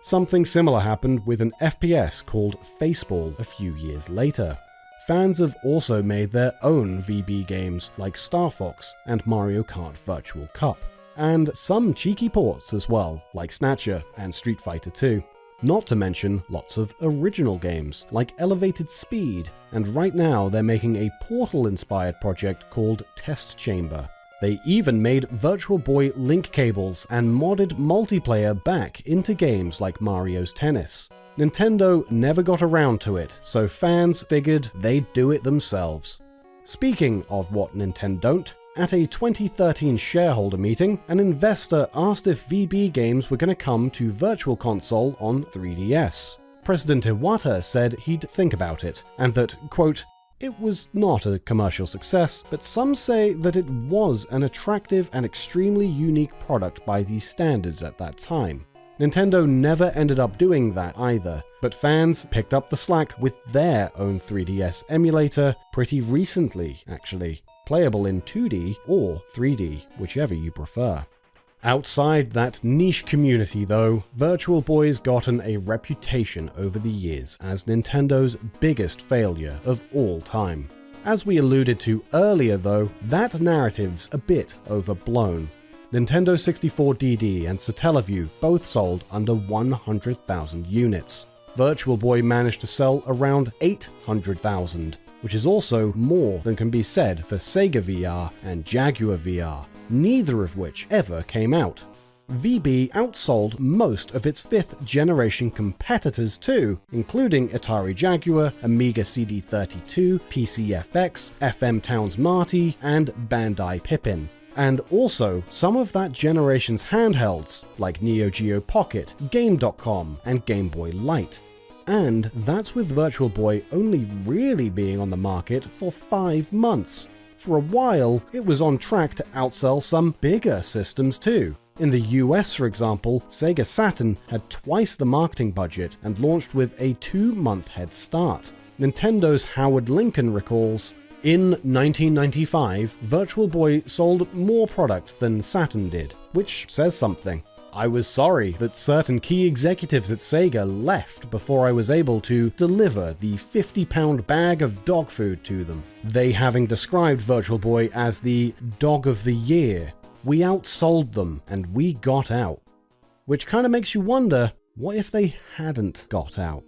Something similar happened with an FPS called Faceball a few years later. Fans have also made their own VB games like Star Fox and Mario Kart Virtual Cup, and some cheeky ports as well, like Snatcher and Street Fighter 2. Not to mention lots of original games like Elevated Speed, and right now they're making a Portal-inspired project called Test Chamber. They even made Virtual Boy link cables and modded multiplayer back into games like Mario's Tennis. Nintendo never got around to it, so fans figured they'd do it themselves. Speaking of what Nintendo don't, at a 2013 shareholder meeting, an investor asked if VB games were going to come to Virtual Console on 3DS. President Iwata said he'd think about it, and that, quote, "It was not a commercial success, but some say that it was an attractive and extremely unique product by these standards at that time." Nintendo never ended up doing that either, but fans picked up the slack with their own 3DS emulator pretty recently, actually, playable in 2D or 3D, whichever you prefer. Outside that niche community though, Virtual Boy's gotten a reputation over the years as Nintendo's biggest failure of all time. As we alluded to earlier though, that narrative's a bit overblown. Nintendo 64DD and Satellaview both sold under 100,000 units. Virtual Boy managed to sell around 800,000, which is also more than can be said for Sega VR and Jaguar VR, neither of which ever came out. VB outsold most of its 5th generation competitors too, including Atari Jaguar, Amiga CD32, PCFX, FM Towns Marty, and Bandai Pippin. And also some of that generation's handhelds, like Neo Geo Pocket, Game.com, and Game Boy Light. And that's with Virtual Boy only really being on the market for 5 months. For a while, it was on track to outsell some bigger systems too. In the US, for example, Sega Saturn had twice the marketing budget and launched with a 2-month head start. Nintendo's Howard Lincoln recalls, "In 1995, Virtual Boy sold more product than Saturn did, which says something. I was sorry that certain key executives at Sega left before I was able to deliver the 50-pound bag of dog food to them, they having described Virtual Boy as the dog of the year. We outsold them and we got out." Which kind of makes you wonder, what if they hadn't got out?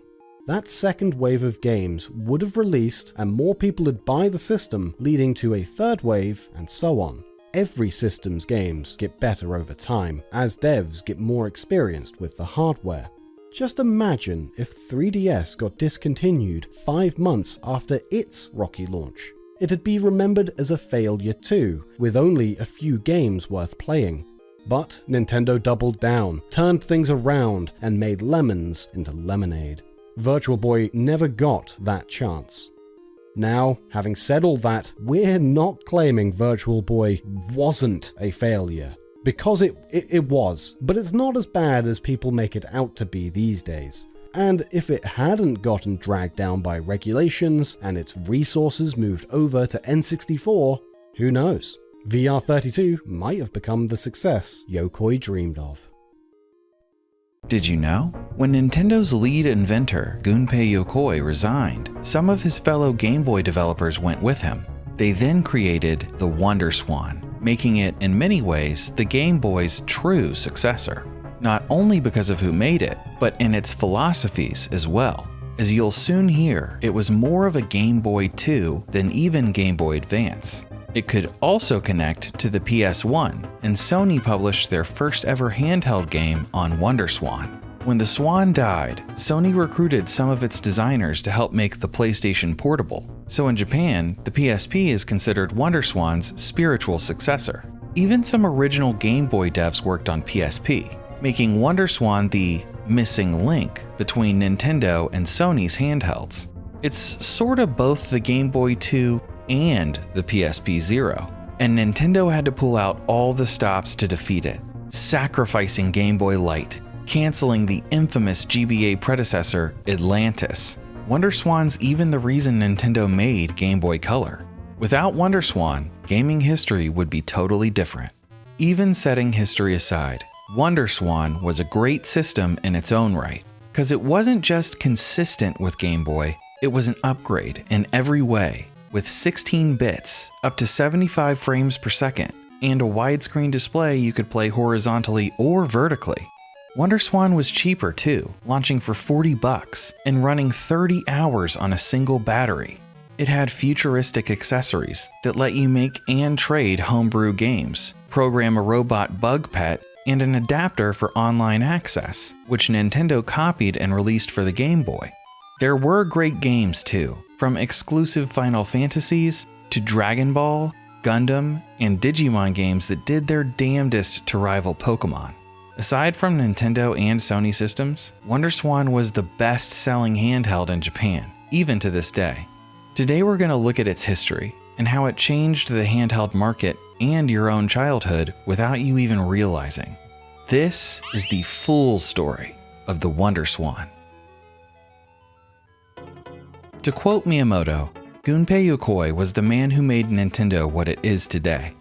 That second wave of games would have released and more people would buy the system, leading to a third wave and so on. Every system's games get better over time, as devs get more experienced with the hardware. Just imagine if 3DS got discontinued 5 months after its rocky launch. It'd be remembered as a failure too, with only a few games worth playing. But Nintendo doubled down, turned things around, and made lemons into lemonade. Virtual Boy never got that chance. Now, having said all that, we're not claiming Virtual Boy wasn't a failure. Because it was, but it's not as bad as people make it out to be these days. And if it hadn't gotten dragged down by regulations and its resources moved over to N64, who knows? VR32 might have become the success Yokoi dreamed of. Did you know? When Nintendo's lead inventor, Gunpei Yokoi, resigned, some of his fellow Game Boy developers went with him. They then created the WonderSwan, making it, in many ways, the Game Boy's true successor. Not only because of who made it, but in its philosophies as well. As you'll soon hear, it was more of a Game Boy 2 than even Game Boy Advance. It could also connect to the PS1, and Sony published their first ever handheld game on WonderSwan. When the Swan died, Sony recruited some of its designers to help make the PlayStation Portable. So in Japan, the PSP is considered WonderSwan's spiritual successor. Even some original Game Boy devs worked on PSP, making WonderSwan the missing link between Nintendo and Sony's handhelds. It's sorta both the Game Boy 2 and the PSP Zero, and Nintendo had to pull out all the stops to defeat it, sacrificing Game Boy Light, canceling the infamous GBA predecessor, Atlantis. WonderSwan's even the reason Nintendo made Game Boy Color. Without WonderSwan, gaming history would be totally different. Even setting history aside, WonderSwan was a great system in its own right, because it wasn't just consistent with Game Boy, it was an upgrade in every way, with 16 bits, up to 75 frames per second, and a widescreen display you could play horizontally or vertically. WonderSwan was cheaper too, launching for $40 and running 30 hours on a single battery. It had futuristic accessories that let you make and trade homebrew games, program a robot bug pet, and an adapter for online access, which Nintendo copied and released for the Game Boy. There were great games too, from exclusive Final Fantasies to Dragon Ball, Gundam, and Digimon games that did their damnedest to rival Pokemon. Aside from Nintendo and Sony systems, WonderSwan was the best-selling handheld in Japan, even to this day. Today we're going to look at its history and how it changed the handheld market and your own childhood without you even realizing. This is the full story of the WonderSwan. To quote Miyamoto, Gunpei Yokoi was the man who made Nintendo what it is today.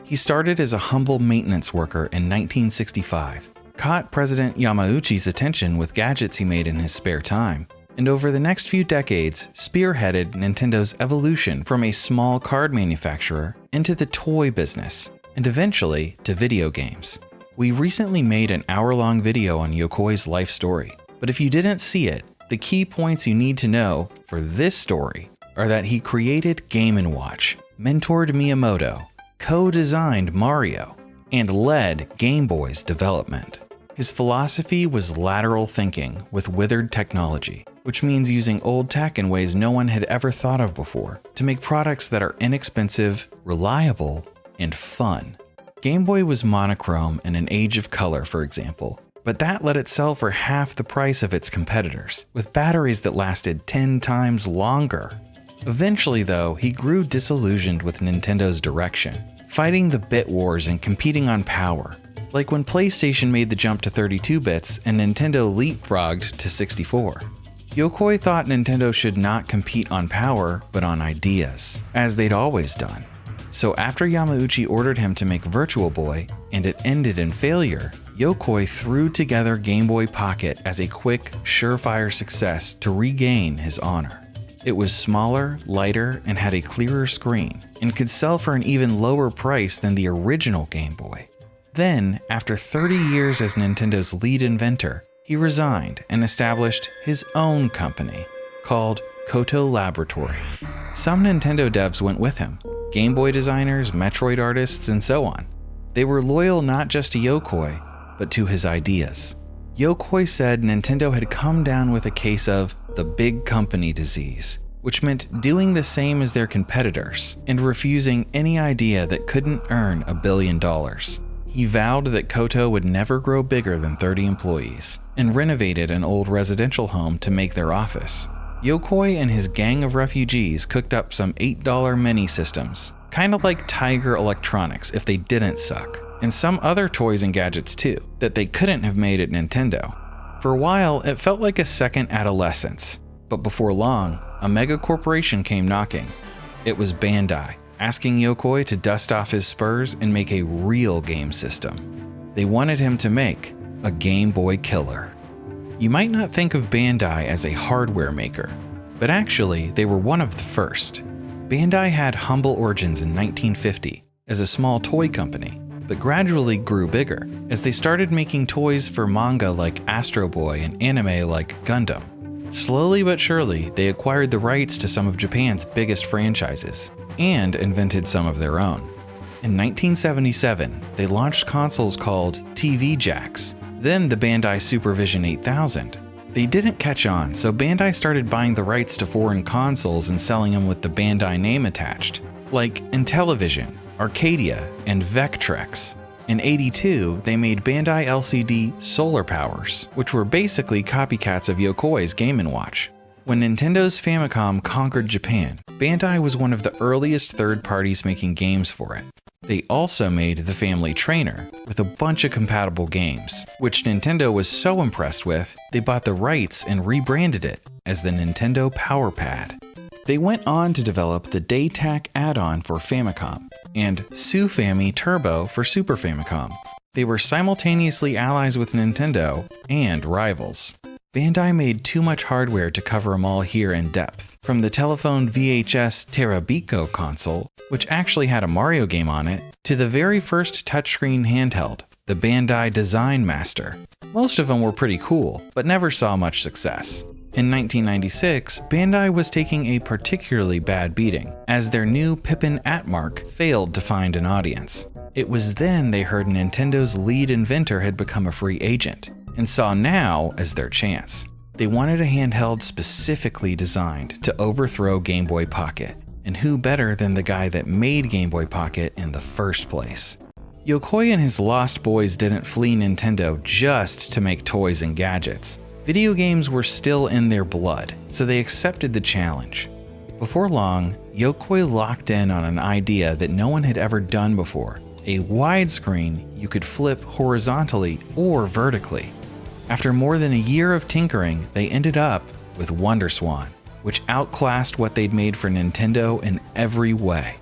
He started as a humble maintenance worker in 1965, caught President Yamauchi's attention with gadgets he made in his spare time, and over the next few decades spearheaded Nintendo's evolution from a small card manufacturer into the toy business, and eventually to video games. We recently made an hour-long video on Yokoi's life story, but if you didn't see it, the key points you need to know for this story are that he created Game & Watch, mentored Miyamoto, co-designed Mario, and led Game Boy's development. His philosophy was lateral thinking with withered technology, which means using old tech in ways no one had ever thought of before to make products that are inexpensive, reliable, and fun. Game Boy was monochrome in an age of color, for example, but that let it sell for half the price of its competitors, with batteries that lasted 10 times longer. Eventually, though, he grew disillusioned with Nintendo's direction, fighting the bit wars and competing on power, like when PlayStation made the jump to 32 bits and Nintendo leapfrogged to 64. Yokoi thought Nintendo should not compete on power, but on ideas, as they'd always done. So after Yamauchi ordered him to make Virtual Boy, and it ended in failure, Yokoi threw together Game Boy Pocket as a quick, surefire success to regain his honor. It was smaller, lighter, and had a clearer screen, and could sell for an even lower price than the original Game Boy. Then, after 30 years as Nintendo's lead inventor, he resigned and established his own company, called Koto Laboratory. Some Nintendo devs went with him, Game Boy designers, Metroid artists, and so on. They were loyal not just to Yokoi, but to his ideas. Yokoi said Nintendo had come down with a case of the big company disease, which meant doing the same as their competitors and refusing any idea that couldn't earn $1 billion. He vowed that Koto would never grow bigger than 30 employees and renovated an old residential home to make their office. Yokoi and his gang of refugees cooked up some $8 mini systems, kind of like Tiger Electronics if they didn't suck, and some other toys and gadgets too, that they couldn't have made at Nintendo. For a while, it felt like a second adolescence, but before long, a mega corporation came knocking. It was Bandai, asking Yokoi to dust off his spurs and make a real game system. They wanted him to make a Game Boy killer. You might not think of Bandai as a hardware maker, but actually they were one of the first. Bandai had humble origins in 1950 as a small toy company, but gradually grew bigger as they started making toys for manga like Astro Boy and anime like Gundam. Slowly but surely, they acquired the rights to some of Japan's biggest franchises and invented some of their own. In 1977, they launched consoles called TV Jacks, then the Bandai Supervision 8000. They didn't catch on, so Bandai started buying the rights to foreign consoles and selling them with the Bandai name attached, like Intellivision, Arcadia, and Vectrex. In '82, they made Bandai LCD Solar Powers, which were basically copycats of Yokoi's Game & Watch. When Nintendo's Famicom conquered Japan, Bandai was one of the earliest third parties making games for it. They also made the Family Trainer with a bunch of compatible games, which Nintendo was so impressed with, they bought the rights and rebranded it as the Nintendo Power Pad. They went on to develop the Daytac add-on for Famicom and Sufami Turbo for Super Famicom. They were simultaneously allies with Nintendo and rivals. Bandai made too much hardware to cover them all here in depth. From the telephone VHS Terabiko console, which actually had a Mario game on it, to the very first touchscreen handheld, the Bandai Design Master. Most of them were pretty cool, but never saw much success. In 1996, Bandai was taking a particularly bad beating, as their new Pippin Atmark failed to find an audience. It was then they heard Nintendo's lead inventor had become a free agent, and saw now as their chance. They wanted a handheld specifically designed to overthrow Game Boy Pocket, and who better than the guy that made Game Boy Pocket in the first place? Yokoi and his lost boys didn't flee Nintendo just to make toys and gadgets. Video games were still in their blood, so they accepted the challenge. Before long, Yokoi locked in on an idea that no one had ever done before, a widescreen you could flip horizontally or vertically. After more than a year of tinkering, they ended up with WonderSwan, which outclassed what they'd made for Nintendo in every way.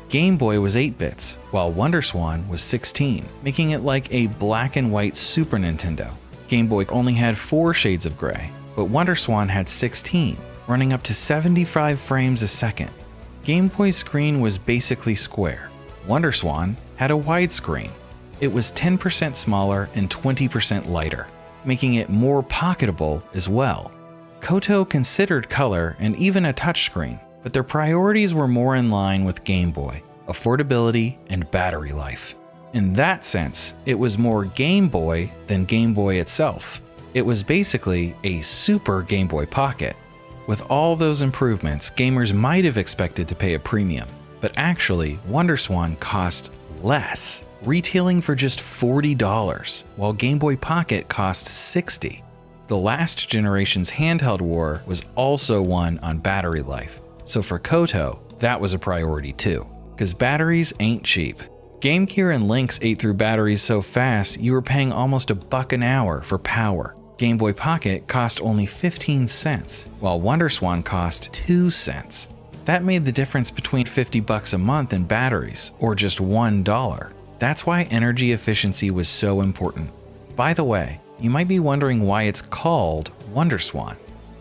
Game Boy was 8 bits, while WonderSwan was 16, making it like a black and white Super Nintendo. Game Boy only had 4 shades of gray, but WonderSwan had 16, running up to 75 frames a second. Game Boy's screen was basically square. WonderSwan had a wide screen. It was 10% smaller and 20% lighter, making it more pocketable as well. Koto considered color and even a touchscreen, but their priorities were more in line with Game Boy, affordability and battery life. In that sense, it was more Game Boy than Game Boy itself. It was basically a super Game Boy Pocket. With all those improvements, gamers might have expected to pay a premium, but actually, WonderSwan cost less, retailing for just $40, while Game Boy Pocket cost $60. The last generation's handheld war was also won on battery life, so for Koto, that was a priority too, because batteries ain't cheap. Game Gear and Lynx ate through batteries so fast you were paying almost $1 an hour for power. Game Boy Pocket cost only 15 cents, while WonderSwan cost 2 cents. That made the difference between $50 a month in batteries, or just $1. That's why energy efficiency was so important. By the way, you might be wondering why it's called WonderSwan.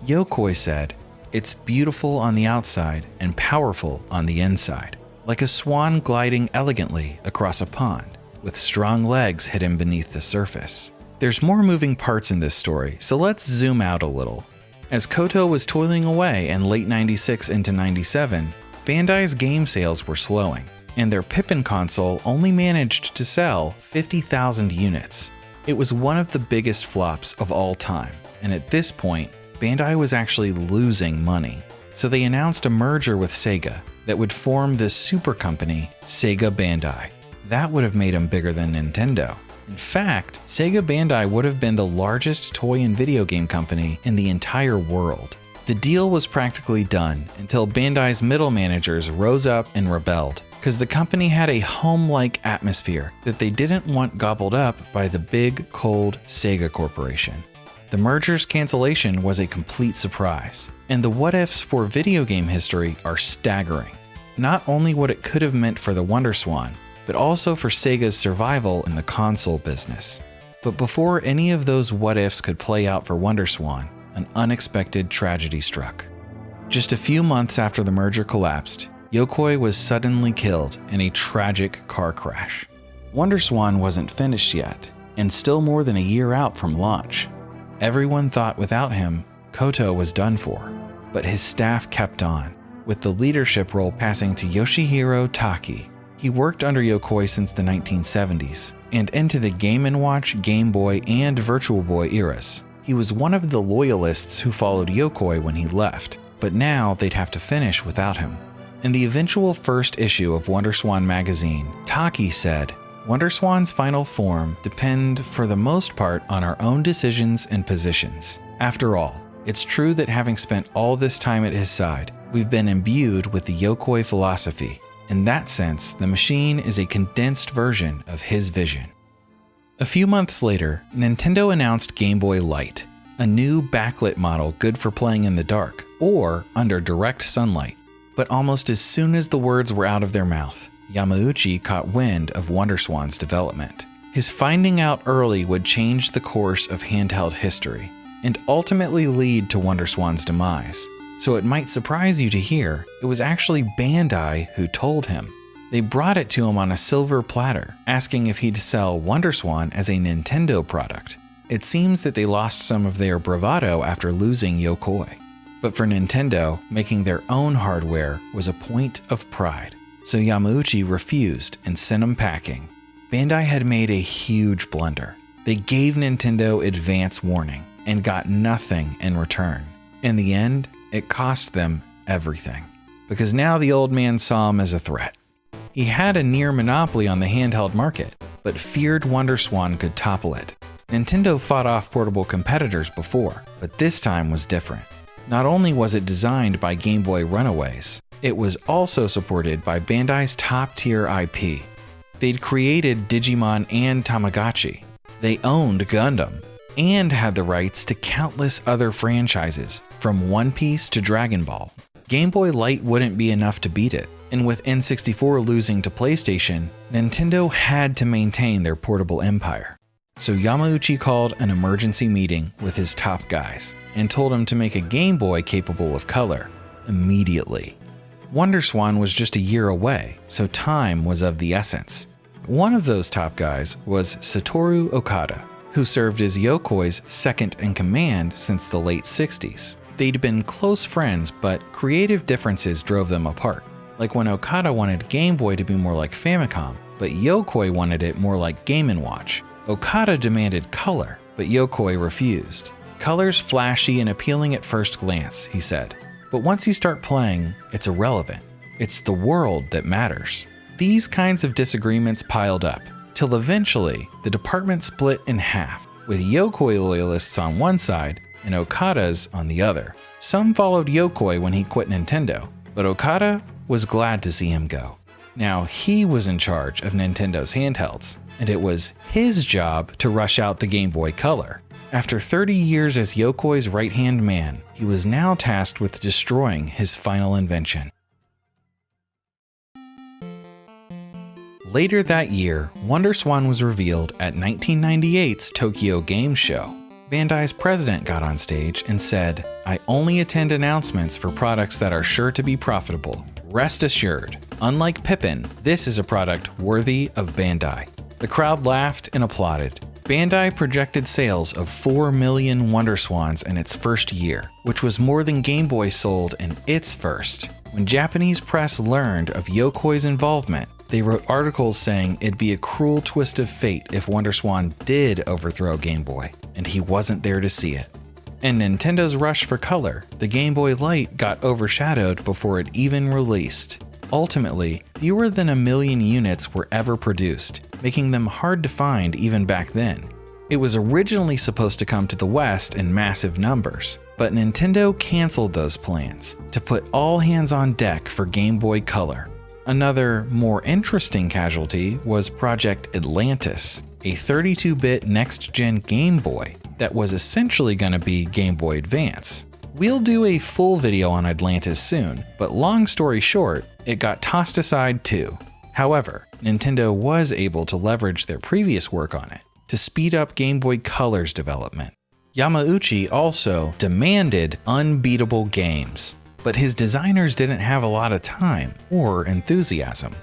Yokoi said, "It's beautiful on the outside and powerful on the inside, like a swan gliding elegantly across a pond, with strong legs hidden beneath the surface." There's more moving parts in this story, so let's zoom out a little. As Koto was toiling away in late 96 into 97, Bandai's game sales were slowing, and their Pippin console only managed to sell 50,000 units. It was one of the biggest flops of all time, and at this point, Bandai was actually losing money. So they announced a merger with Sega that would form the super company Sega Bandai. That would have made them bigger than Nintendo. In fact, Sega Bandai would have been the largest toy and video game company in the entire world. The deal was practically done until Bandai's middle managers rose up and rebelled, because the company had a home-like atmosphere that they didn't want gobbled up by the big, cold Sega Corporation. The merger's cancellation was a complete surprise, and the what-ifs for video game history are staggering. not only what it could have meant for the WonderSwan, but also for Sega's survival in the console business. But before any of those what-ifs could play out for WonderSwan, an unexpected tragedy struck. Just a few months after the merger collapsed, Yokoi was suddenly killed in a tragic car crash. WonderSwan wasn't finished yet, and still more than a year out from launch. Everyone thought without him, Koto was done for, but his staff kept on, with the leadership role passing to Yoshihiro Taki. He worked under Yokoi since the 1970s, and into the Game & Watch, Game Boy, and Virtual Boy eras. He was one of the loyalists who followed Yokoi when he left, but now they'd have to finish without him. In the eventual first issue of WonderSwan magazine, Taki said, "WonderSwan's final form depend for the most part on our own decisions and positions. After all, it's true that having spent all this time at his side, we've been imbued with the Yokoi philosophy. In that sense, the machine is a condensed version of his vision." A few months later, Nintendo announced Game Boy Light, a new backlit model good for playing in the dark or under direct sunlight. But almost as soon as the words were out of their mouth, Yamauchi caught wind of WonderSwan's development. His finding out early would change the course of handheld history, and ultimately lead to WonderSwan's demise. So it might surprise you to hear, it was actually Bandai who told him. They brought it to him on a silver platter, asking if he'd sell WonderSwan as a Nintendo product. It seems that they lost some of their bravado after losing Yokoi. But for Nintendo, making their own hardware was a point of pride. So Yamauchi refused and sent him packing. Bandai had made a huge blunder. They gave Nintendo advance warning and got nothing in return. In the end, it cost them everything. Because now the old man saw him as a threat. He had a near monopoly on the handheld market, but feared WonderSwan could topple it. Nintendo fought off portable competitors before, but this time was different. Not only was it designed by Game Boy runaways, it was also supported by Bandai's top-tier IP. They'd created Digimon and Tamagotchi. They owned Gundam, and had the rights to countless other franchises, from One Piece to Dragon Ball. Game Boy Light wouldn't be enough to beat it, and with N64 losing to PlayStation, Nintendo had to maintain their portable empire. So Yamauchi called an emergency meeting with his top guys, and told him to make a Game Boy capable of color, immediately. WonderSwan was just a year away, so time was of the essence. One of those top guys was Satoru Okada, who served as Yokoi's second-in-command since the late 60s. They'd been close friends, but creative differences drove them apart. Like when Okada wanted Game Boy to be more like Famicom, but Yokoi wanted it more like Game & Watch. Okada demanded color, but Yokoi refused. "Color's flashy and appealing at first glance," he said. "But once you start playing, it's irrelevant. It's the world that matters." These kinds of disagreements piled up, till eventually the department split in half, with Yokoi loyalists on one side and Okada's on the other. Some followed Yokoi when he quit Nintendo, but Okada was glad to see him go. Now he was in charge of Nintendo's handhelds, and it was his job to rush out the Game Boy Color. After 30 years as Yokoi's right-hand man, he was now tasked with destroying his final invention. Later that year, WonderSwan was revealed at 1998's Tokyo Game Show. Bandai's president got on stage and said, "I only attend announcements for products that are sure to be profitable. Rest assured, unlike Pippin, this is a product worthy of Bandai." The crowd laughed and applauded. Bandai projected sales of 4 million WonderSwans in its first year, which was more than Game Boy sold in its first. When Japanese press learned of Yokoi's involvement, they wrote articles saying it'd be a cruel twist of fate if WonderSwan did overthrow Game Boy, and he wasn't there to see it. In Nintendo's rush for color, the Game Boy Light got overshadowed before it even released. Ultimately, fewer than 1 million units were ever produced, making them hard to find even back then. It was originally supposed to come to the West in massive numbers, but Nintendo canceled those plans to put all hands on deck for Game Boy Color. Another, more interesting casualty was Project Atlantis, a 32-bit next-gen Game Boy that was essentially going to be Game Boy Advance. We'll do a full video on Atlantis soon, but long story short, it got tossed aside too. However, Nintendo was able to leverage their previous work on it to speed up Game Boy Color's development. Yamauchi also demanded unbeatable games, but his designers didn't have a lot of time or enthusiasm.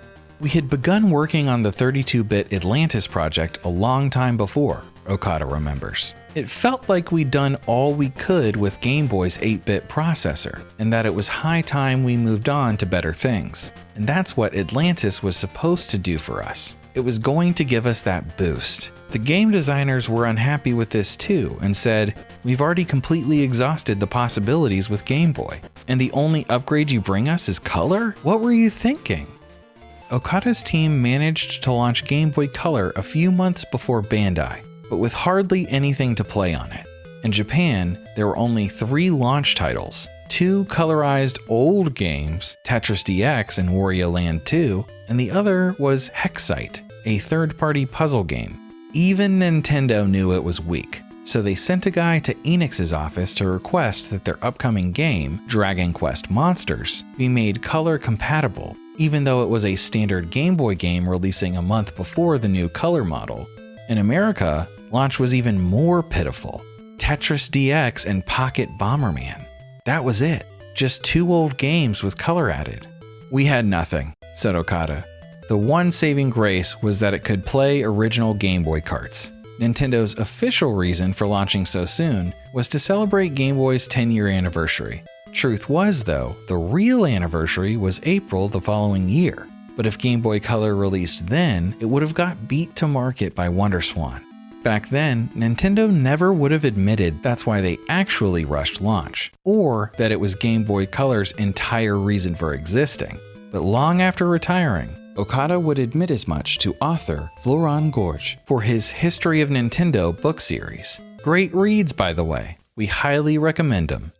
We had begun working on the 32-bit Atlantis project a long time before, Okada remembers. It felt like we'd done all we could with Game Boy's 8-bit processor, and that it was high time we moved on to better things. And that's what Atlantis was supposed to do for us. It was going to give us that boost. The game designers were unhappy with this too and said, "We've already completely exhausted the possibilities with Game Boy, and the only upgrade you bring us is color? What were you thinking?" Okada's team managed to launch Game Boy Color a few months before Bandai, but with hardly anything to play on it. In Japan, there were only 3 launch titles, 2 colorized old games, Tetris DX and Wario Land 2, and the other was Hexite, a third-party puzzle game. Even Nintendo knew it was weak, so they sent a guy to Enix's office to request that their upcoming game, Dragon Quest Monsters, be made color compatible, even though it was a standard Game Boy game releasing a month before the new color model. In America, launch was even more pitiful. Tetris DX and Pocket Bomberman. That was it. Just 2 old games with color added. "We had nothing," said Okada. The one saving grace was that it could play original Game Boy carts. Nintendo's official reason for launching so soon was to celebrate Game Boy's 10-year anniversary. Truth was, though, the real anniversary was April the following year. But if Game Boy Color released then, it would have got beat to market by WonderSwan. Back then, Nintendo never would have admitted that's why they actually rushed launch, or that it was Game Boy Color's entire reason for existing. But long after retiring, Okada would admit as much to author Florent Gorge for his History of Nintendo book series. Great reads, by the way. We highly recommend them.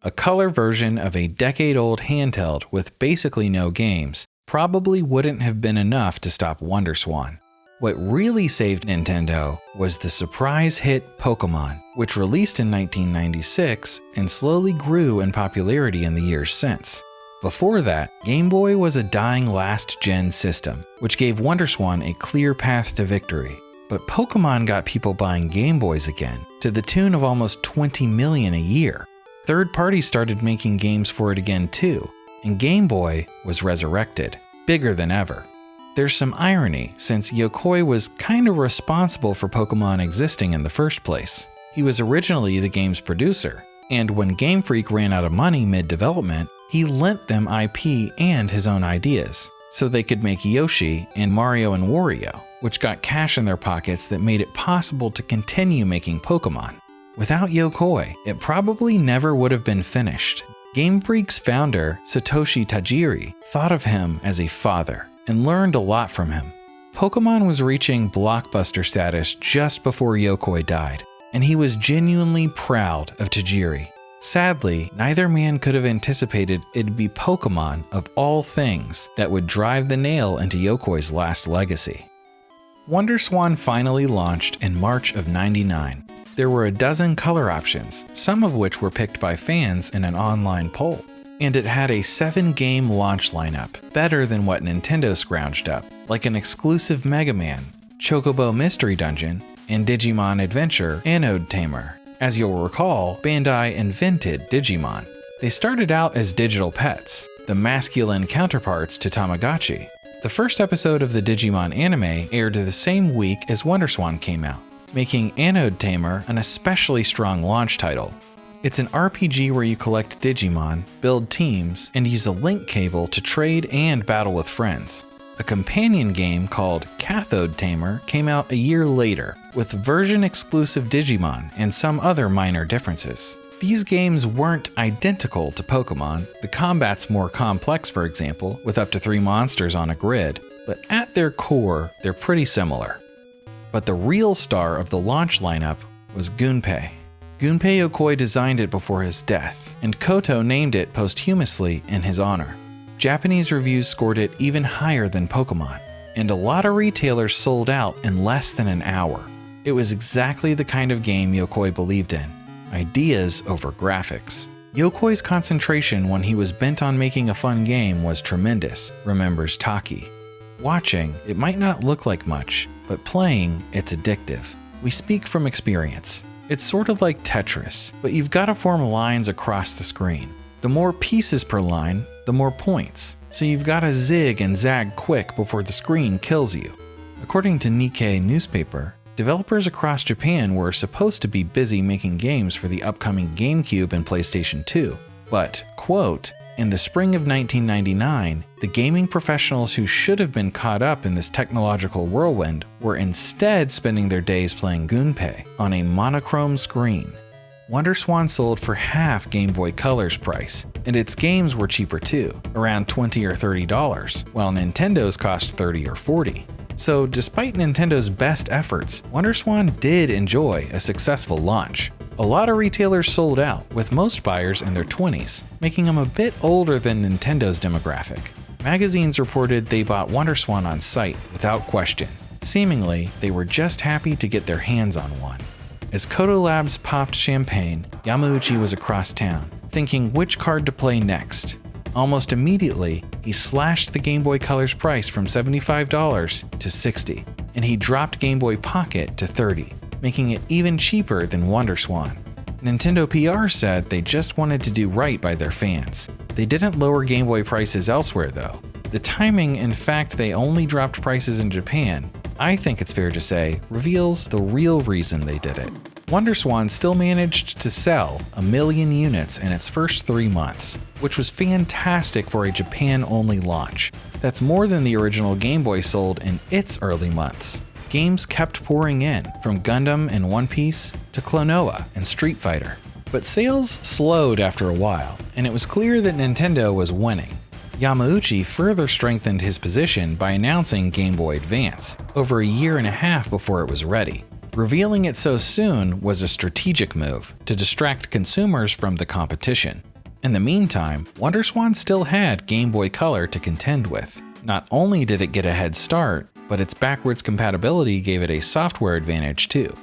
A color version of a decade-old handheld with basically no games probably wouldn't have been enough to stop WonderSwan. What really saved Nintendo was the surprise hit Pokémon, which released in 1996 and slowly grew in popularity in the years since. Before that, Game Boy was a dying last-gen system, which gave WonderSwan a clear path to victory. But Pokémon got people buying Game Boys again, to the tune of almost 20 million a year. Third parties started making games for it again too, and Game Boy was resurrected, bigger than ever. There's some irony, since Yokoi was kinda responsible for Pokémon existing in the first place. He was originally the game's producer, and when Game Freak ran out of money mid-development, he lent them IP and his own ideas, so they could make Yoshi and Mario and Wario, which got cash in their pockets that made it possible to continue making Pokémon. Without Yokoi, it probably never would have been finished. Game Freak's founder, Satoshi Tajiri, thought of him as a father and learned a lot from him. Pokémon was reaching blockbuster status just before Yokoi died, and he was genuinely proud of Tajiri. Sadly, neither man could have anticipated it'd be Pokémon of all things that would drive the nail into Yokoi's last legacy. WonderSwan finally launched in March of '99. There were a dozen color options, some of which were picked by fans in an online poll. And it had a 7-game launch lineup, better than what Nintendo scrounged up, like an exclusive Mega Man, Chocobo Mystery Dungeon, and Digimon Adventure Anode Tamer. As you'll recall, Bandai invented Digimon. They started out as digital pets, the masculine counterparts to Tamagotchi. The first episode of the Digimon anime aired the same week as WonderSwan came out, making Anode Tamer an especially strong launch title. It's an RPG where you collect Digimon, build teams, and use a link cable to trade and battle with friends. A companion game called Cathode Tamer came out a year later, with version-exclusive Digimon and some other minor differences. These games weren't identical to Pokémon. The combat's more complex, for example, with up to 3 monsters on a grid, but at their core, they're pretty similar. But the real star of the launch lineup was Gunpei. Gunpei Yokoi designed it before his death, and Koto named it posthumously in his honor. Japanese reviews scored it even higher than Pokémon, and a lot of retailers sold out in less than an hour. It was exactly the kind of game Yokoi believed in, ideas over graphics. Yokoi's concentration when he was bent on making a fun game was tremendous, remembers Taki. Watching, it might not look like much, but playing, it's addictive. We speak from experience. It's sort of like Tetris, but you've got to form lines across the screen. The more pieces per line, the more points. So you've got to zig and zag quick before the screen kills you. According to Nikkei newspaper, developers across Japan were supposed to be busy making games for the upcoming GameCube and PlayStation 2, but, quote, in the spring of 1999, the gaming professionals who should have been caught up in this technological whirlwind were instead spending their days playing Gunpei on a monochrome screen. WonderSwan sold for half Game Boy Color's price, and its games were cheaper too, around $20 or $30, while Nintendo's cost $30 or $40. So despite Nintendo's best efforts, WonderSwan did enjoy a successful launch. A lot of retailers sold out, with most buyers in their 20s, making them a bit older than Nintendo's demographic. Magazines reported they bought WonderSwan on sight without question. Seemingly, they were just happy to get their hands on one. As Koto Labs popped champagne, Yamauchi was across town, thinking which card to play next. Almost immediately, he slashed the Game Boy Color's price from $75 to $60, and he dropped Game Boy Pocket to $30, making it even cheaper than WonderSwan. Nintendo PR said they just wanted to do right by their fans. They didn't lower Game Boy prices elsewhere though. The timing and fact they only dropped prices in Japan, I think it's fair to say, reveals the real reason they did it. WonderSwan still managed to sell 1 million units in its first 3 months, which was fantastic for a Japan-only launch. That's more than the original Game Boy sold in its early months. Games kept pouring in, from Gundam and One Piece to Klonoa and Street Fighter. But sales slowed after a while, and it was clear that Nintendo was winning. Yamauchi further strengthened his position by announcing Game Boy Advance, over a year and a half before it was ready. Revealing it so soon was a strategic move to distract consumers from the competition. In the meantime, WonderSwan still had Game Boy Color to contend with. Not only did it get a head start, but its backwards compatibility gave it a software advantage too.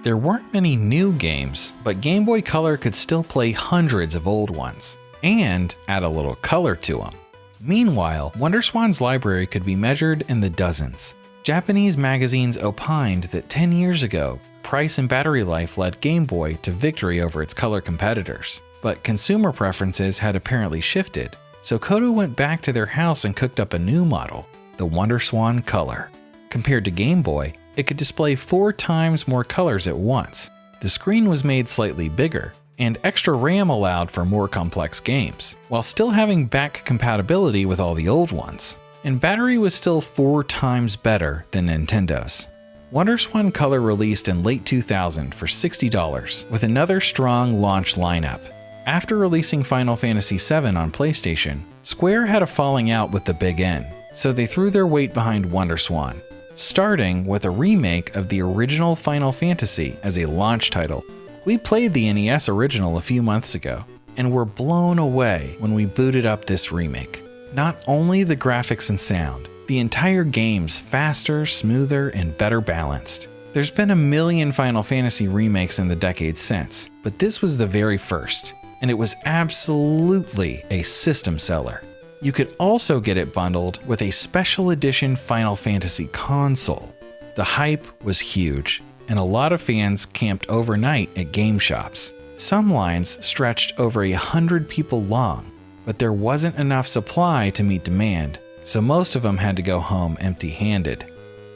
There weren't many new games, but Game Boy Color could still play hundreds of old ones, and add a little color to them. Meanwhile, WonderSwan's library could be measured in the dozens. Japanese magazines opined that 10 years ago, price and battery life led Game Boy to victory over its color competitors. But consumer preferences had apparently shifted, so Koto went back to their house and cooked up a new model, the WonderSwan Color. Compared to Game Boy, it could display 4 times more colors at once. The screen was made slightly bigger, and extra RAM allowed for more complex games, while still having back compatibility with all the old ones. And battery was still 4 times better than Nintendo's. WonderSwan Color released in late 2000 for $60, with another strong launch lineup. After releasing Final Fantasy VII on PlayStation, Square had a falling out with the Big N, so they threw their weight behind WonderSwan, starting with a remake of the original Final Fantasy as a launch title. We played the NES original a few months ago, and were blown away when we booted up this remake. Not only the graphics and sound, the entire game's faster, smoother, and better balanced. There's been a million Final Fantasy remakes in the decades since, but this was the very first, and it was absolutely a system seller. You could also get it bundled with a special edition Final Fantasy console. The hype was huge, and a lot of fans camped overnight at game shops. Some lines stretched over 100 people long, but there wasn't enough supply to meet demand, so most of them had to go home empty-handed.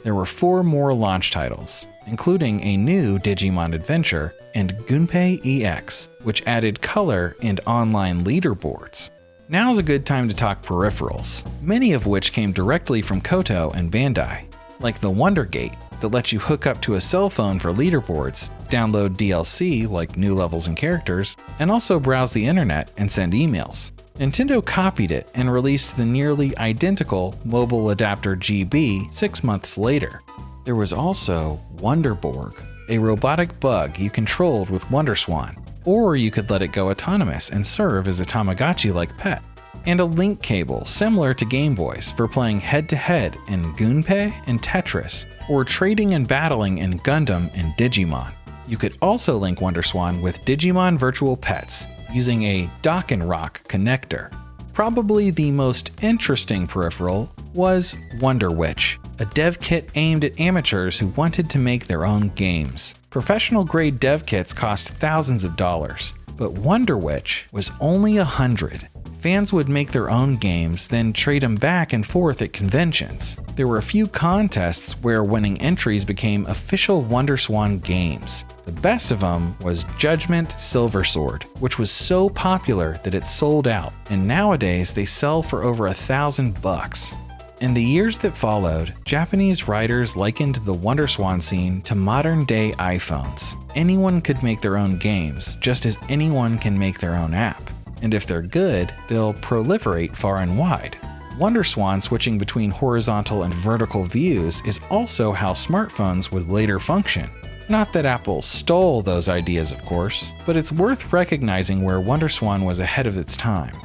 There were 4 more launch titles, including a new Digimon Adventure and Gunpei EX, which added color and online leaderboards. Now's a good time to talk peripherals, many of which came directly from Koto and Bandai, like the Wonder Gate that lets you hook up to a cell phone for leaderboards, download DLC like new levels and characters, and also browse the internet and send emails. Nintendo copied it and released the nearly identical mobile adapter GB 6 months later. There was also Wonderborg, a robotic bug you controlled with WonderSwan, or you could let it go autonomous and serve as a Tamagotchi-like pet, and a link cable similar to Game Boy's for playing head-to-head in Gunpei and Tetris, or trading and battling in Gundam and Digimon. You could also link WonderSwan with Digimon Virtual Pets, using a dock and rock connector. Probably the most interesting peripheral was Wonder Witch, a dev kit aimed at amateurs who wanted to make their own games. Professional grade dev kits cost thousands of dollars, but Wonder Witch was only $100. Fans would make their own games, then trade them back and forth at conventions. There were a few contests where winning entries became official WonderSwan games. The best of them was Judgment Silver Sword, which was so popular that it sold out, and nowadays they sell for over $1,000. In the years that followed, Japanese writers likened the WonderSwan scene to modern-day iPhones. Anyone could make their own games, just as anyone can make their own app. And if they're good, they'll proliferate far and wide. WonderSwan switching between horizontal and vertical views is also how smartphones would later function. Not that Apple stole those ideas, of course, but it's worth recognizing where WonderSwan was ahead of its time.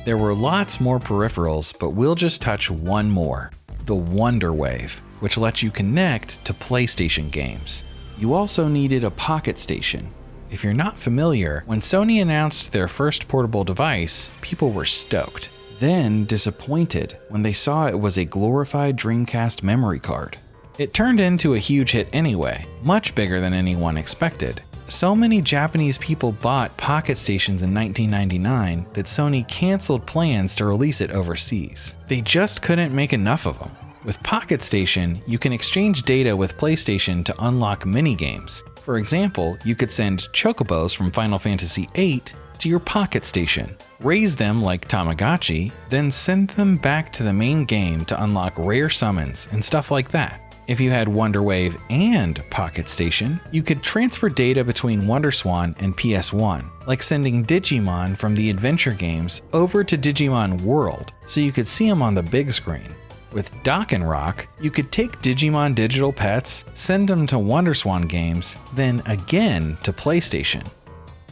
There were lots more peripherals, but we'll just touch one more, the Wonder Wave, which lets you connect to PlayStation games. You also needed a Pocket Station. If you're not familiar, when Sony announced their first portable device, people were stoked, then disappointed when they saw it was a glorified Dreamcast memory card. It turned into a huge hit anyway, much bigger than anyone expected. So many Japanese people bought Pocket Stations in 1999 that Sony canceled plans to release it overseas. They just couldn't make enough of them. With Pocket Station, you can exchange data with PlayStation to unlock minigames. For example, you could send chocobos from Final Fantasy VIII to your Pocket Station, raise them like Tamagotchi, then send them back to the main game to unlock rare summons and stuff like that. If you had Wonder Wave and Pocket Station, you could transfer data between WonderSwan and PS1, like sending Digimon from the adventure games over to Digimon World, so you could see them on the big screen. With Dock and Rock, you could take Digimon digital pets, send them to WonderSwan games, then again to PlayStation.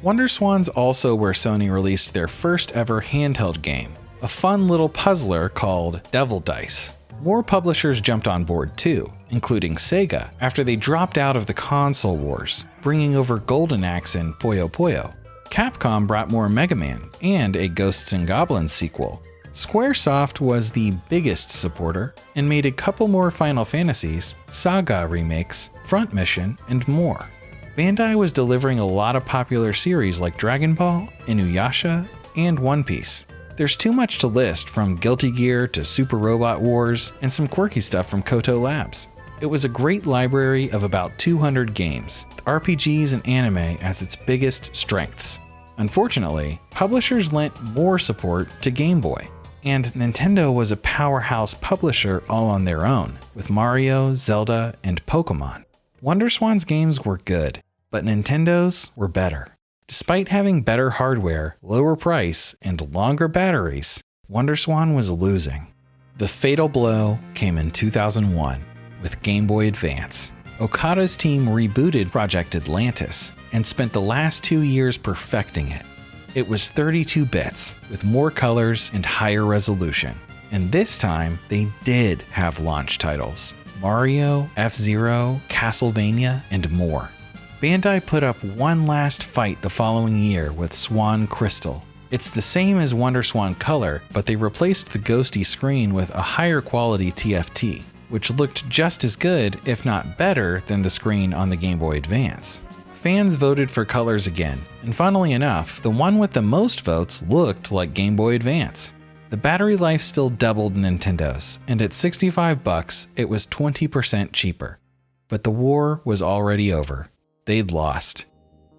WonderSwan's also where Sony released their first ever handheld game, a fun little puzzler called Devil Dice. More publishers jumped on board too, including Sega, after they dropped out of the console wars, bringing over Golden Axe and Puyo Puyo. Capcom brought more Mega Man and a Ghosts and Goblins sequel. Squaresoft was the biggest supporter and made a couple more Final Fantasies, Saga remakes, Front Mission, and more. Bandai was delivering a lot of popular series like Dragon Ball, Inuyasha, and One Piece. There's too much to list, from Guilty Gear to Super Robot Wars and some quirky stuff from Koto Labs. It was a great library of about 200 games, with RPGs and anime as its biggest strengths. Unfortunately, publishers lent more support to Game Boy, and Nintendo was a powerhouse publisher all on their own, with Mario, Zelda, and Pokemon. WonderSwan's games were good, but Nintendo's were better. Despite having better hardware, lower price, and longer batteries, WonderSwan was losing. The fatal blow came in 2001 with Game Boy Advance. Okada's team rebooted Project Atlantis and spent the last 2 years perfecting it. It was 32 bits, with more colors and higher resolution. And this time, they did have launch titles: Mario, F-Zero, Castlevania, and more. Bandai put up one last fight the following year with Swan Crystal. It's the same as WonderSwan Color, but they replaced the ghosty screen with a higher quality TFT, which looked just as good, if not better, than the screen on the Game Boy Advance. Fans voted for Colors again, and funnily enough, the one with the most votes looked like Game Boy Advance. The battery life still doubled Nintendo's, and at $65, it was 20% cheaper. But the war was already over. They'd lost.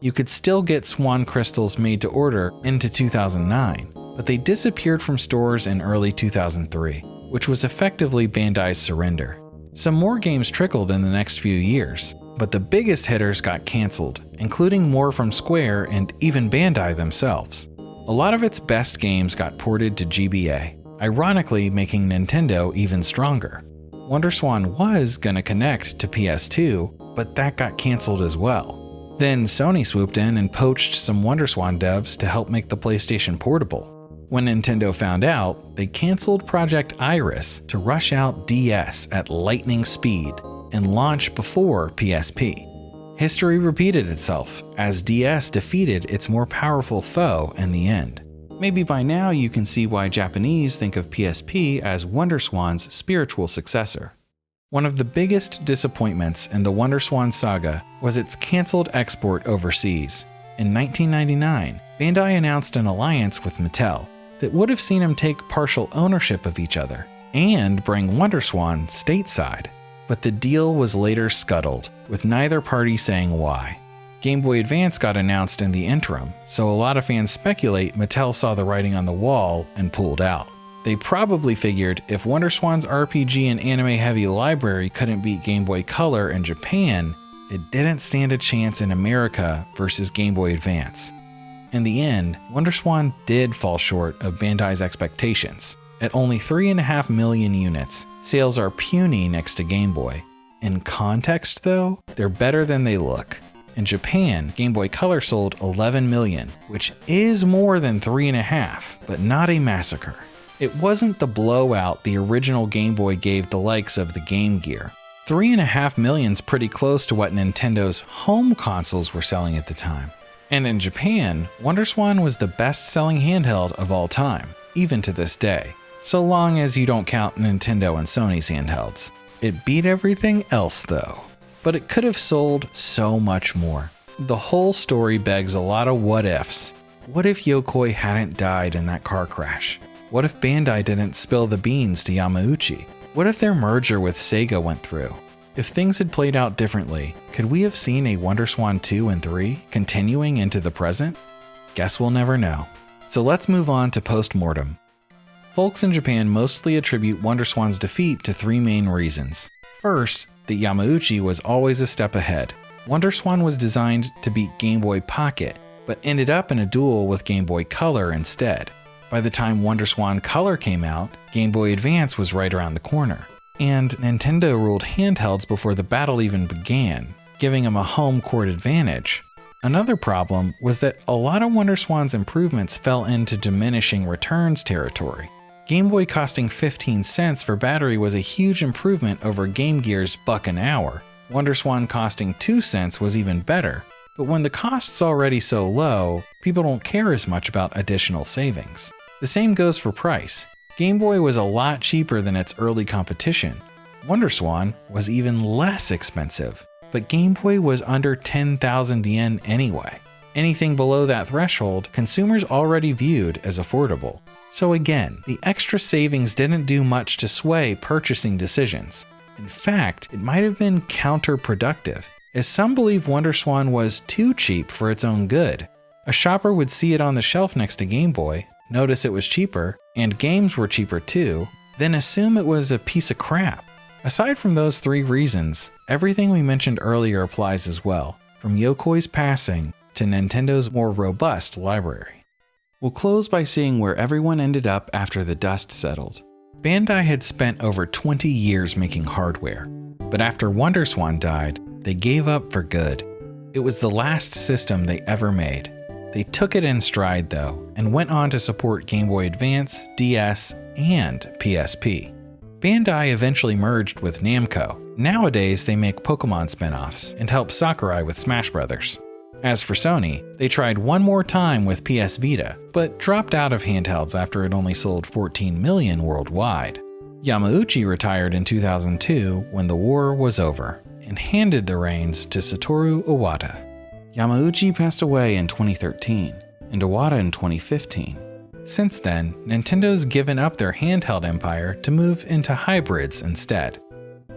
You could still get Swan Crystals made to order into 2009, but they disappeared from stores in early 2003, which was effectively Bandai's surrender. Some more games trickled in the next few years, but the biggest hitters got canceled, including more from Square and even Bandai themselves. A lot of its best games got ported to GBA, ironically making Nintendo even stronger. WonderSwan was gonna connect to PS2, but that got canceled as well. Then Sony swooped in and poached some WonderSwan devs to help make the PlayStation portable. When Nintendo found out, they canceled Project Iris to rush out DS at lightning speed and launch before PSP. History repeated itself as DS defeated its more powerful foe in the end. Maybe by now you can see why Japanese think of PSP as WonderSwan's spiritual successor. One of the biggest disappointments in the WonderSwan saga was its cancelled export overseas. In 1999, Bandai announced an alliance with Mattel that would have seen them take partial ownership of each other and bring WonderSwan stateside. But the deal was later scuttled, with neither party saying why. Game Boy Advance got announced in the interim, so a lot of fans speculate Mattel saw the writing on the wall and pulled out. They probably figured if WonderSwan's RPG and anime-heavy library couldn't beat Game Boy Color in Japan, it didn't stand a chance in America versus Game Boy Advance. In the end, WonderSwan did fall short of Bandai's expectations. At only 3.5 million units, sales are puny next to Game Boy. In context though, they're better than they look. In Japan, Game Boy Color sold 11 million, which is more than 3.5, but not a massacre. It wasn't the blowout the original Game Boy gave the likes of the Game Gear. 3.5 million's pretty close to what Nintendo's home consoles were selling at the time. And in Japan, WonderSwan was the best-selling handheld of all time, even to this day, so long as you don't count Nintendo and Sony's handhelds. It beat everything else though. But it could have sold so much more. The whole story begs a lot of what-ifs. What if Yokoi hadn't died in that car crash? What if Bandai didn't spill the beans to Yamauchi? What if their merger with Sega went through? If things had played out differently, could we have seen a WonderSwan 2 and 3 continuing into the present? Guess we'll never know. So let's move on to post-mortem. Folks in Japan mostly attribute WonderSwan's defeat to three main reasons. First, that Yamauchi was always a step ahead. WonderSwan was designed to beat Game Boy Pocket, but ended up in a duel with Game Boy Color instead. By the time WonderSwan Color came out, Game Boy Advance was right around the corner. And Nintendo ruled handhelds before the battle even began, giving them a home court advantage. Another problem was that a lot of WonderSwan's improvements fell into diminishing returns territory. Game Boy costing 15 cents for battery was a huge improvement over Game Gear's $1 an hour. WonderSwan costing 2 cents was even better. But when the cost's already so low, people don't care as much about additional savings. The same goes for price. Game Boy was a lot cheaper than its early competition. WonderSwan was even less expensive, but Game Boy was under 10,000 yen anyway. Anything below that threshold, consumers already viewed as affordable. So again, the extra savings didn't do much to sway purchasing decisions. In fact, it might have been counterproductive, as some believe WonderSwan was too cheap for its own good. A shopper would see it on the shelf next to Game Boy, notice it was cheaper, and games were cheaper too, then assume it was a piece of crap. Aside from those three reasons, everything we mentioned earlier applies as well, from Yokoi's passing to Nintendo's more robust library. We'll close by seeing where everyone ended up after the dust settled. Bandai had spent over 20 years making hardware, but after WonderSwan died, they gave up for good. It was the last system they ever made. They took it in stride though, and went on to support Game Boy Advance, DS, and PSP. Bandai eventually merged with Namco. Nowadays they make Pokemon spin-offs and help Sakurai with Smash Brothers. As for Sony, they tried one more time with PS Vita, but dropped out of handhelds after it only sold 14 million worldwide. Yamauchi retired in 2002 when the war was over, and handed the reins to Satoru Iwata. Yamauchi passed away in 2013, and Iwata in 2015. Since then, Nintendo's given up their handheld empire to move into hybrids instead.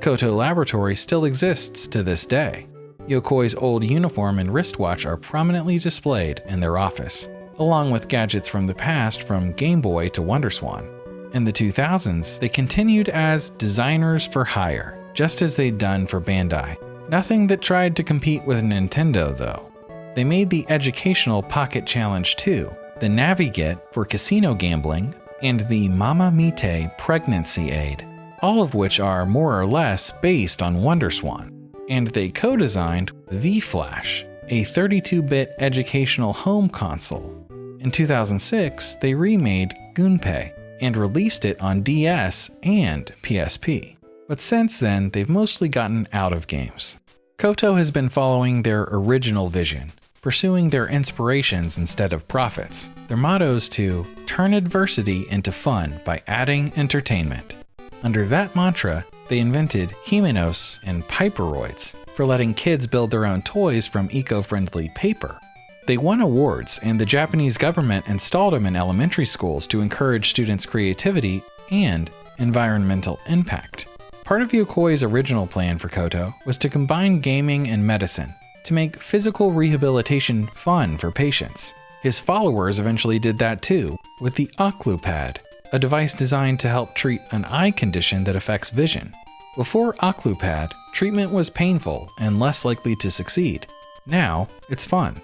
Koto Laboratory still exists to this day. Yokoi's old uniform and wristwatch are prominently displayed in their office, along with gadgets from the past from Game Boy to WonderSwan. In the 2000s, they continued as designers for hire, just as they'd done for Bandai. Nothing that tried to compete with Nintendo though. They made the educational Pocket Challenge 2, the Navigate for casino gambling, and the Mama Mite pregnancy aid, all of which are more or less based on WonderSwan. And they co-designed V-Flash, a 32-bit educational home console. In 2006, they remade Gunpei and released it on DS and PSP. But since then, they've mostly gotten out of games. Koto has been following their original vision, pursuing their inspirations instead of profits. Their motto is to turn adversity into fun by adding entertainment. Under that mantra, they invented Hymenos and Piperoids for letting kids build their own toys from eco-friendly paper. They won awards, and the Japanese government installed them in elementary schools to encourage students' creativity and environmental impact. Part of Yokoi's original plan for Koto was to combine gaming and medicine to make physical rehabilitation fun for patients. His followers eventually did that too, with the Occlupad, a device designed to help treat an eye condition that affects vision. Before Occlupad, treatment was painful and less likely to succeed. Now, it's fun.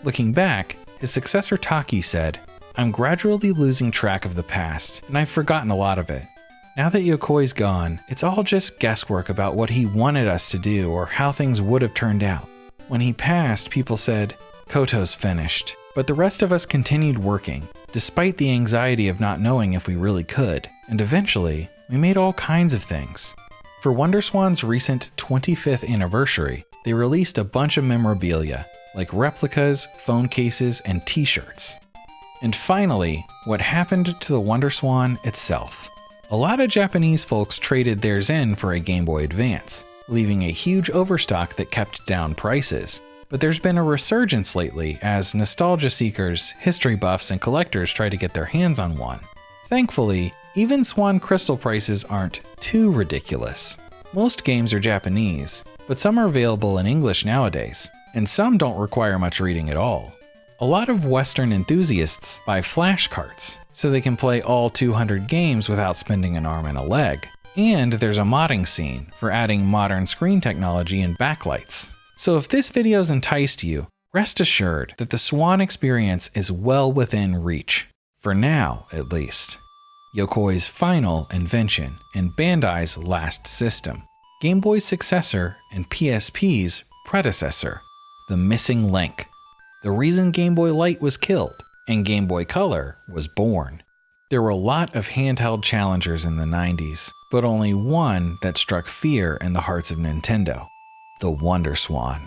Looking back, his successor Taki said, "I'm gradually losing track of the past, and I've forgotten a lot of it. Now that Yokoi's gone, it's all just guesswork about what he wanted us to do or how things would have turned out. When he passed, people said, 'Koto's finished.' But the rest of us continued working, despite the anxiety of not knowing if we really could, and eventually, we made all kinds of things." For WonderSwan's recent 25th anniversary, they released a bunch of memorabilia, like replicas, phone cases, and t-shirts. And finally, what happened to the WonderSwan itself. A lot of Japanese folks traded theirs in for a Game Boy Advance, leaving a huge overstock that kept down prices. But there's been a resurgence lately as nostalgia seekers, history buffs, and collectors try to get their hands on one. Thankfully, even Swan Crystal prices aren't too ridiculous. Most games are Japanese, but some are available in English nowadays, and some don't require much reading at all. A lot of Western enthusiasts buy flash carts, so they can play all 200 games without spending an arm and a leg. And there's a modding scene for adding modern screen technology and backlights. So if this video's enticed you, rest assured that the Swan experience is well within reach. For now, at least. Yokoi's final invention and Bandai's last system. Game Boy's successor and PSP's predecessor. The missing link. The reason Game Boy Light was killed and Game Boy Color was born. There were a lot of handheld challengers in the 90s, but only one that struck fear in the hearts of Nintendo. The WonderSwan.